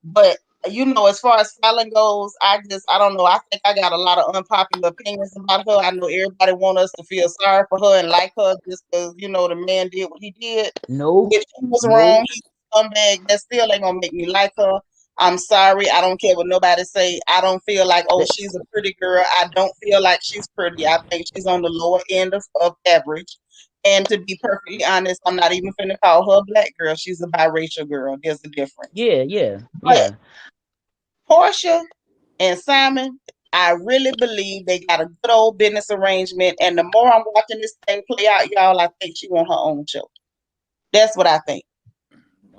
But as far as Fallon goes, I don't know. I think I got a lot of unpopular opinions about her. I know everybody want us to feel sorry for her and like her just because the man did what he did, nope, which he was wrong. nope. He's a scumbag. That still ain't gonna make me like her. I'm sorry. I don't care what nobody say. I don't feel like, oh, That, she's a pretty girl. I don't feel like she's pretty. I think she's on the lower end of average. And to be perfectly honest, I'm not even finna call her a black girl. She's a biracial girl. There's a difference. yeah, yeah, But yeah. Portia and Simon, I really believe they got a good old business arrangement. And the more I'm watching this thing play out, y'all, I think she want her own show. That's what I think.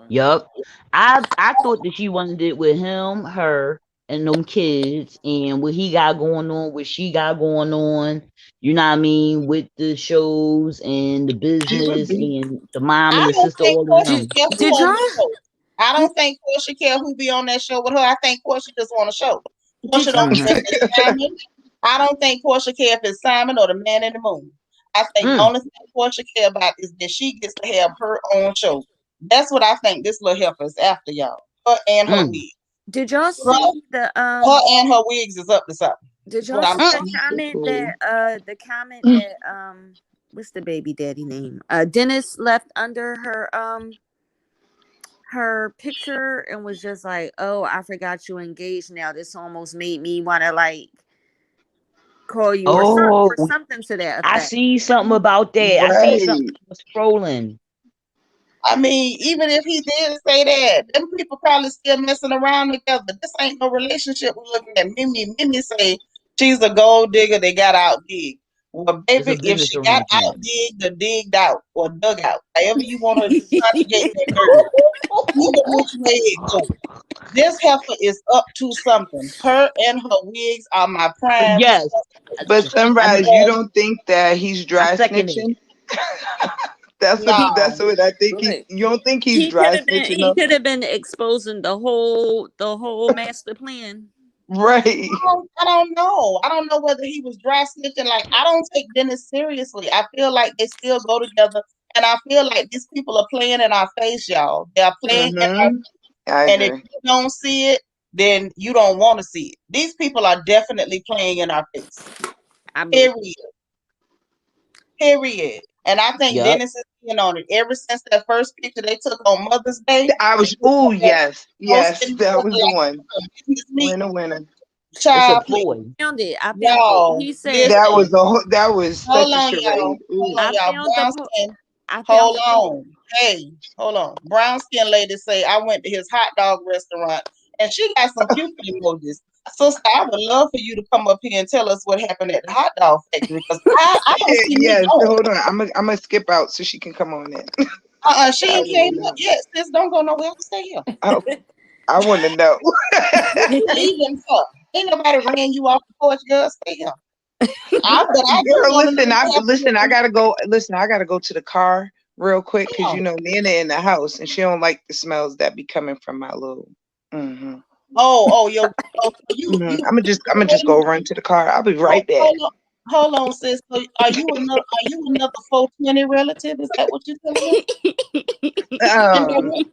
Yup. I thought that she wanted it with him, her, and them kids, and what he got going on, what she got going on. You know what I mean, with the shows and the It would business be. and the mom and I the don't sister, think all of Portia Did them. care who did on y'all the show. I don't think Portia care who be on that show with her. I think Portia just want a show. Portia don't care if it's Simon. I don't think Portia care if it's Simon or the Man in the Moon. I think the only thing Portia care about is that she gets to have her own show. That's what I think this little heifer is after, y'all. Her and her wigs. Did y'all see the Her and her wigs is up to something. Did y'all see the comment that what's the baby daddy name? Dennis left under her picture and was just like, "Oh, I forgot you engaged now. This almost made me want to like call you or something to that effect." I see something about that. Right. I see something scrolling. I mean, even if he did say that, them people probably still messing around together. This ain't no relationship we're looking at. Mimi say she's a gold digger. They got out dig. Well, baby, if she got out digged or digged out or dug out, however you want to conjugate that verb, either which way it goes. This heifer is up to something. Her and her wigs are my prime. Yes. But Sunrise, you don't think that he's dry snitching? That's what I think. You don't think he's dry snitching? He could have been exposing the whole master plan. Right. I don't know. I don't know whether he was dry snitching. Like, I don't take Dennis seriously. I feel like they still go together, and I feel like these people are playing in our face, y'all. They are playing in our face. And if you don't see it, then you don't want to see it. These people are definitely playing in our face. Period. And I think Dennis is in on it. Ever since that first picture they took on Mother's Day. Yes, that was the one. Winner. Child, I found it. He said that was such a charade. Hold on. Hey, hold on. Brown skin lady say I went to his hot dog restaurant and she got some cute emojis. Sister, I would love for you to come up here and tell us what happened at the hot dog factory because I don't see Yes, hold on. I'm gonna skip out so she can come on in. She ain't came up yet. Sis, don't go nowhere. Stay here. I want to know. Ain't nobody ran you off the porch, girl. Stay here. Listen, I gotta go. Listen, I gotta go to the car real quick because you know Nana in the house and she don't like the smells that be coming from my little. I'm gonna just go run to the car. I'll be right there. Hold on, sis. So are you another 420 relative? Is that what you're telling me?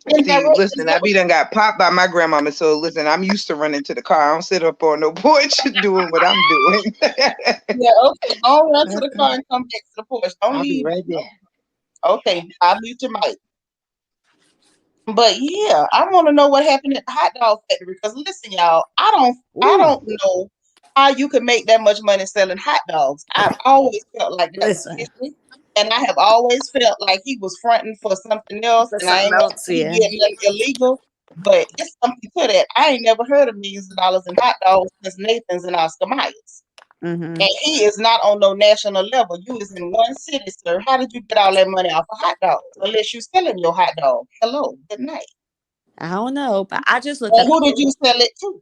See, listen, I be done got popped by my grandmama. So listen, I'm used to running to the car. I don't sit up on no porch doing what I'm doing. Okay. I'll run to the car and come back to the porch. Don't leave. Right there. Okay, I'll mute your mic. But yeah, I want to know what happened at the hot dog factory. Because listen, y'all, I don't know how you could make that much money selling hot dogs. I've always felt like that. And I have always felt like he was fronting for something else. And I ain't getting nothing illegal. But it's something to that. I ain't never heard of millions of dollars in hot dogs since Nathan's and Oscar Myers. And he is not on no national level. You is in one city, sir. How did you get all that money off of hot dogs? Unless you selling your hot dog. Hello, good night. I don't know, but I just looked up. Who did you sell it to?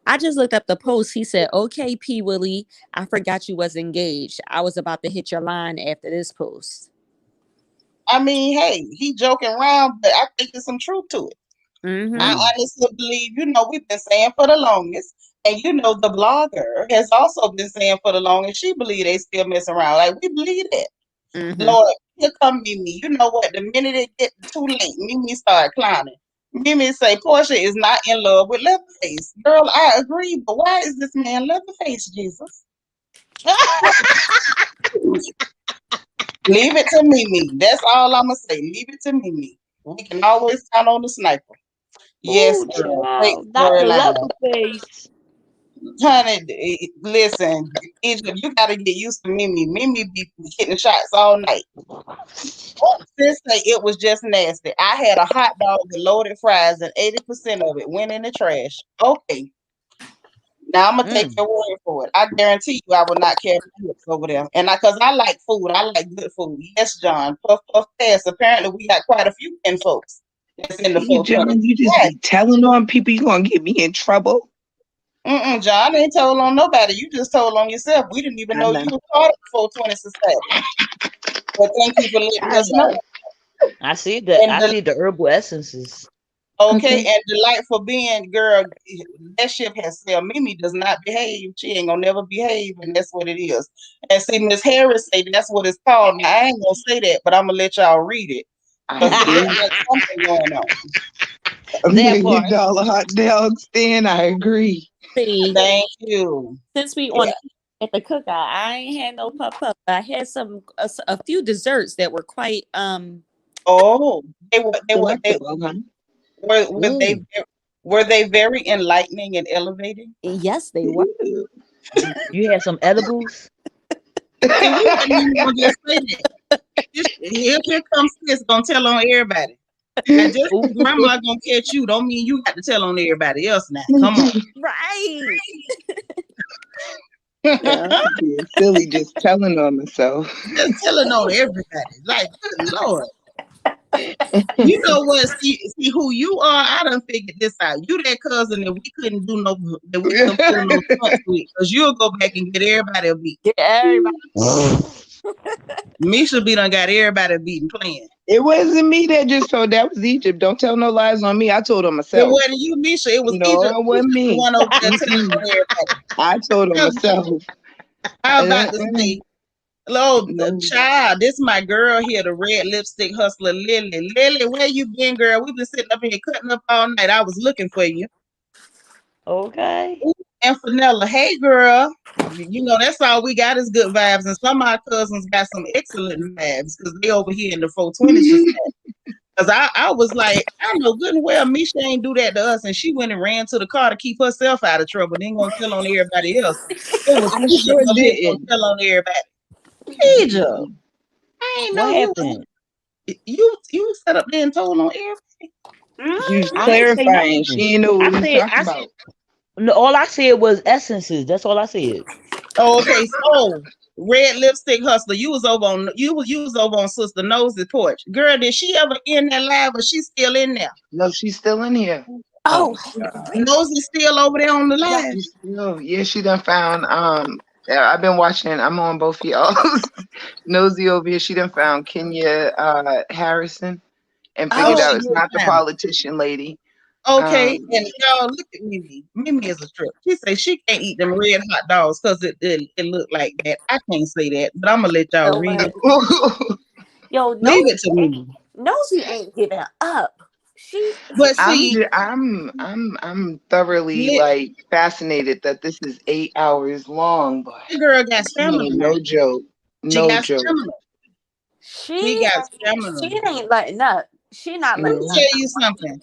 I just looked up the post. He said, "Okay, P. Willie, I forgot you was engaged. I was about to hit your line after this post." I mean, hey, he joking around, but I think there's some truth to it. I honestly believe, we've been saying for the longest, and the blogger has also been saying for the longest, she believes they still messing around. Like, we believe that. Lord, here come Mimi. You know what? The minute it gets too late, Mimi start clowning. Mimi say Portia is not in love with Leatherface. Girl, I agree, but why is this man Leatherface, Jesus? Leave it to Mimi. That's all I'm going to say. Leave it to Mimi. We can always count on the sniper. Yes, girl. Not the Leatherface. Honey, listen, Egypt, you got to get used to Mimi. Mimi be hitting shots all night. Since it was just nasty. I had a hot dog with loaded fries and 80% of it went in the trash. Okay. Now I'm going to take your word for it. I guarantee you I will not carry chips over there. And because I like food, I like good food. Yes, John. Puff, puff, pass. Apparently we got quite a few folks that's in the food. John, you just be telling on people, you going to get me in trouble. John ain't told on nobody. You just told on yourself. We didn't even know you were part of the 420 society. But thank you for letting us know. I see And the herbal essences. okay, Okay. and delightful being, girl, that ship has sailed. Mimi does not behave. She ain't gonna never behave, and that's what it is. And see, Miss Harris say that's what it's called. Now, I ain't gonna say that, but I'm gonna let y'all read it I because agree. there's something going on. A That million part. dollar hot dog stand. I agree. See, Thank you. since we Yeah. on at the cookout, I ain't had no pop. I had a few desserts that were quite Oh, they Delectable, huh? were Ooh. they were they very enlightening and elevating? yes, they were. You had some edibles? See, we wasn't even gonna just say that. Here comes this gonna tell on everybody. Now, just Ooh. because grandma gonna catch you, don't mean you got to tell on everybody else. Now, come on. Right. Yeah, being silly, just telling on myself. Just telling on everybody. Like, good Lord. You know what? See who you are. I done figured this out. You that cousin that we couldn't do no that we couldn't pull no stunts with, because you'll go back and get everybody a beat. Get everybody. Misha be done got everybody beating playing. It wasn't me that just told. That was Egypt. Don't tell no lies on me. I told on It myself. wasn't you, Misha. It was No, Egypt. it wasn't The me. one over there telling Mm-mm. on everybody. I told on myself. I was about to Uh-uh. say, Lord, No. child, this my girl here, the red lipstick hustler, Lily. Lily, where you been, girl? We've been sitting up here cutting up all night. I was looking for you. Okay. And Fenella, hey, girl. You know, that's all we got is good vibes. And some of our cousins got some excellent vibes because they over here in the 420s. Because I was like, I know good and well Misha ain't do that to us. And she went and ran to the car to keep herself out of trouble. Then gonna tell on everybody else. It was I Egypt sure up here gonna didn't. tell on everybody. Egypt. I ain't What know you was happened? you set up there and told on everybody. She was I didn't say clarifying. nothing. She didn't know what I we was said talking about. no, all I said was essences. That's all I said. Oh, okay, so red lipstick hustler, you was over on Sister Nosy porch. Girl, did she ever end that live or she still in there? No, she's still in here. Oh Oh, God. Nosy still over there on the yeah. live. She's still, yeah, she done found yeah, I've been watching. I'm on both of y'all. Nosy over here, she done found Kenya Harrison and Oh, figured Oh, out she it's did not the find politician lady. okay, Um, and y'all look at Mimi. Mimi is a trip. She say she can't eat them red hot dogs because it look like that. I can't say that, but I'm gonna let y'all so read it. yo, Leave it to me. Nosy ain't giving up. She But see, I'm thoroughly lit, like fascinated that this is 8 hours long, but that girl got she stamina ain't now. no joke. She No got joke. stamina. She she got stamina. she ain't letting up. She not Let me letting No. up. tell you something.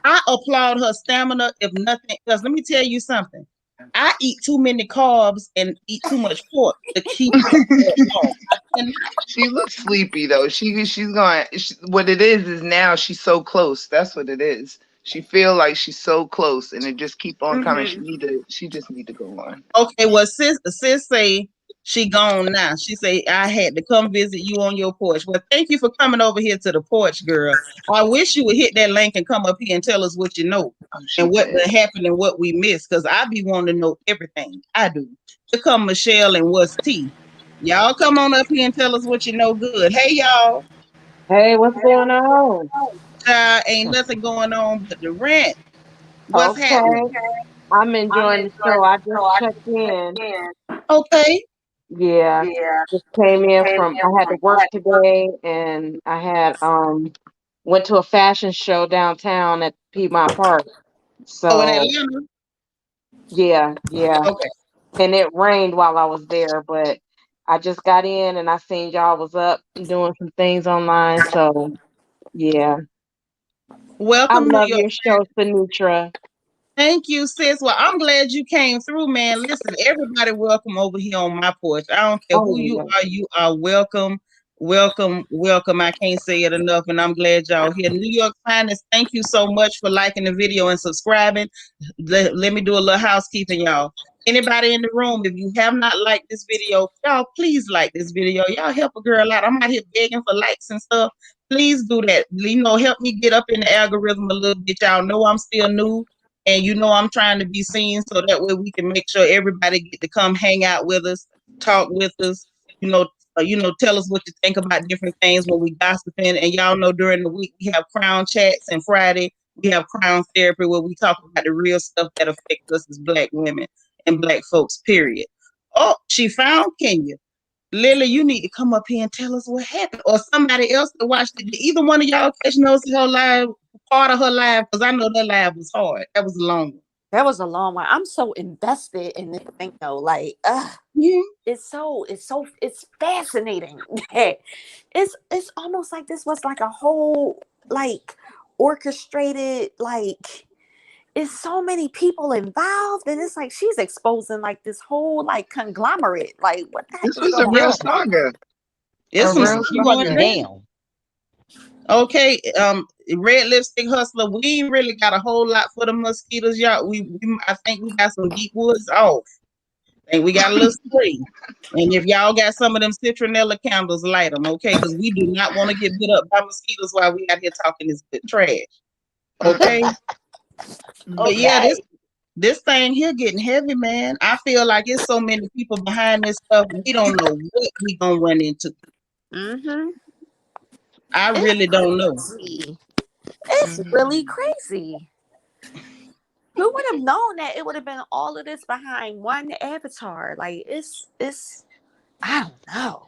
I applaud her stamina if nothing else. Let me tell you something. I eat too many carbs and eat too much pork to keep up that long. I cannot. She looks sleepy though. She's going. What it is now she's so close. That's what it is. She feel like she's so close, and it just keep on coming. Mm-hmm. She just need to go on. Okay, well, sis say she gone now. She say I had to come visit you on your porch. Well, thank you for coming over here to the porch, girl. I wish you would hit that link and come up here and tell us what you know Oh, she and what did. happened and what we missed. Cause I be wanting to know everything. I do. Here come Michelle and what's tea. Y'all come on up here and tell us what you know good. Hey y'all. Hey, what's going on? Ain't nothing going on but the rent. What's Okay, happening? I'm enjoying the show. I just checked in. Okay. Yeah, just came in from. I had to work today, and I had went to a fashion show downtown at Piedmont Park. Oh, in So Atlanta. yeah, Okay. and it rained while I was there, but I just got in and I seen y'all was up doing some things online. So yeah, I Welcome, New love York. your show, Seanitra. Thank you, sis. Well, I'm glad you came through, man. Listen, everybody welcome over here on my porch. I don't care Oh who yeah. you are welcome, welcome, welcome. I can't say it enough, and I'm glad y'all here. New York Finest, thank you so much for liking the video and subscribing. Let me do a little housekeeping, y'all. Anybody in the room, if you have not liked this video, y'all please like this video. Y'all help a girl out. I'm out here begging for likes and stuff. Please do that. You know, help me get up in the algorithm a little bit. Y'all know I'm still new. And you know I'm trying to be seen so that way we can make sure everybody get to come hang out with us, talk with us, you know, tell us what you think about different things when we gossiping. And y'all know during the week we have Crown Chats, and Friday we have Crown Therapy, where we talk about the real stuff that affects us as Black women and Black folks, period. Oh, she found Kenya. Lily, you need to come up here and tell us what happened. Or somebody else that watched it. Did either one of y'all catch her live, part of her live? Because I know that live was hard. That was a long one. That was a long one. I'm so invested in this thing though. Like, Yeah. it's fascinating. It's almost like this was like a whole like orchestrated, like it's so many people involved, and it's like she's exposing like this whole like conglomerate. Like, what the heck This is was a going real on? saga. It's A some real stuff going saga. down. Okay, Red Lipstick Hustler, we ain't really got a whole lot for the mosquitoes, y'all. I think we got some deep woods off. And we got a little spray. And if y'all got some of them citronella candles, light them, okay? Because we do not want to get bit up by mosquitoes while we out here talking this good trash. Okay? But yeah, this thing here getting heavy, man. I feel like it's so many people behind this stuff. We don't know what we gonna run into. Mm-hmm. I really don't know. It's really crazy. Who would have known that it would have been all of this behind one avatar? Like, it's I don't know.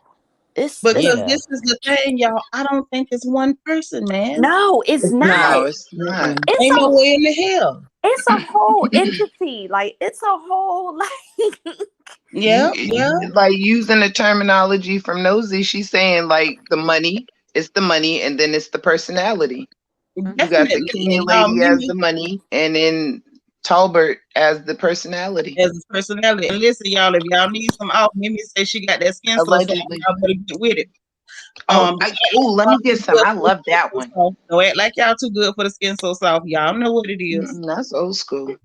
Because this is the thing, y'all. I don't think it's one person, man. No, it's not. No, it's not. Ain't no way in the hell. It's a whole entity. Like, it's a whole like Yeah. Like, using the terminology from Nosy, she's saying like it's the money, and then it's the personality. You got the Kenya lady as the money, and then Talbert as the personality. And listen, y'all, if y'all need some off, Mimi say she got that skin so soft. Y'all better get with it. Let me get some. I love that one. Don't act like y'all too good for the skin so soft. Y'all know what it is. That's old school.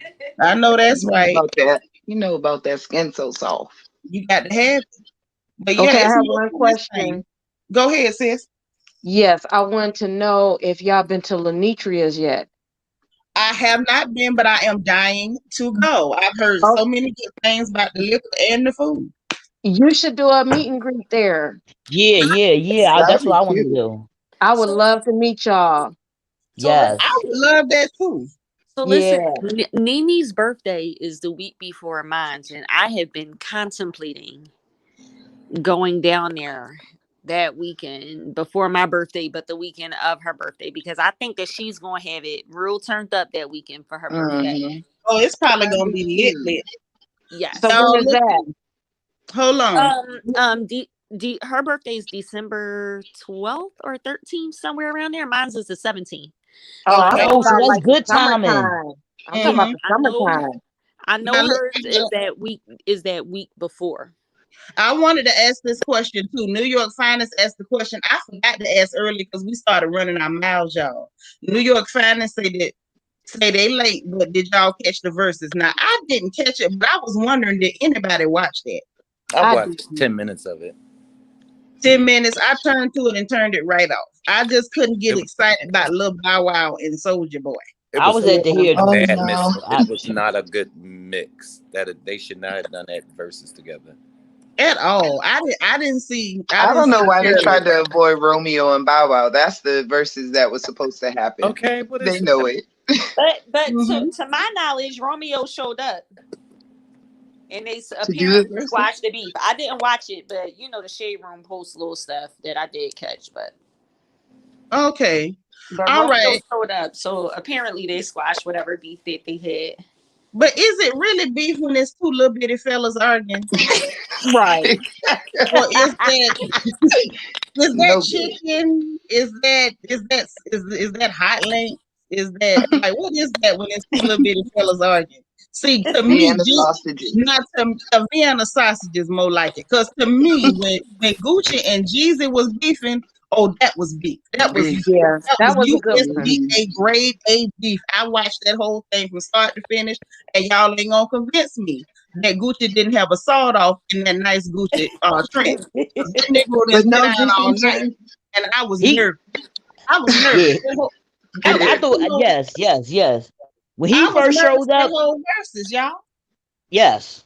I know that's right. About that. You know about that skin so soft. You got to have it. But yeah, okay, I have one question. Go ahead, sis. Yes, I want to know if y'all been to Seanitria's yet. I have not been, but I am dying to go. I've heard so many good things about the liquor and the food. You should do a meet and greet there. Yeah. That's what I want to do. I would love to meet y'all. Yes. I would love that too. So listen, Nini's birthday is the week before mine, and I have been contemplating going down there that weekend before my birthday, but the weekend of her birthday, because I think that she's going to have it real turned up that weekend for her birthday. Oh, it's probably going to be lit. Yes. So when is that? Hold on. Her birthday is December 12th or 13th, somewhere around there. Mine's is the 17th. Oh, so that's good timing. I'm talking about the summertime. I know hers is that week before. I wanted to ask this question too. New York Finest asked the question. I forgot to ask early because we started running our mouths, y'all. New York Finest say they late, but did y'all catch the verses? Now I didn't catch it, but I was wondering, did anybody watch that? I watched 10 minutes of it. 10 minutes. I turned to it and turned it right off. I just couldn't get excited about Lil Bow Wow and Soulja Boy. I was at the hear. It was not a good mix. They should not have done that verses together. At all. I didn't see. I don't know why they tried to avoid Romeo and Bow Wow. That's the verses that was supposed to happen. Okay, they know it. But to my knowledge, Romeo showed up, and they apparently squashed the beef. I didn't watch it, but the Shade Room posts little stuff that I did catch. But okay, but all Romeo right. showed up, so apparently they squashed whatever beef that they had. But is it really beef when it's two little bitty fellas arguing? Right. Or is that chicken? Is that hot link? Is that like what is that when it's two little bitty fellas arguing? See, to me, Vienna sausages. Not to Vienna sausages more like it. Because to me, when Gucci and Jeezy was beefing, that was beef. That was a good one. a grade A beef. I watched that whole thing from start to finish, and y'all ain't gonna convince me that Gucci didn't have a sawed off in that nice Gucci trench. That nigga didn't sit down all night, and I was nervous. I was nervous. I thought yes. When he first showed up, whole verses, y'all. yes.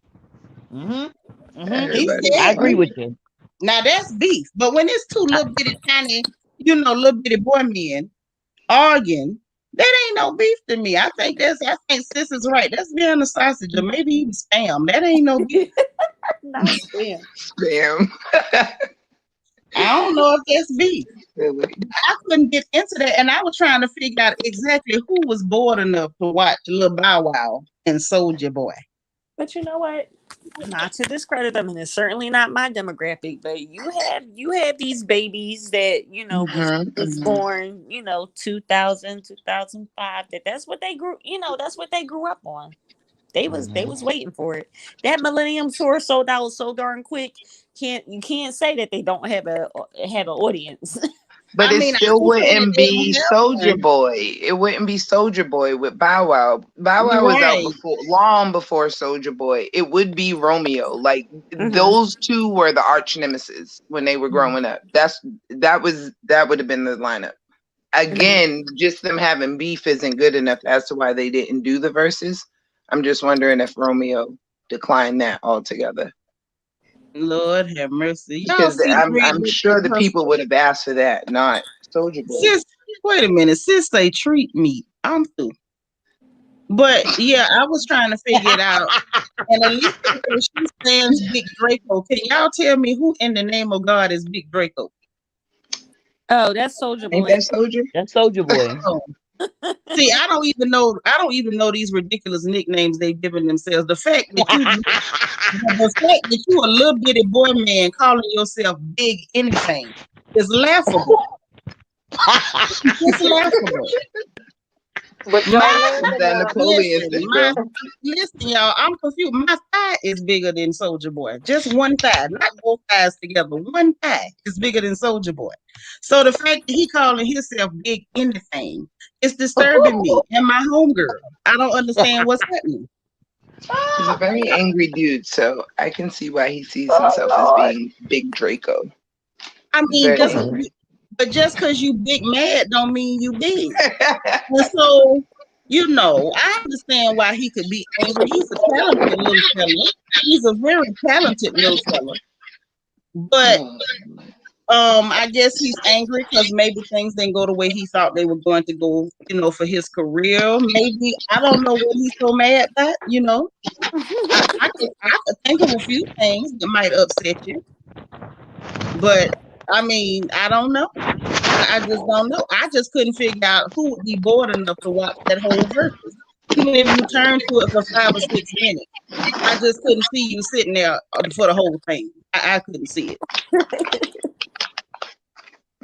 I agree with you. Now that's beef. But when it's two little bitty tiny, little bitty boy men arguing, that ain't no beef to me. I think sis is right. That's being a sausage or maybe even spam. That ain't no beef. Not spam. Spam. I don't know if that's beef. Really? I couldn't get into that, and I was trying to figure out exactly who was bored enough to watch Little Bow Wow and Soldier Boy. But you know what? Not to discredit them, and it's certainly not my demographic. But you have these babies that was born 2000, 2005. That's what they grew. That's what they grew up on. They was waiting for it. That Millennium Tour sold out so darn quick. You can't say that they don't have an audience. But it still wouldn't be Soldier Boy. It wouldn't be Soldier Boy with Bow Wow. Bow Wow was out long before Soldier Boy. It would be Romeo. Like those two were the arch nemesis when they were growing up. That would have been the lineup. Again, just them having beef isn't good enough as to why they didn't do the verses. I'm just wondering if Romeo declined that altogether. Lord have mercy. Because I'm sure the people would have asked for that, not Soldier Boy. Sis, wait a minute. Sis, they treat me. I'm through. But yeah, I was trying to figure it out. And Alicia, she stands Big Draco. Can y'all tell me who in the name of God is Big Draco? Oh, that's Soldier Boy. Ain't that Soldier? That's Soldier Boy. See, I don't even know these ridiculous nicknames they've given themselves. The fact that you a little bitty boy man calling yourself Big anything is laughable. It's laughable. But listen, y'all, I'm confused. My thigh is bigger than Soldier Boy. Just one thigh, not both thighs together. One thigh is bigger than Soldier Boy. So the fact that he calling himself Big anything is disturbing me and my homegirl. I don't understand what's happening. He's a very angry dude, so I can see why he sees himself as being Big Draco. I mean, just because you big mad don't mean you big. And so, I understand why he could be angry. He's a talented little fella. He's a very talented little fella. But I guess he's angry because maybe things didn't go the way he thought they were going to go, for his career. Maybe, I don't know what he's so mad about, I could think of a few things that might upset you. But, I mean, I don't know. I just don't know. I just couldn't figure out who would be bored enough to watch that whole verse. Even if you turn to it for 5 or 6 minutes, I just couldn't see you sitting there for the whole thing. I couldn't see it.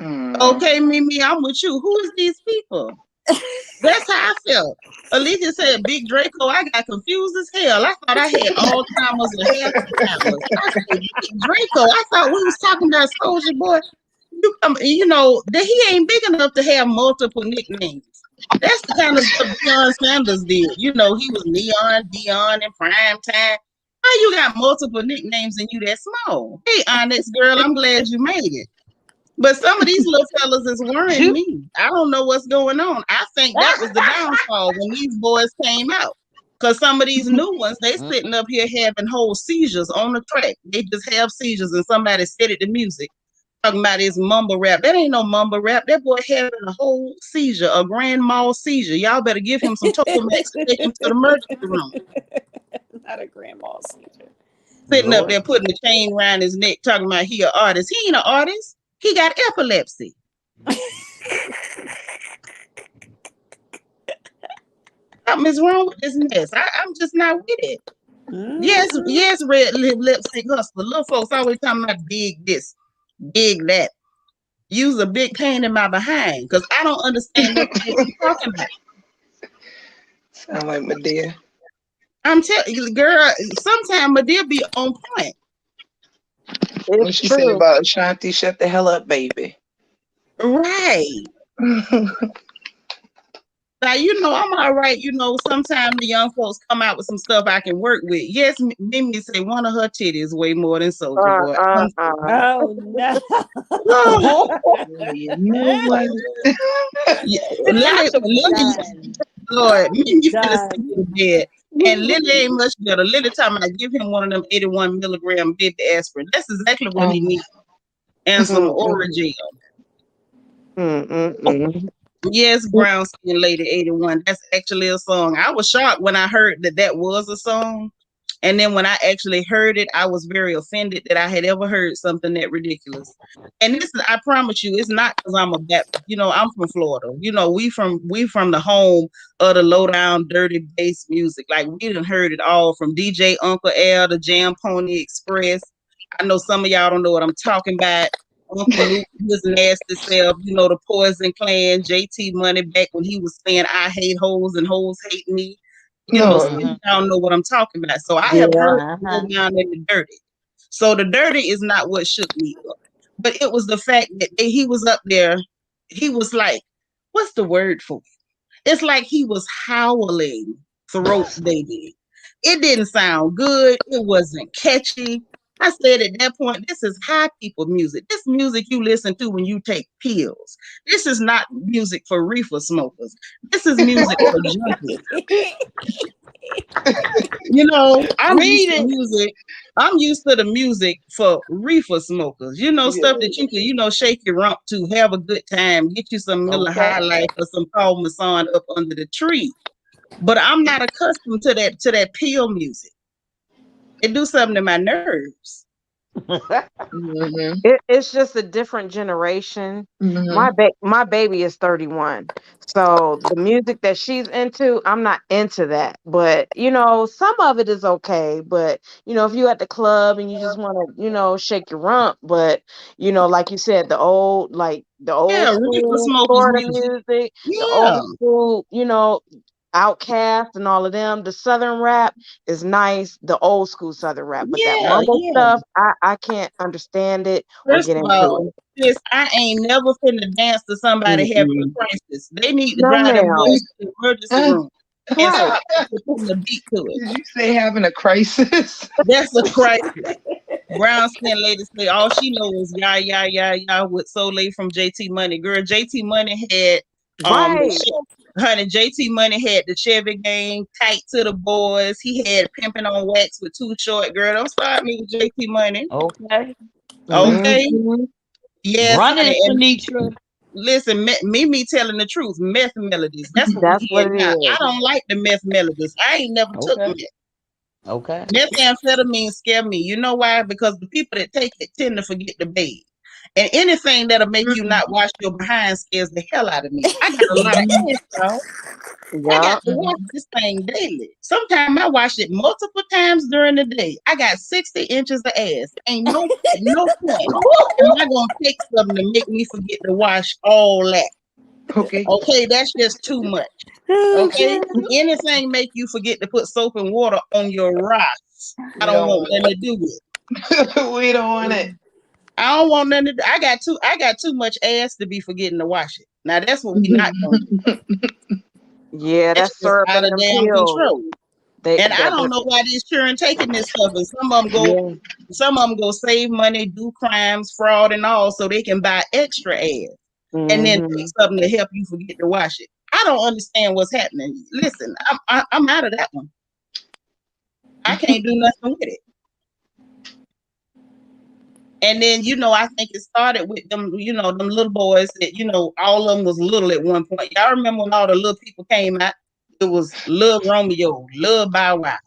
Okay, Mimi, I'm with you. Who is these people? That's how I felt. Alicia said Big Draco. I got confused as hell. I thought I had Alzheimer's and half Alzheimer's. I said Big Draco. I thought we was talking about Soldier Boy. That he ain't big enough to have multiple nicknames. That's the kind of stuff Deion Sanders did. He was Neon, Dion, and Prime Time. How you got multiple nicknames and you that small? Hey, Onyx girl, I'm glad you made it. But some of these little fellas is worrying me. I don't know what's going on. I think that was the downfall when these boys came out. Because some of these new ones, they sitting up here having whole seizures on the track. They just have seizures and somebody said it to music. Talking about his mumble rap. That ain't no mumble rap. That boy having a whole seizure, a grand mal seizure. Y'all better give him some Tocomax to take him to the emergency room. Not a grand mal seizure. Sitting up there putting the chain around his neck, talking about he an artist. He ain't an artist. He got epilepsy. Something's wrong with this mess. I'm just not with it. Yes, red lipstick hustler. Little folks always talking about big this, big that. Use a big pain in my behind because I don't understand what you're talking about. Sound like Medea. I'm telling you, girl, sometimes Medea be on point. What she said about Ashanti, shut the hell up, baby. Right. Now, I'm all right. Sometimes the young folks come out with some stuff I can work with. Yes, Mimi say one of her titties way more than Soldier Boy. Oh, no. You know what? Lord, Mimi finna sleep in bed. And Lily ain't much better. Lily talking about give him one of them 81 milligram baby aspirin. That's exactly what he needs. and some Orangel. Yes, Brown Skin Lady 81. That's actually a song. I was shocked when I heard that was a song. And then when I actually heard it, I was very offended that I had ever heard something that ridiculous. And this is, I promise you, it's not because I'm a Baptist. I'm from Florida. We from the home of the low down, dirty bass music. Like we done heard it all from DJ Uncle L to Jam Pony Express. I know some of y'all don't know what I'm talking about. Uncle Luke, his nasty self, the Poison Clan, JT Money back when he was saying I hate hoes and hoes hate me. Some of y'all know what I'm talking about. So I have heard go down in the dirty. So the dirty is not what shook me up. But it was the fact that he was up there. He was like, what's the word for it? It's like he was howling throat baby. It didn't sound good. It wasn't catchy. I said at that point, this is high people music. This music you listen to when you take pills. This is not music for reefer smokers. This is music for junkies. I'm used to the music for reefer smokers. Stuff that you can, shake your rump to, have a good time, get you some Miller High Life or some Paul Masson up under the tree. But I'm not accustomed to that pill music. It do something to my nerves. It's just a different generation. My baby is 31, so the music that she's into, I'm not into that. But some of it is okay. But if you at the club and you just want to shake your rump, but like you said, the old school Florida music, the old school Outcast and all of them. The Southern rap is nice, the old school Southern rap, but that mumble stuff, I can't understand it or get into it. I ain't never finna dance to somebody having a crisis. They need to drive them boys to the emergency room and stop putting the beat to it. Did you say having a crisis? That's a crisis. Brown Skin Lady say all she knows is yeah with Soleil from JT Money. Girl, JT Money had honey, JT Money had the Chevy Gang, Tight to the Boys. He had Pimping on Wax with Too Short. Girl, don't start me with JT Money. Okay. Yes, Run honey. it, Seanitra. Listen, me telling the truth. Meth melodies. That's what we hear now. I don't like the meth melodies. I ain't never took meth. Okay. Methamphetamine scare me. You know why? Because the people that take it tend to forget the bed. And anything that'll make you not wash your behind scares the hell out of me. I got a lot of ass, y'all. I got to wash this thing daily. Sometimes I wash it multiple times during the day. I got 60 inches of ass. Ain't no point. Am I gonna take something to make me forget to wash all that? Okay, that's just too much. Okay, anything make you forget to put soap and water on your rocks. I don't want nothing to do with it. We don't want it. I don't want nothing to do. I got too much ass to be forgetting to wash it. Now that's what we not gonna do. Yeah, that's syrup out of damn control. And I don't but know why these children taking this stuff. And some of them go save money, do crimes, fraud, and all, so they can buy extra ass and then take something to help you forget to wash it. I don't understand what's happening. Listen, I'm out of that one. I can't do nothing with it. And then, I think it started with them, them little boys that, all of them was little at one point. Y'all remember when all the little people came out? It was Lil Romeo, Lil Bow Wow,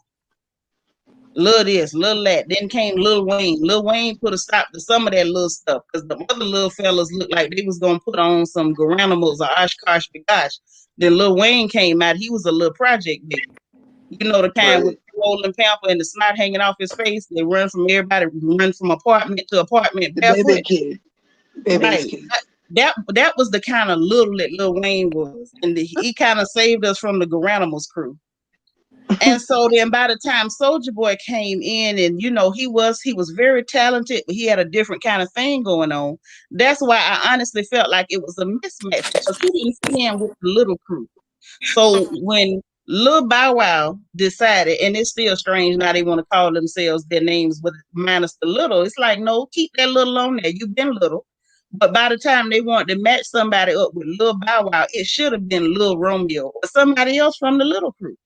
Lil this, Lil that. Then came Lil Wayne. Lil Wayne put a stop to some of that little stuff because the other little fellas looked like they was going to put on some Garanimals or Oshkosh Bagosh. Then Lil Wayne came out. He was a little project baby. The kind with the rolling pamper and the snot hanging off his face. They run from apartment to apartment. Baby kid. That was the kind of little that Lil Wayne was. And he kind of saved us from the Garanimals crew. And so then by the time Soulja Boy came in and, he was very talented, but he had a different kind of thing going on. That's why I honestly felt like it was a mismatch because he didn't fit in with the little crew. So when Lil Bow Wow decided, and it's still strange now they want to call themselves their names with minus the little. It's like, no, keep that little on there. You've been little. But by the time they wanted to match somebody up with Lil Bow Wow, it should have been Lil Romeo or somebody else from the little crew.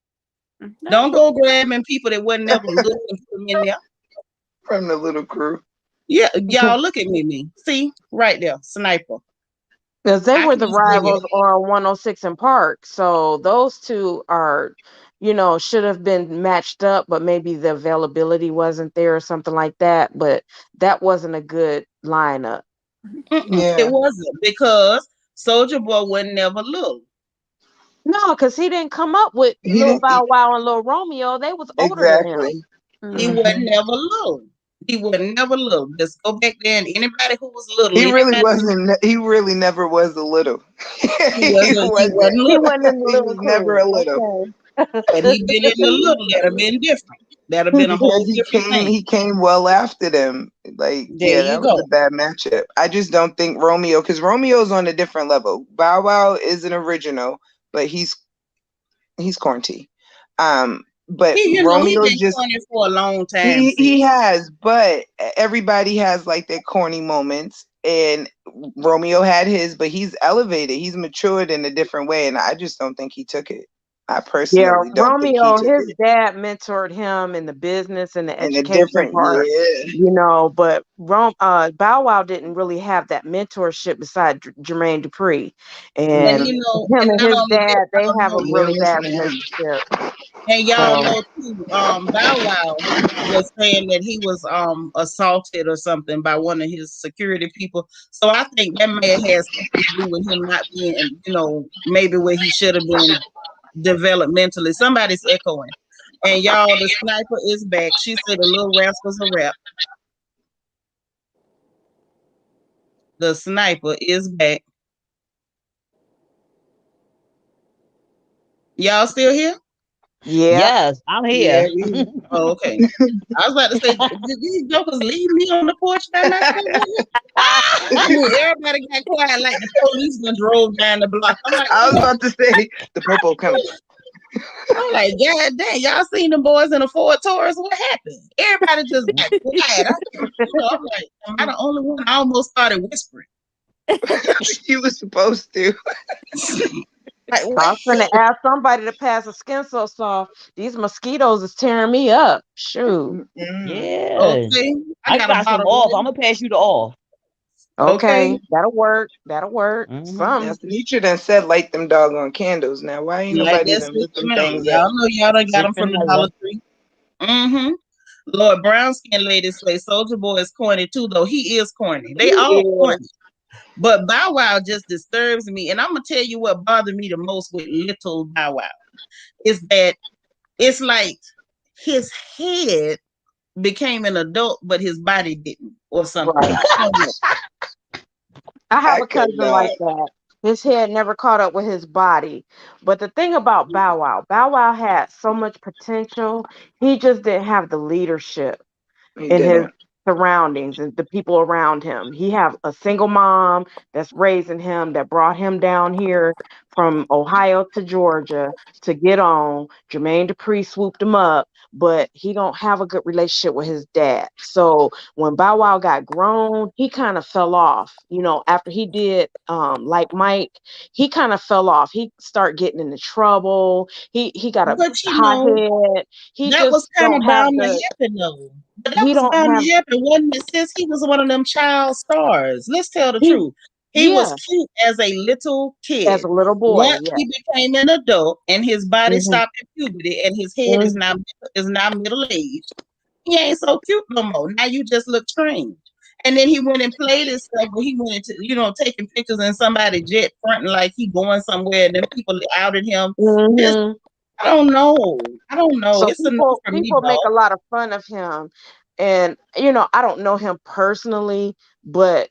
Don't go grabbing people that wasn't never little and put them in there. From the little crew. Yeah, y'all look at me. See, right there, Sniper. Because they I were can the just bring it. rivals on 106 in Park. So those two are, should have been matched up, but maybe the availability wasn't there or something like that. But that wasn't a good lineup. It Yeah. wasn't because Soldier Boy would never look. No, because he didn't come up with He Lil didn't Bow Wow and Lil Romeo. They was older than him. exactly. He Hmm. would never look. He would never look. Just go back there and anybody who was little, He really anybody wasn't. He really never was a little. he He wasn't. He wasn't wasn't. He little. wasn't in the He was little never a crew. little. Had he been in the little, that'd have been different. That'd have been a Because whole different thing. he came well after them. Like, There yeah, you that was go. a bad matchup. I just don't think Romeo, because Romeo's on a different level. Bow Wow is an original, but he's corny. But He Romeo been just corny for a long time, he sis. has, but everybody has like their corny moments, and Romeo had his, but he's elevated, he's matured in a different way, and I just don't think he took it. I Yeah, personally don't think he Romeo, took his it dad mentored him in the business and the in a education different, part, yeah. but Bow Wow didn't really have that mentorship beside Jermaine Dupri. And And you know, him and and not his only that, dad, I they don't have a know. really Yes, bad ma'am. relationship. And y'all So know too, Bow Wow was saying that he was assaulted or something by one of his security people. So I think that may have had something to do with him not being, maybe where he should have been developmentally. Somebody's echoing. And y'all, the Sniper is back. She said the Little Rascals a rap. The Sniper is back. Y'all still here? yeah. Yes, I'm Yeah, here. Oh, okay. I was about to say, did these jokers leave me on the porch by myself? I mean, everybody got quiet like the police done drove down the block. I'm like, I was about to say the popo coming. God damn, y'all seen the boys in the Ford Taurus? What happened? Everybody just got quiet. I'm like, am I the only one? I almost started whispering. You were supposed to. Like, I what? was gonna ask somebody to pass a skin so soft. These mosquitoes is tearing me up. Shoot. Mm-mm. Yeah. Okay, I I got a got some bottle off. I'm ready. gonna pass you the off. Okay, Okay, that'll work. That'll work. Hmm. Now, Some. Seanitra done said light them doggone candles. Now, why ain't like nobody that's done it. lit them things up? Y'all know y'all done got them from the Citronella. Dollar Tree. Mm-hmm. Lord Brown Skin Ladies say Soldier Boy is corny too, though. He is corny. They all Yeah. corny. But Bow Wow just disturbs me. And I'm going to tell you what bothered me the most with little Bow Wow is that it's like his head became an adult, but his body didn't, or something. Right. I don't know. I have I a could cousin not. like that. His head never caught up with his body. But the thing about Bow Wow had so much potential. He just didn't have the leadership He in his didn't. surroundings and the people around him. He have a single mom that's raising him, that brought him down here from Ohio to Georgia to get on. Jermaine Dupri swooped him up, but he don't have a good relationship with his dad. So when Bow Wow got grown, he kind of fell off. After he did like Mike, he kind of fell off. He started getting into trouble. He got a But hot head. He that was just kind don't of have bound to the happen, though. But that he was don't bound have to happen, wasn't it? Since he was one of them child stars. Let's tell the he truth. He was yeah, cute as a little as kid. a little boy, Once yeah. he became an adult and his body Hmm. stopped at puberty and his head Hmm. is now middle aged, he ain't so cute no more. Now you just look strange. And then he went and played his stuff where he went into, taking pictures in somebody's jet fronting like he going somewhere and then people outed him. This Hmm. I don't know. I don't know. So It's a no people for me, people make dog. a lot of fun of him, and I don't know him personally, but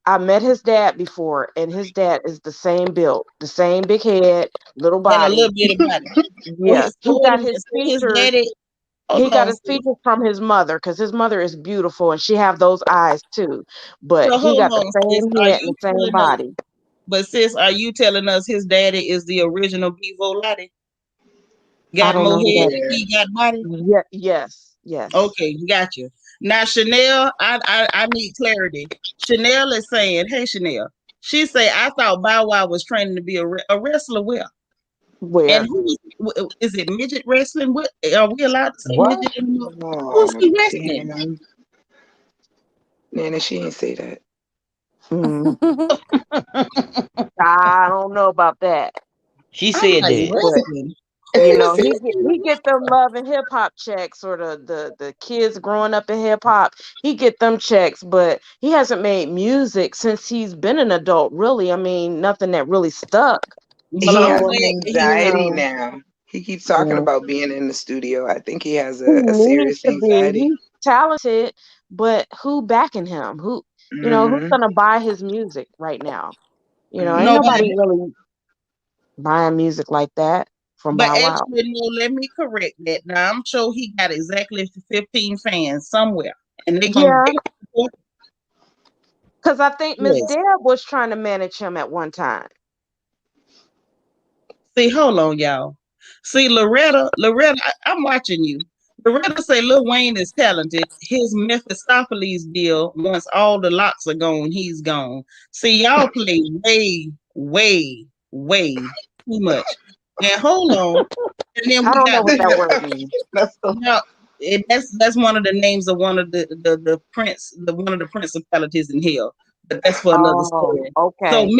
I met his dad before, and his dad is the same build, the same big head, little And a body. little bit about it. So Yeah, his so wait a minute. So his daddy, hold he got on, his sis. features from his mother because his mother is beautiful and she have those eyes too, but So he hold got the on, sis. same Are head and you the same telling us? body. But sis, are you telling us his daddy is the original Bevo Lottie? I Got don't more know who head that than Yeah. he got body? is. Yeah, yes. Okay, got you. Now Chanel, I need clarity. Chanel is saying, "Hey Chanel," she say, "I thought Bow Wow was training to be a wrestler. Where and Where? is it midget wrestling? What are we allowed to say What? midget anymore? Who's Oh, he wrestling? damn. Nana, she ain't say that. Mm. I don't know about that. She I'm said like, that. But listen. you know, he get them love and hip hop checks, or the kids growing up in hip hop. He get them checks, but he hasn't made music since he's been an adult. Really, I mean, nothing that really stuck. Well, He I'm has So glad to hear. you anxiety know, now. He keeps talking yeah, about being in the studio. I think he has he a needs serious to be. anxiety. He's talented, but who backing him? Who's Mm-hmm. gonna buy his music right now? Ain't Nobody. nobody really buying music like that from But Bow Wow. actually, no, let me correct that. Now, I'm sure he got exactly 15 fans somewhere. And they're going Yeah, to. because I think Miss Yes. Deb was trying to manage him at one time. See, hold on, y'all. See, Loretta, I'm watching you. Loretta say Lil Wayne is talented. His Mephistopheles deal, once all the locks are gone, he's gone. See, y'all play way, way, way too much. And hold on. And then I we don't know got what that word means. That's so no, that's one of the names of one of the one of the principalities in hell. But that's for another Oh, story. So okay.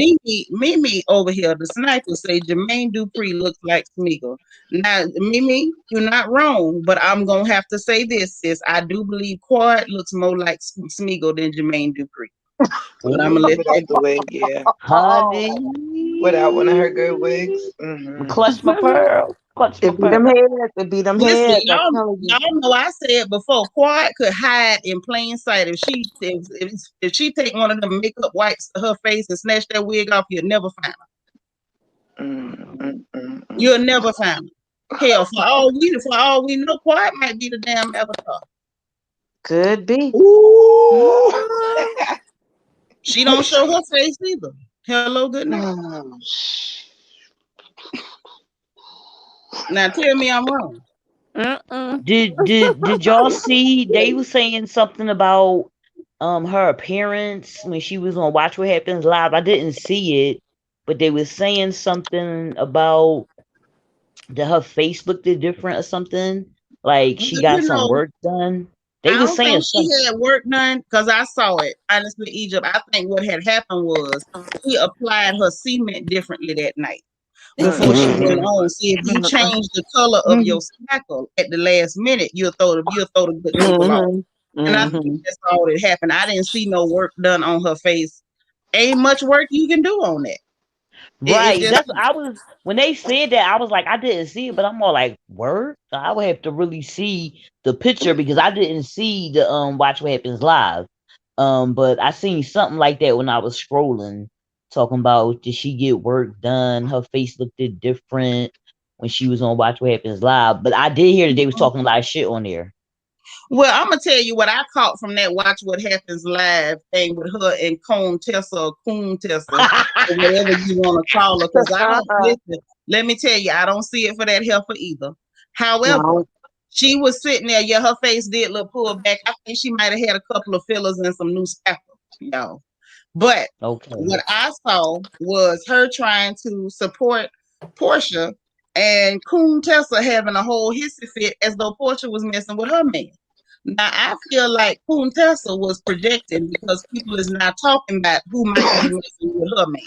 Mimi over here, the sniper say Jermaine Dupri looks like Smeagol. Now, Mimi, you're not wrong, but I'm gonna have to say this, sis. I do believe Quad looks more like Smeagol than Jermaine Dupri. But I'm gonna let without that the wig, yeah. Honey. Oh, Without one of her good wigs. Mm-hmm. Clutch my pearl. Clutch my it be them pearl. heads. It be them Listen, heads. I'm telling you. y'all know I said before, Quad could hide in plain sight. If she take one of them makeup wipes to her face and snatch that wig off, you'll never find her. You'll never find her. Hell, for all we know, Quad might be the damn avatar. Could be. Ooh. She don't show her face either. Hello, good night. Oh, Now tell me I'm wrong. Did y'all see they was saying something about her appearance when she was on Watch What Happens Live? I didn't see it, but they was saying something about that her face looked different or something. Like Well, she got you some know, work done. They I was don't saying think she something. had work done because I saw it. Honestly, Egypt. I think what had happened was she applied her cement differently that night before she went Mhm. on. See, if you change the color of your spackle at the last minute, you'll throw the good people off. Mm-hmm. And I think Mm-hmm. that's all that happened. I didn't see no work done on her face. Ain't much work you can do on that. It's Right. just That's I was when they said that I was like I didn't see it, but I'm more like word. I would have to really see the picture because I didn't see the Watch What Happens Live. But I seen something like that when I was scrolling, talking about did she get work done? Her face looked different when she was on Watch What Happens Live. But I did hear that they was talking a lot of shit on there. well, I'm gonna tell you what I caught from that Watch What Happens Live thing with her and Cone Tessa or Coon Tessa or whatever you want to call her. Because I don't listen. Let me tell you, I don't see it for that heifer either. However, No. she was sitting there. Yeah, her face did look pulled back. I think she might have had a couple of fillers and some new spackle, y'all. But Okay. what I saw was her trying to support Portia and Coon Tessa having a whole hissy fit as though Portia was messing with her man. Now I feel like Coon Tessa was projecting because people is now talking about who might be messing with her man.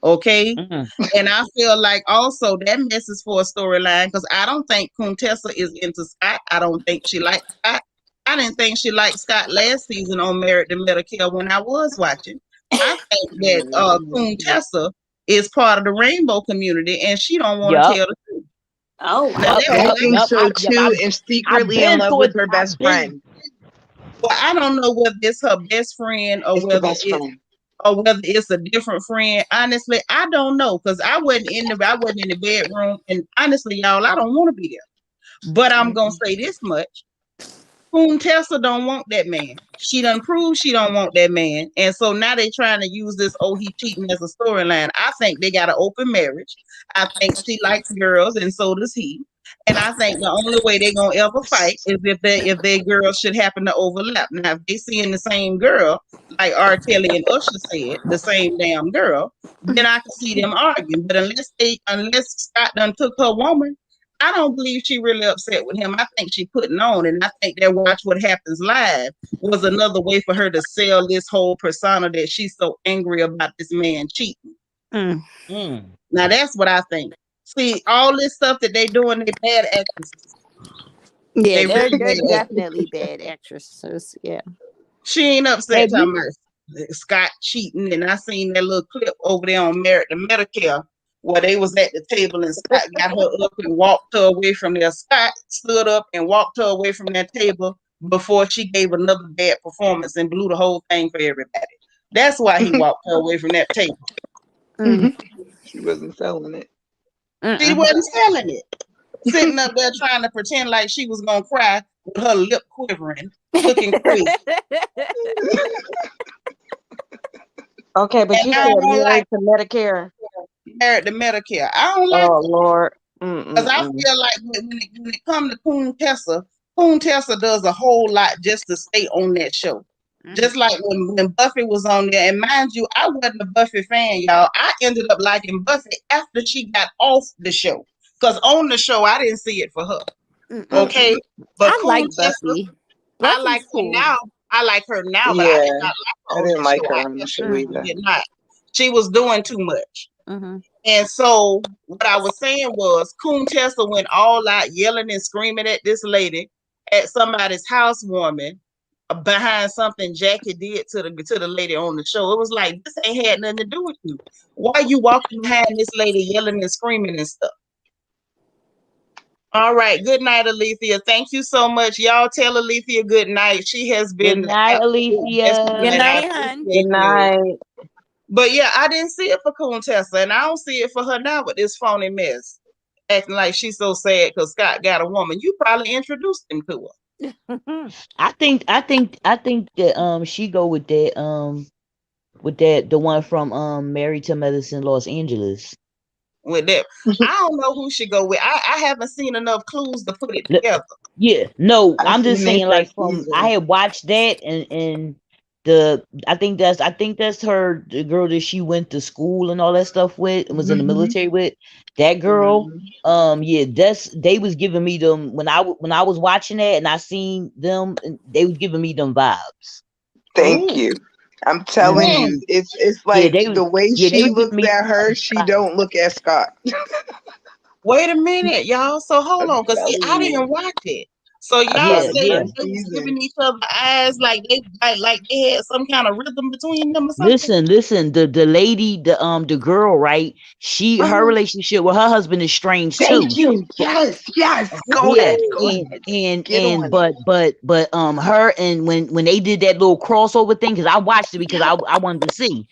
Okay. Mm. And I feel like also that messes for a storyline because I don't think Contessa is into Scott. I don't think she likes Scott. I didn't think she liked Scott last season on Married to Medicare when I was watching. I think that Contessa is part of the rainbow community and she don't want to Yup. tell the truth. Oh, Now Yup. that's I Yup. what think Yup. so Yep. too, and I've secretly in been love through with it. her I've best been. friend. well, I don't know whether it's her best friend It's the best friend. or whether it's a different friend. Honestly, I don't know because I wasn't in the bedroom, and honestly, y'all, I don't want to be there. But I'm gonna say this much: Whom Tessa don't want that man. She done proved she don't want that man, and so now they trying to use this "oh he cheating" as a storyline. I think they got an open marriage. I think she likes girls, and so does he. And I think the only way they're gonna ever fight is if their girls should happen to overlap. Now, if they seeing the same girl, like R. Kelly and Usher said, the same damn girl, then I can see them arguing. But unless Scott done took her woman, I don't believe she really upset with him. I think she putting on, and I think that Watch What Happens Live was another way for her to sell this whole persona that she's so angry about this man cheating. Now that's what I think. See, all this stuff that they doing, they bad actresses. Yeah, They they're really bad actresses. definitely bad actresses. Yeah. She ain't upset talking about Scott cheating, and I seen that little clip over there on Married to Medicare where they was at the table and Scott got her up and walked her away from there. Scott stood up and walked her away from that table before she gave another bad performance and blew the whole thing for everybody. That's why he walked her away from that table. She wasn't selling it. She wasn't selling it. Sitting up there trying to pretend like she was gonna cry with her lip quivering, looking crazy. Okay, but And you I said don't married like to Medicare. Married to Medicare. I don't like Oh it Lord. because I feel like when it comes to Coon Tessa does a whole lot just to stay on that show. Just like when Buffy was on there, and mind you, I wasn't a Buffy fan, y'all. I ended up liking Buffy after she got off the show. Because on the show, I didn't see it for her. Okay? But I like Buffy. I like her now. I like her now, but I did not like her. I didn't like her on the show either. Did not. She was doing too much. And so what I was saying was Coon Tessa went all out yelling and screaming at this lady at somebody's housewarming behind something Jackie did to the lady on the show. It was like, this ain't had nothing to do with you. Why are you walking behind this lady yelling and screaming and stuff? All right. Good night, Alethea. Thank you so much. Y'all tell Alethea good night. She has been Good night, Alethea. Good night, hon. Good night. But yeah, I didn't see it for Coon Tessa, and I don't see it for her now with this phony mess. Acting like she's so sad because Scott got a woman. You probably introduced him to her. I think that she go with that the one from Married to Medicine Los Angeles. With that, I don't know who should go with. I haven't seen enough clues to put it together. Yeah, no, I've I'm just seen it saying like first from season. I had watched that and I think that's her, the girl that she went to school and all that stuff with and was in the military with. That girl, yeah, they was giving me them when I was watching that and I seen them and they was giving me them vibes. Thank you. I'm telling you, it's like the way she looks at her, she don't look at Scott. Wait a minute, y'all. So hold on, because I didn't watch it. So y'all said they was giving each other eyes like they had some kind of rhythm between them or something. Listen, the lady, the girl, right? Her relationship with her husband is strange too. Thank you. Yes. Go ahead. But her and when they did that little crossover thing, because I watched it because I wanted to see.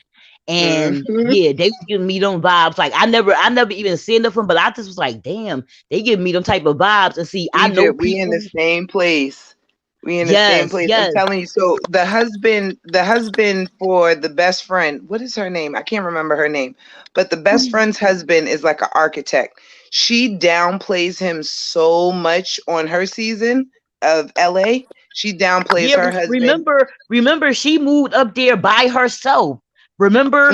And yeah, they was giving me them vibes. Like I never even seen them, but I just was like, damn, they give me them type of vibes. And see, I know we in the same place. We in the same place. I'm telling you. So the husband for the best friend, what is her name? I can't remember her name, but the best friend's husband is like an architect. She downplays him so much on her season of LA. She downplays her husband. Remember, she moved up there by herself. Remember,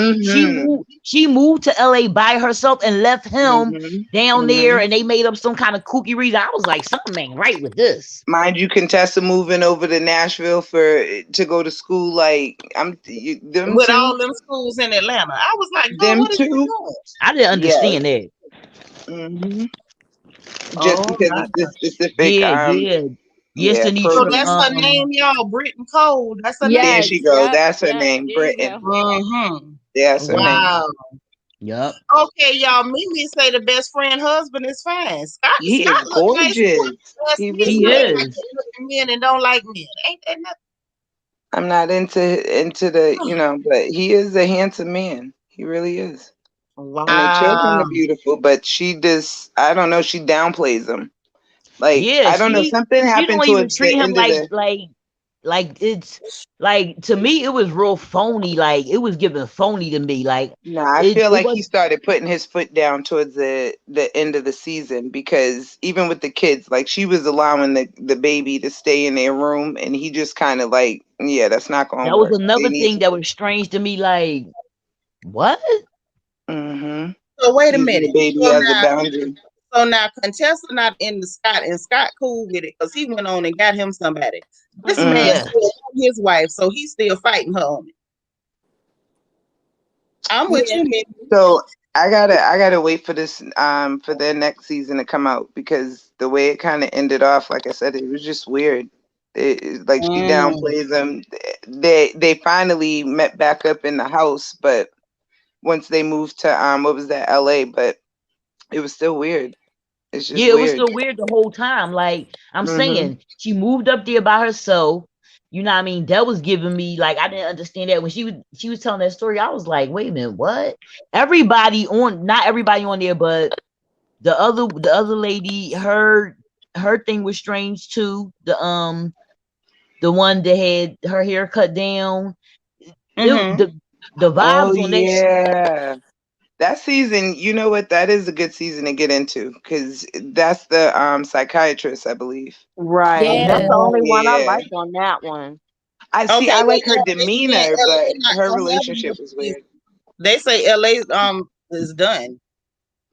she moved to LA by herself and left him down there, and they made up some kind of kooky reason. I was like, something ain't right with this. Mind you, Contessa moving over to Nashville to go to school. Like them with two? all them schools in Atlanta. I was like, them what is two. I didn't understand that. Just because it's this specific. Yes, Seanitra. So that's her name, y'all. Britton Cole. That's her name. There she goes. That's her name, Britton. That's her name. Yep. Okay, y'all. Mimi say the best friend husband is fine. Scott He is gorgeous. Nice. He He really like men and don't like men. Ain't that nothing? I'm not into the, but he is a handsome man. He really is. Wow. And the children are beautiful, but I don't know, she downplays them. Like, I don't know, something happened to us. Treat him like it's like, to me it was real phony. Like it was giving phony to me. Like I feel like he started putting his foot down towards the end of the season, because even with the kids, like she was allowing the baby to stay in their room, and he just kind of like, that's not going to work. That was another thing that was strange to me. Like, what? So wait a minute. The baby has a boundary. So now Contessa not in the Scott, and Scott cool with it because he went on and got him somebody. This man Yeah. still on his wife, so he's still fighting her on it. I'm with you, man. So I gotta wait for this for their next season to come out, because the way it kind of ended off, like I said, it was just weird. Like she downplays them. They finally met back up in the house, but once they moved to what was that, LA, but it was still weird. It's just Yeah, it was weird. still weird the whole time. Like I'm saying, she moved up there by herself. You know what I mean? That was giving me like I didn't understand that when she was telling that story. I was like, wait a minute, what? Not everybody on there, but the other lady, her thing was strange too. The one that had her hair cut down. The vibes Oh on that shit. yeah. That season, you know what? That is a good season to get into, because that's the psychiatrist, I believe. Right. That's the Yeah. only one I Yeah. liked on that one. I see. Okay, I well, like her they saying demeanor, LA but not her gonna have relationship another was season. weird. They say LA is done. It's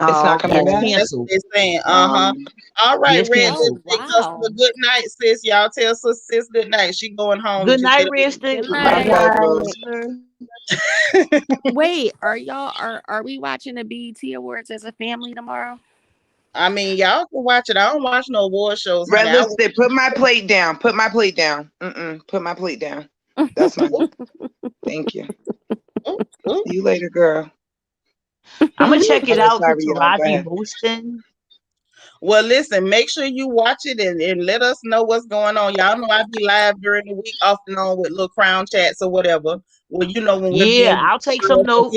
Oh, not Yeah, coming it's back. okay. That's what canceled. they're saying. Um, All Yeah, right, it's Red canceled. Oh, Lipstick wow. Customer. Good night, sis. Y'all tell sis good night. She going home to Good just night, get a Red little Stick. Good sleep. bye night. bye, Right. bro. Wait, are we watching the BET Awards as a family tomorrow? I mean, y'all can watch it. I don't watch no award shows, honey. Red lipstick. Put my plate down. Put my plate down. Put my plate down. That's mine. Thank you. Ooh, ooh. See you later, girl. I'm gonna check it Okay, out sorry, because y'all. Go Taraji ahead. hosting. Well, listen, make sure you watch it and let us know what's going on. Y'all know I be live during the week off and on with little crown chats or whatever. Well, you know when we're Yeah, being I'll take some notes.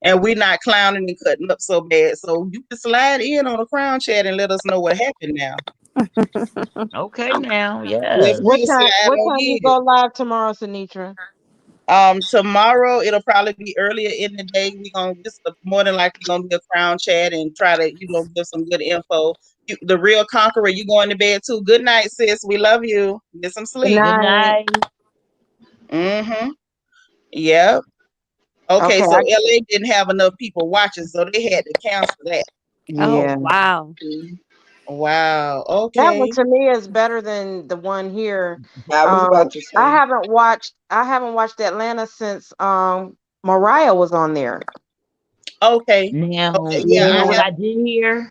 we're not clowning and cutting up so bad. So you can slide in on a crown chat and let us know what happened now. Okay, now, We'll yes. What please time slide what on time you in. go live tomorrow, Seanitra? Tomorrow it'll probably be earlier in the day. We're gonna this more than likely gonna be a crown chat and try to give some good info. The real conqueror, you going to bed too. Good night, sis. We love you. Get some Good sleep. Good night. night. Mm-hmm. Yep. Okay, Okay. so LA didn't have enough people watching, so they had to cancel that. Yeah. Oh, wow. Wow. That one Okay. to me is better than the one here. I was about to I say. haven't watched Atlanta since Mariah was on there. Okay. Now, Okay. Yeah, you I know what have. I did hear?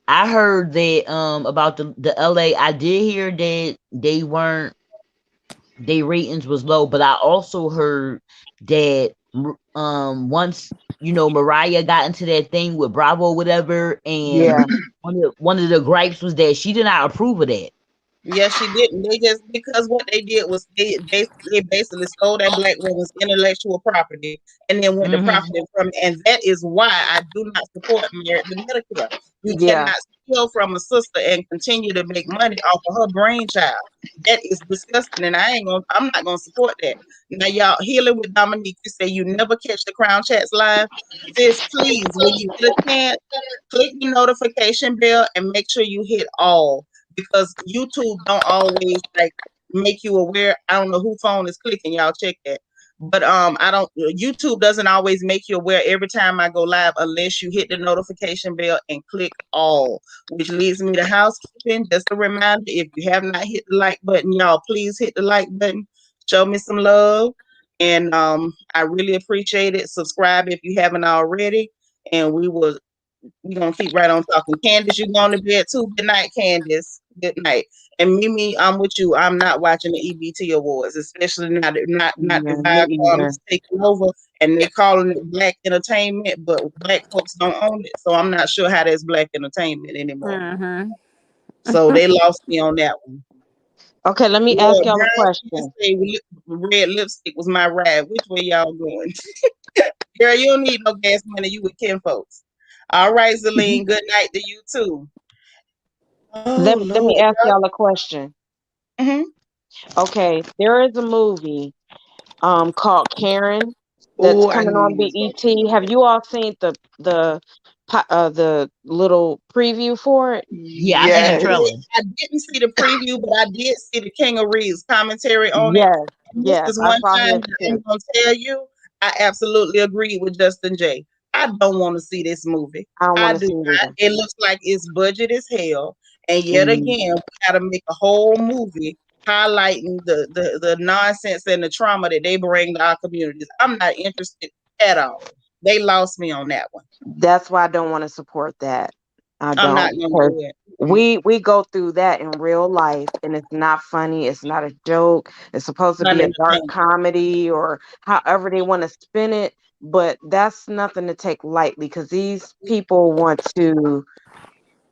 I heard that about the LA. I did hear that their ratings was low, but I also heard that once Mariah got into that thing with Bravo, whatever, and Yeah. one of the gripes was that she did not approve of that. Yes, she didn't. They just because what they did was they basically stole that black woman's intellectual property and then went to Mm-hmm. profiting from it. And that is why I do not support merit to Medicare. You Yeah. cannot steal from a sister and continue to make money off of her brainchild. That is disgusting, and I'm not gonna support that. Now, y'all, healing with Dominique, you say you never catch the Crown Chats live. Sis, please, when you get a chance, click the notification bell and make sure you hit all because YouTube don't always like make you aware. I don't know who phone is clicking. Y'all check that. But I don't. YouTube doesn't always make you aware every time I go live unless you hit the notification bell and click all, which leads me to housekeeping. Just a reminder: if you have not hit the like button, y'all please hit the like button. Show me some love, and I really appreciate it. Subscribe if you haven't already, and we're gonna keep right on talking. Candace, you going to bed too. Good night, Candace. Good night. And Mimi, I'm with you. I'm not watching the EBT Awards, especially not Yeah, the me Viacom either. is taking over and they're calling it black entertainment, but black folks don't own it. So I'm not sure how that's black entertainment anymore. Mm-hmm. So they lost me on that one. Okay, let me ask Lord, y'all a Brown question. say red lipstick was my ride. Which way y'all going? Girl, you don't need no gas money. You with Ken folks. All right, Zeline. Good night to you too. Oh Let me Lord. ask y'all a question. Mm-hmm. Okay, there is a movie called Karen that's Oh, I coming knew on you was about to say BET. Have that. you all seen the little preview for it? Yeah, I seen the Yes. trailer. I didn't see the preview, but I did see the King of Reed's commentary on it. Yes, And this yes, is I one saw time his that I'm too. gonna tell you, I absolutely agree with Justin J. I don't want to see this movie. I don't I want to do see it not. either. It looks like it's budget as hell. And yet Mhm. again, we got to make a whole movie highlighting the nonsense and the trauma that they bring to our communities. I'm not interested at all. They lost me on that one. That's why I don't want to support that. I I'm not don't, going to because do it. we go through that in real life, and it's not funny. It's not a joke. It's supposed to Not be a dark entertaining. comedy or however they want to spin it, but that's nothing to take lightly because these people want to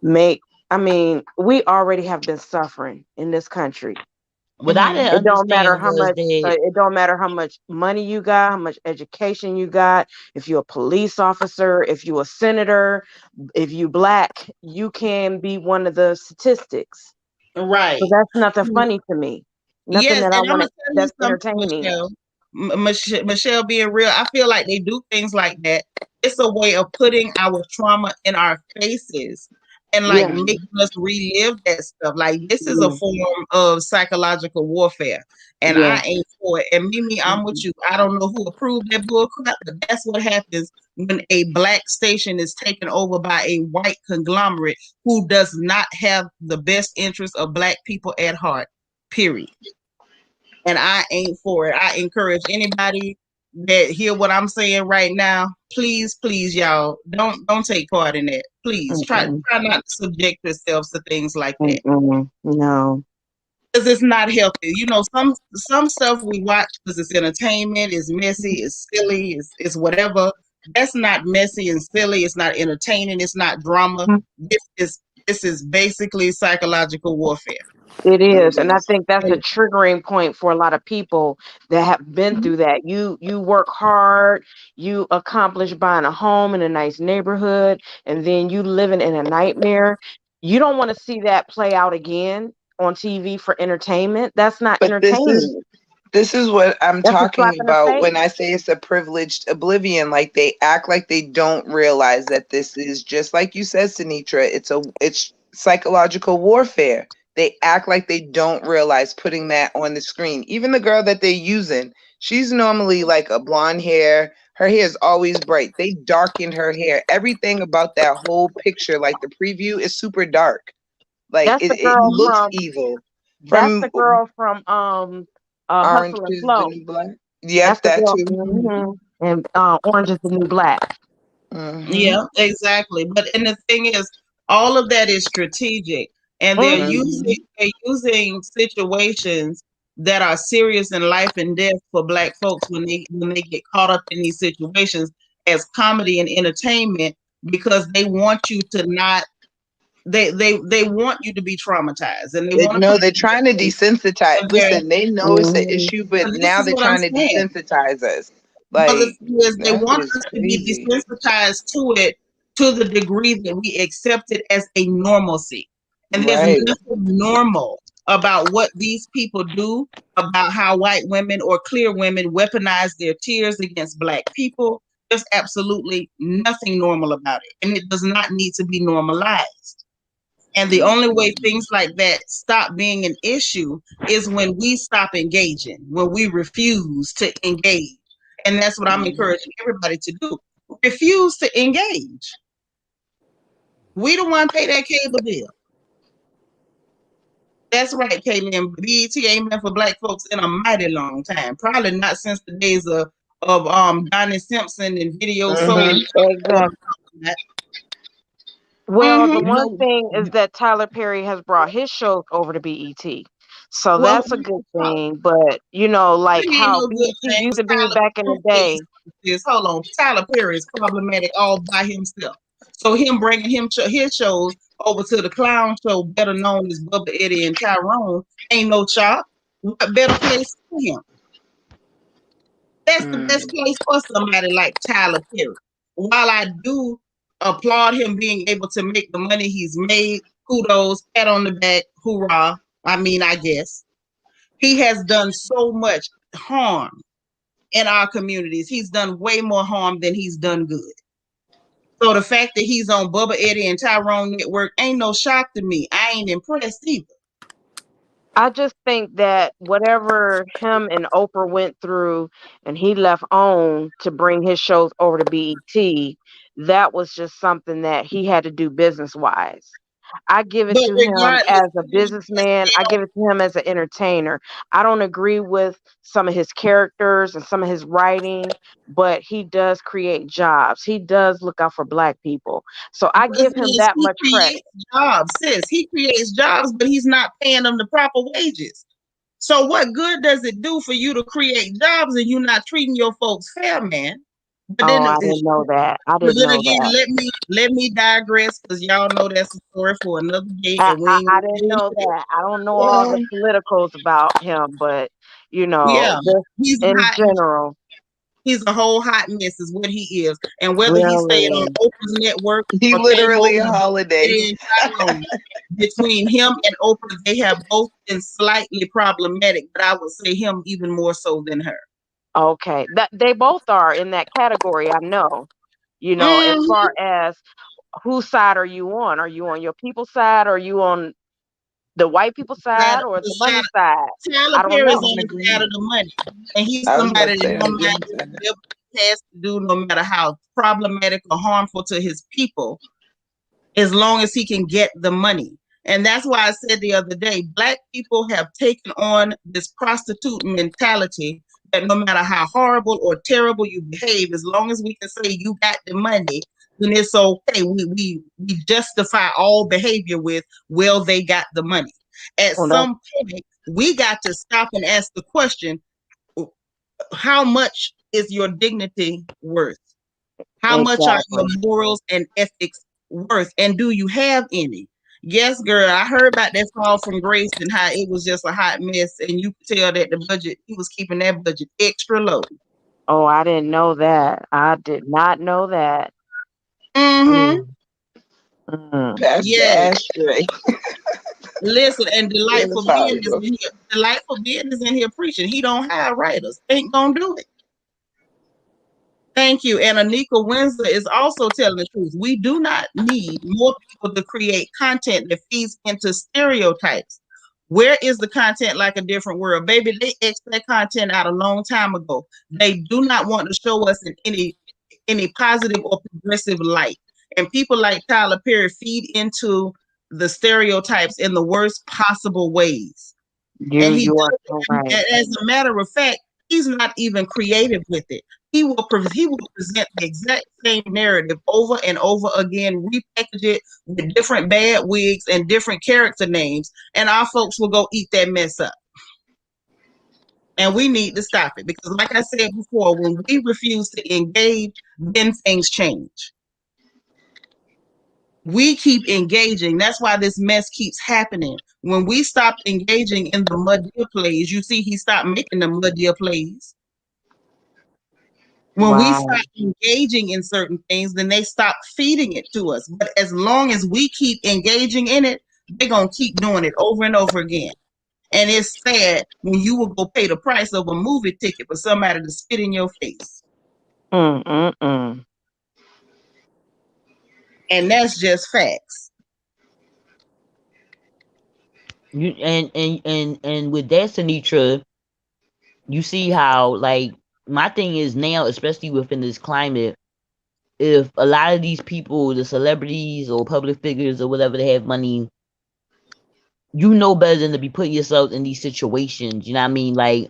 make. I mean, we already have been suffering in this country. What I Mm-hmm. didn't It don't matter understand how was much. that It don't matter how much money you got, how much education you got. If you're a police officer, if you're a senator, if you black, you can be one of the statistics. So Right. that's nothing funny to me. Nothing Yes, that I and I'm want gonna to. tell you That's something, entertaining. Michelle. Michelle, being real, I feel like they do things like that. It's a way of putting our trauma in our faces and like Yeah. making us relive that stuff. Like this is a Yeah. form of psychological warfare, and Yeah. I ain't for it. And Mimi, I'm with you. I don't know who approved that bull crap, but that's what happens when a black station is taken over by a white conglomerate who does not have the best interest of black people at heart. Period. And I ain't for it. I encourage anybody that hear what I'm saying right now. Please, please, y'all, don't take part in that. Please Mm-mm. try not to subject yourselves to things like that Mm-mm. No. because it's not healthy. You know, some stuff we watch because it's entertainment, it's messy, it's silly, it's whatever. That's not messy and silly. It's not entertaining. It's not drama. This is basically psychological warfare. It is, and I think that's a triggering point for a lot of people that have been through that. You work hard, you accomplish buying a home in a nice neighborhood, and then you living in a nightmare. You don't want to see that play out again on TV for entertainment. That's not But entertaining. this is what I'm That's a talking slap in the about when face. I say it's a privileged oblivion. Like they act like they don't realize that this is just like you said, Seanitra. It's psychological warfare. They act like they don't realize putting that on the screen. Even the girl that they're using, she's normally like a blonde hair. Her hair is always bright. They darkened her hair. Everything about that whole picture, like the preview, is super dark. Like That's the it girl looks from. evil. That's From the girl from Orange Hustle and is the Flow. New Black. That's Yep, the that girl. too. And Orange is the New Black. Mm-hmm. Yeah, exactly. But and the thing is, all of that is strategic, and they're Mhm. using Mm-hmm. they're using situations that are serious in life and death for Black folks when they get caught up in these situations as comedy and entertainment because they want you to not they want you to be traumatized and they They want to know put they're you trying to in desensitize. and they're Listen, they know it's an Mhm. issue, but and this now is they're what I'm trying to saying. desensitize us. But the Like thing is, they that want is us to be crazy. desensitized to it to the degree that we accept it as a normalcy. And there's Right. nothing normal about what these people do, about how white women or clear women weaponize their tears against Black people. There's absolutely nothing normal about it. And it does not need to be normalized. And the only way things like that stop being an issue is when we stop engaging, when we refuse to engage. And that's what I'm encouraging everybody to do. Refuse to engage. We the one pay that cable bill. That's right, Caitlin. BET ain't been for Black folks in a mighty long time. Probably not since the days of Donnie Simpson and Video Soul. Mm-hmm. Exactly. Well, the Mm-hmm. you one know thing is that Tyler Perry has brought his shows over to BET. So Well, that's a good thing. But, like it ain't how no good BET thing. used to be Tyler back in the Perry day. hold on. Tyler Perry is problematic all by himself. So him bringing his shows over to the clown show, better known as Bubba Eddie and Tyrone, ain't no shock. What better place for him? That's the best place for somebody like Tyler Perry. While I do applaud him being able to make the money he's made, kudos, pat on the back, hoorah. I mean, I guess he has done so much harm in our communities. He's done way more harm than he's done good. So the fact that he's on Bubba Eddie and Tyrone Network ain't no shock to me. I ain't impressed either. I just think that whatever him and Oprah went through and he left on to bring his shows over to BET, that was just something that he had to do business wise. I give it But to him regardless, as a businessman. I give it to him as an entertainer. I don't agree with some of his characters and some of his writing, but he does create jobs. He does look out for black people. So I give him sis, that he much credit. creates jobs, sis. He creates jobs, but he's not paying them the proper wages. So what good does it do for you to create jobs and you're not treating your folks fair, man? But Oh, then, I didn't know that. I but didn't then know again, that. let me digress because y'all know that's a story for another day, and we ain't I gonna didn't get know into it. that. I don't know all the politicals about him, but Yeah, just he's in hot. general, He's a whole hot mess, is what he is. And whether he stayed on really. Oprah's network He or came over literally a to holiday. stay in Chicago, between him and Oprah, they have both been slightly problematic, but I would say him even more so than her. Okay. That they both are in that category, I know. As Mhm. far as whose side are you on? Are you on your people's side? Or are you on the white people's side or the money side? Tyler I don't Perry's know. on the side of the money, and he's I was about somebody to say that on the don't business mind side. whatever he has to do, no matter how problematic or harmful to his people, as long as he can get the money. And that's why I said the other day, black people have taken on this prostitute mentality that no matter how horrible or terrible you behave, as long as we can say you got the money, then it's okay. We justify all behavior with, well, they got the money. At Well, some point, we got to stop and ask the question, how much is your dignity worth? How much are your exactly. morals and ethics worth? And do you have any? Yes, girl, I heard about that fall from grace and how it was just a hot mess. And you could tell that the budget, he was keeping that budget extra low. Oh, I didn't know that. I did not know that. Mm-hmm. Mm, mm. Pastor Yes. Ashtray. Listen, and In the Bible. Delightful being is in here preaching. He don't hire writers. Ain't gonna do it. Thank you. And Anika Windsor is also telling the truth. We do not need more people to create content that feeds into stereotypes. Where is the content like a different world? Baby, they X that content out a long time ago. They do not want to show us in any positive or progressive light. And people like Tyler Perry feed into the stereotypes in the worst possible ways. And he You are so right. does, as a matter of fact, he's not even creative with it. He will present the exact same narrative over and over again, repackage it with different bad wigs and different character names, and our folks will go eat that mess up. And we need to stop it because, like I said before, when we refuse to engage, then things change. We keep engaging. That's why this mess keeps happening. When we stop engaging in the muddier plays, you see, he stopped making the muddier plays. When we Right. stop engaging in certain things, then they stop feeding it to us. But as long as we keep engaging in it, they're going to keep doing it over and over again. And it's sad when you will go pay the price of a movie ticket for somebody to spit in your face. Mm. And that's just facts. You and with that, Seanitra, you see how, like, my thing is now, especially within this climate, if a lot of these people, the celebrities or public figures or whatever, they have money, you know better than to be putting yourself in these situations. You know what I mean? Like,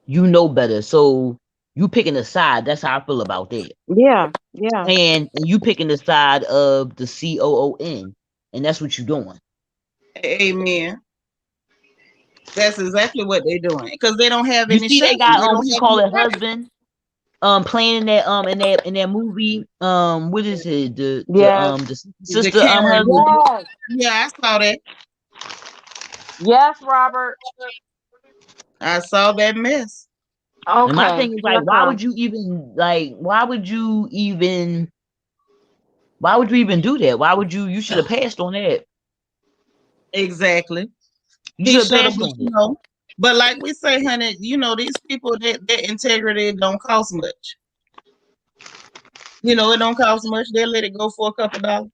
you know better. So you picking a side. That's how I feel about that. Yeah. And you picking the side of the COON. And that's what you're doing. Amen. That's exactly what they're doing because they don't have You any see, shame. they got They don't what you have call any it, pride. husband, playing in that movie, what is it, Yes. the The sister Karen husband. movie. Yes. Yeah, I saw that. Yes, Robert. I saw that mess. And my Okay. thing is, like, why would you even do that? Why would you should have passed on that. Exactly. You He should have should have, passed on it. but like we say, honey, these people, their integrity don't cost much. It don't cost much. They'll let it go for a couple dollars.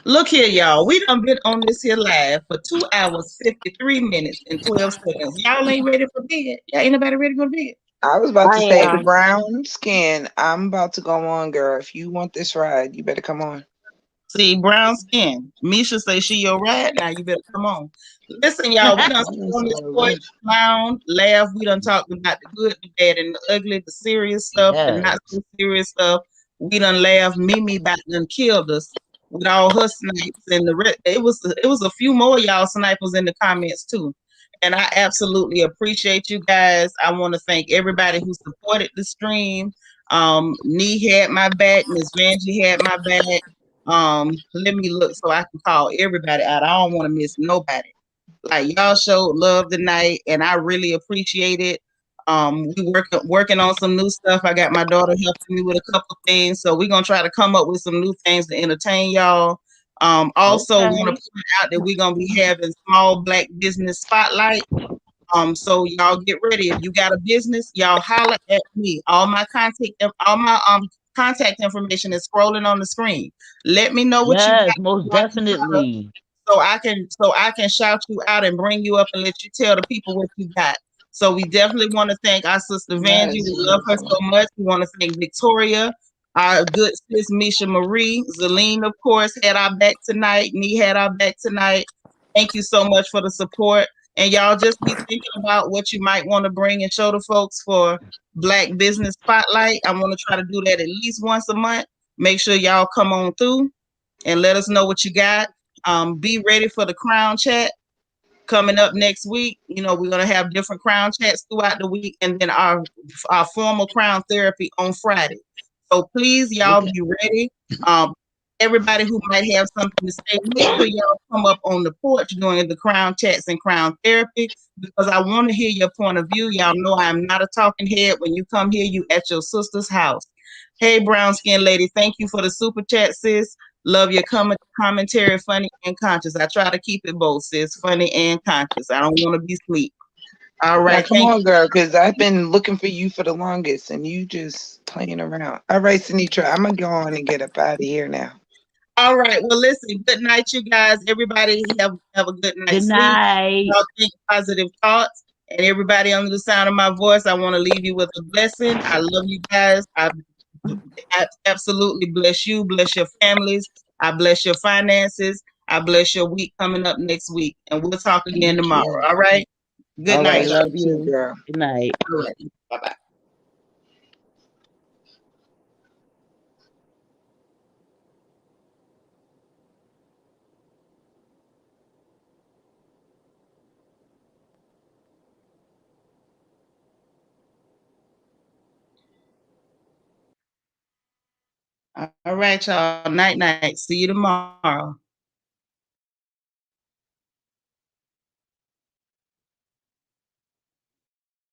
Look here, y'all. We done been on this here live for 2 hours, 53 minutes, and 12 seconds. Y'all ain't ready for bed. Y'all ain't nobody ready to go to bed. I was about to I say, am. brown skin, I'm about to go on, girl. If you want this ride, you better come on. See, brown skin. Misha say she your ride. Now you better come on. Listen, y'all, we done sit on this porch, clown, laugh. We done talked about the good, the bad, and the ugly, the serious stuff, the Yes. not so serious stuff. We done laughed. Mimi about done killed us with all her snipes and the rest. It was a few more y'all snipers in the comments too. And I absolutely appreciate you guys. I want to thank everybody who supported the stream. Nee had my back, Miss Vanjie had my back. Let me look so I can call everybody out. I don't want to miss nobody. Like y'all showed love tonight, and I really appreciate it. We working on some new stuff. I got my daughter helping me with a couple things, so we're gonna try to come up with some new things to entertain y'all. Also want to Okay. point out that we're gonna be having small black business spotlight. So y'all get ready. If you got a business, y'all holler at me. All my contact information is scrolling on the screen. Let me know what you Yes, got most so I can holler, definitely. so I can shout you out and bring you up and let you tell the people what you got. So we definitely want to thank our sister Vanjie. That We is love her beautiful. so much. We want to thank Victoria, our good sis Misha Marie. Zelene, of course, had our back tonight. Nee had our back tonight. Thank you so much for the support. And y'all just be thinking about what you might want to bring and show the folks for Black Business Spotlight. I want to try to do that at least once a month. Make sure y'all come on through and let us know what you got. Be ready for the crown chat coming up next week. You know, we're gonna have different crown chats throughout the week, and then our formal crown therapy on Friday. So please, y'all Okay. be ready. Everybody who might have something to say, make sure y'all come up on the porch during the crown chats and crown therapy because I want to hear your point of view. Y'all know I'm not a talking head. When you come here, you at your sister's house. Hey, brown skin lady, thank you for the super chat, sis. Love your commentary, funny and conscious. I try to keep it both, sis, funny and conscious. I don't want to be sweet. All Now right, come thank on, you. girl, because I've been looking for you for the longest, and you just playing around. All right, Seanitra, I'm gonna go on and get up out of here now. All right, well, listen, good night, you guys. Everybody have a good Good night's sleep. night. Y'all think positive thoughts. And everybody under the sound of my voice, I want to leave you with a blessing. I love you guys. I absolutely bless you, bless your families. I bless your finances. I bless your week coming up next week. And we'll talk again Thank tomorrow. you. All right. Good All I night, right. y'all. love Love you too, you. girl. Good night. All right. Bye-bye. All right, y'all. Night, night. See you tomorrow.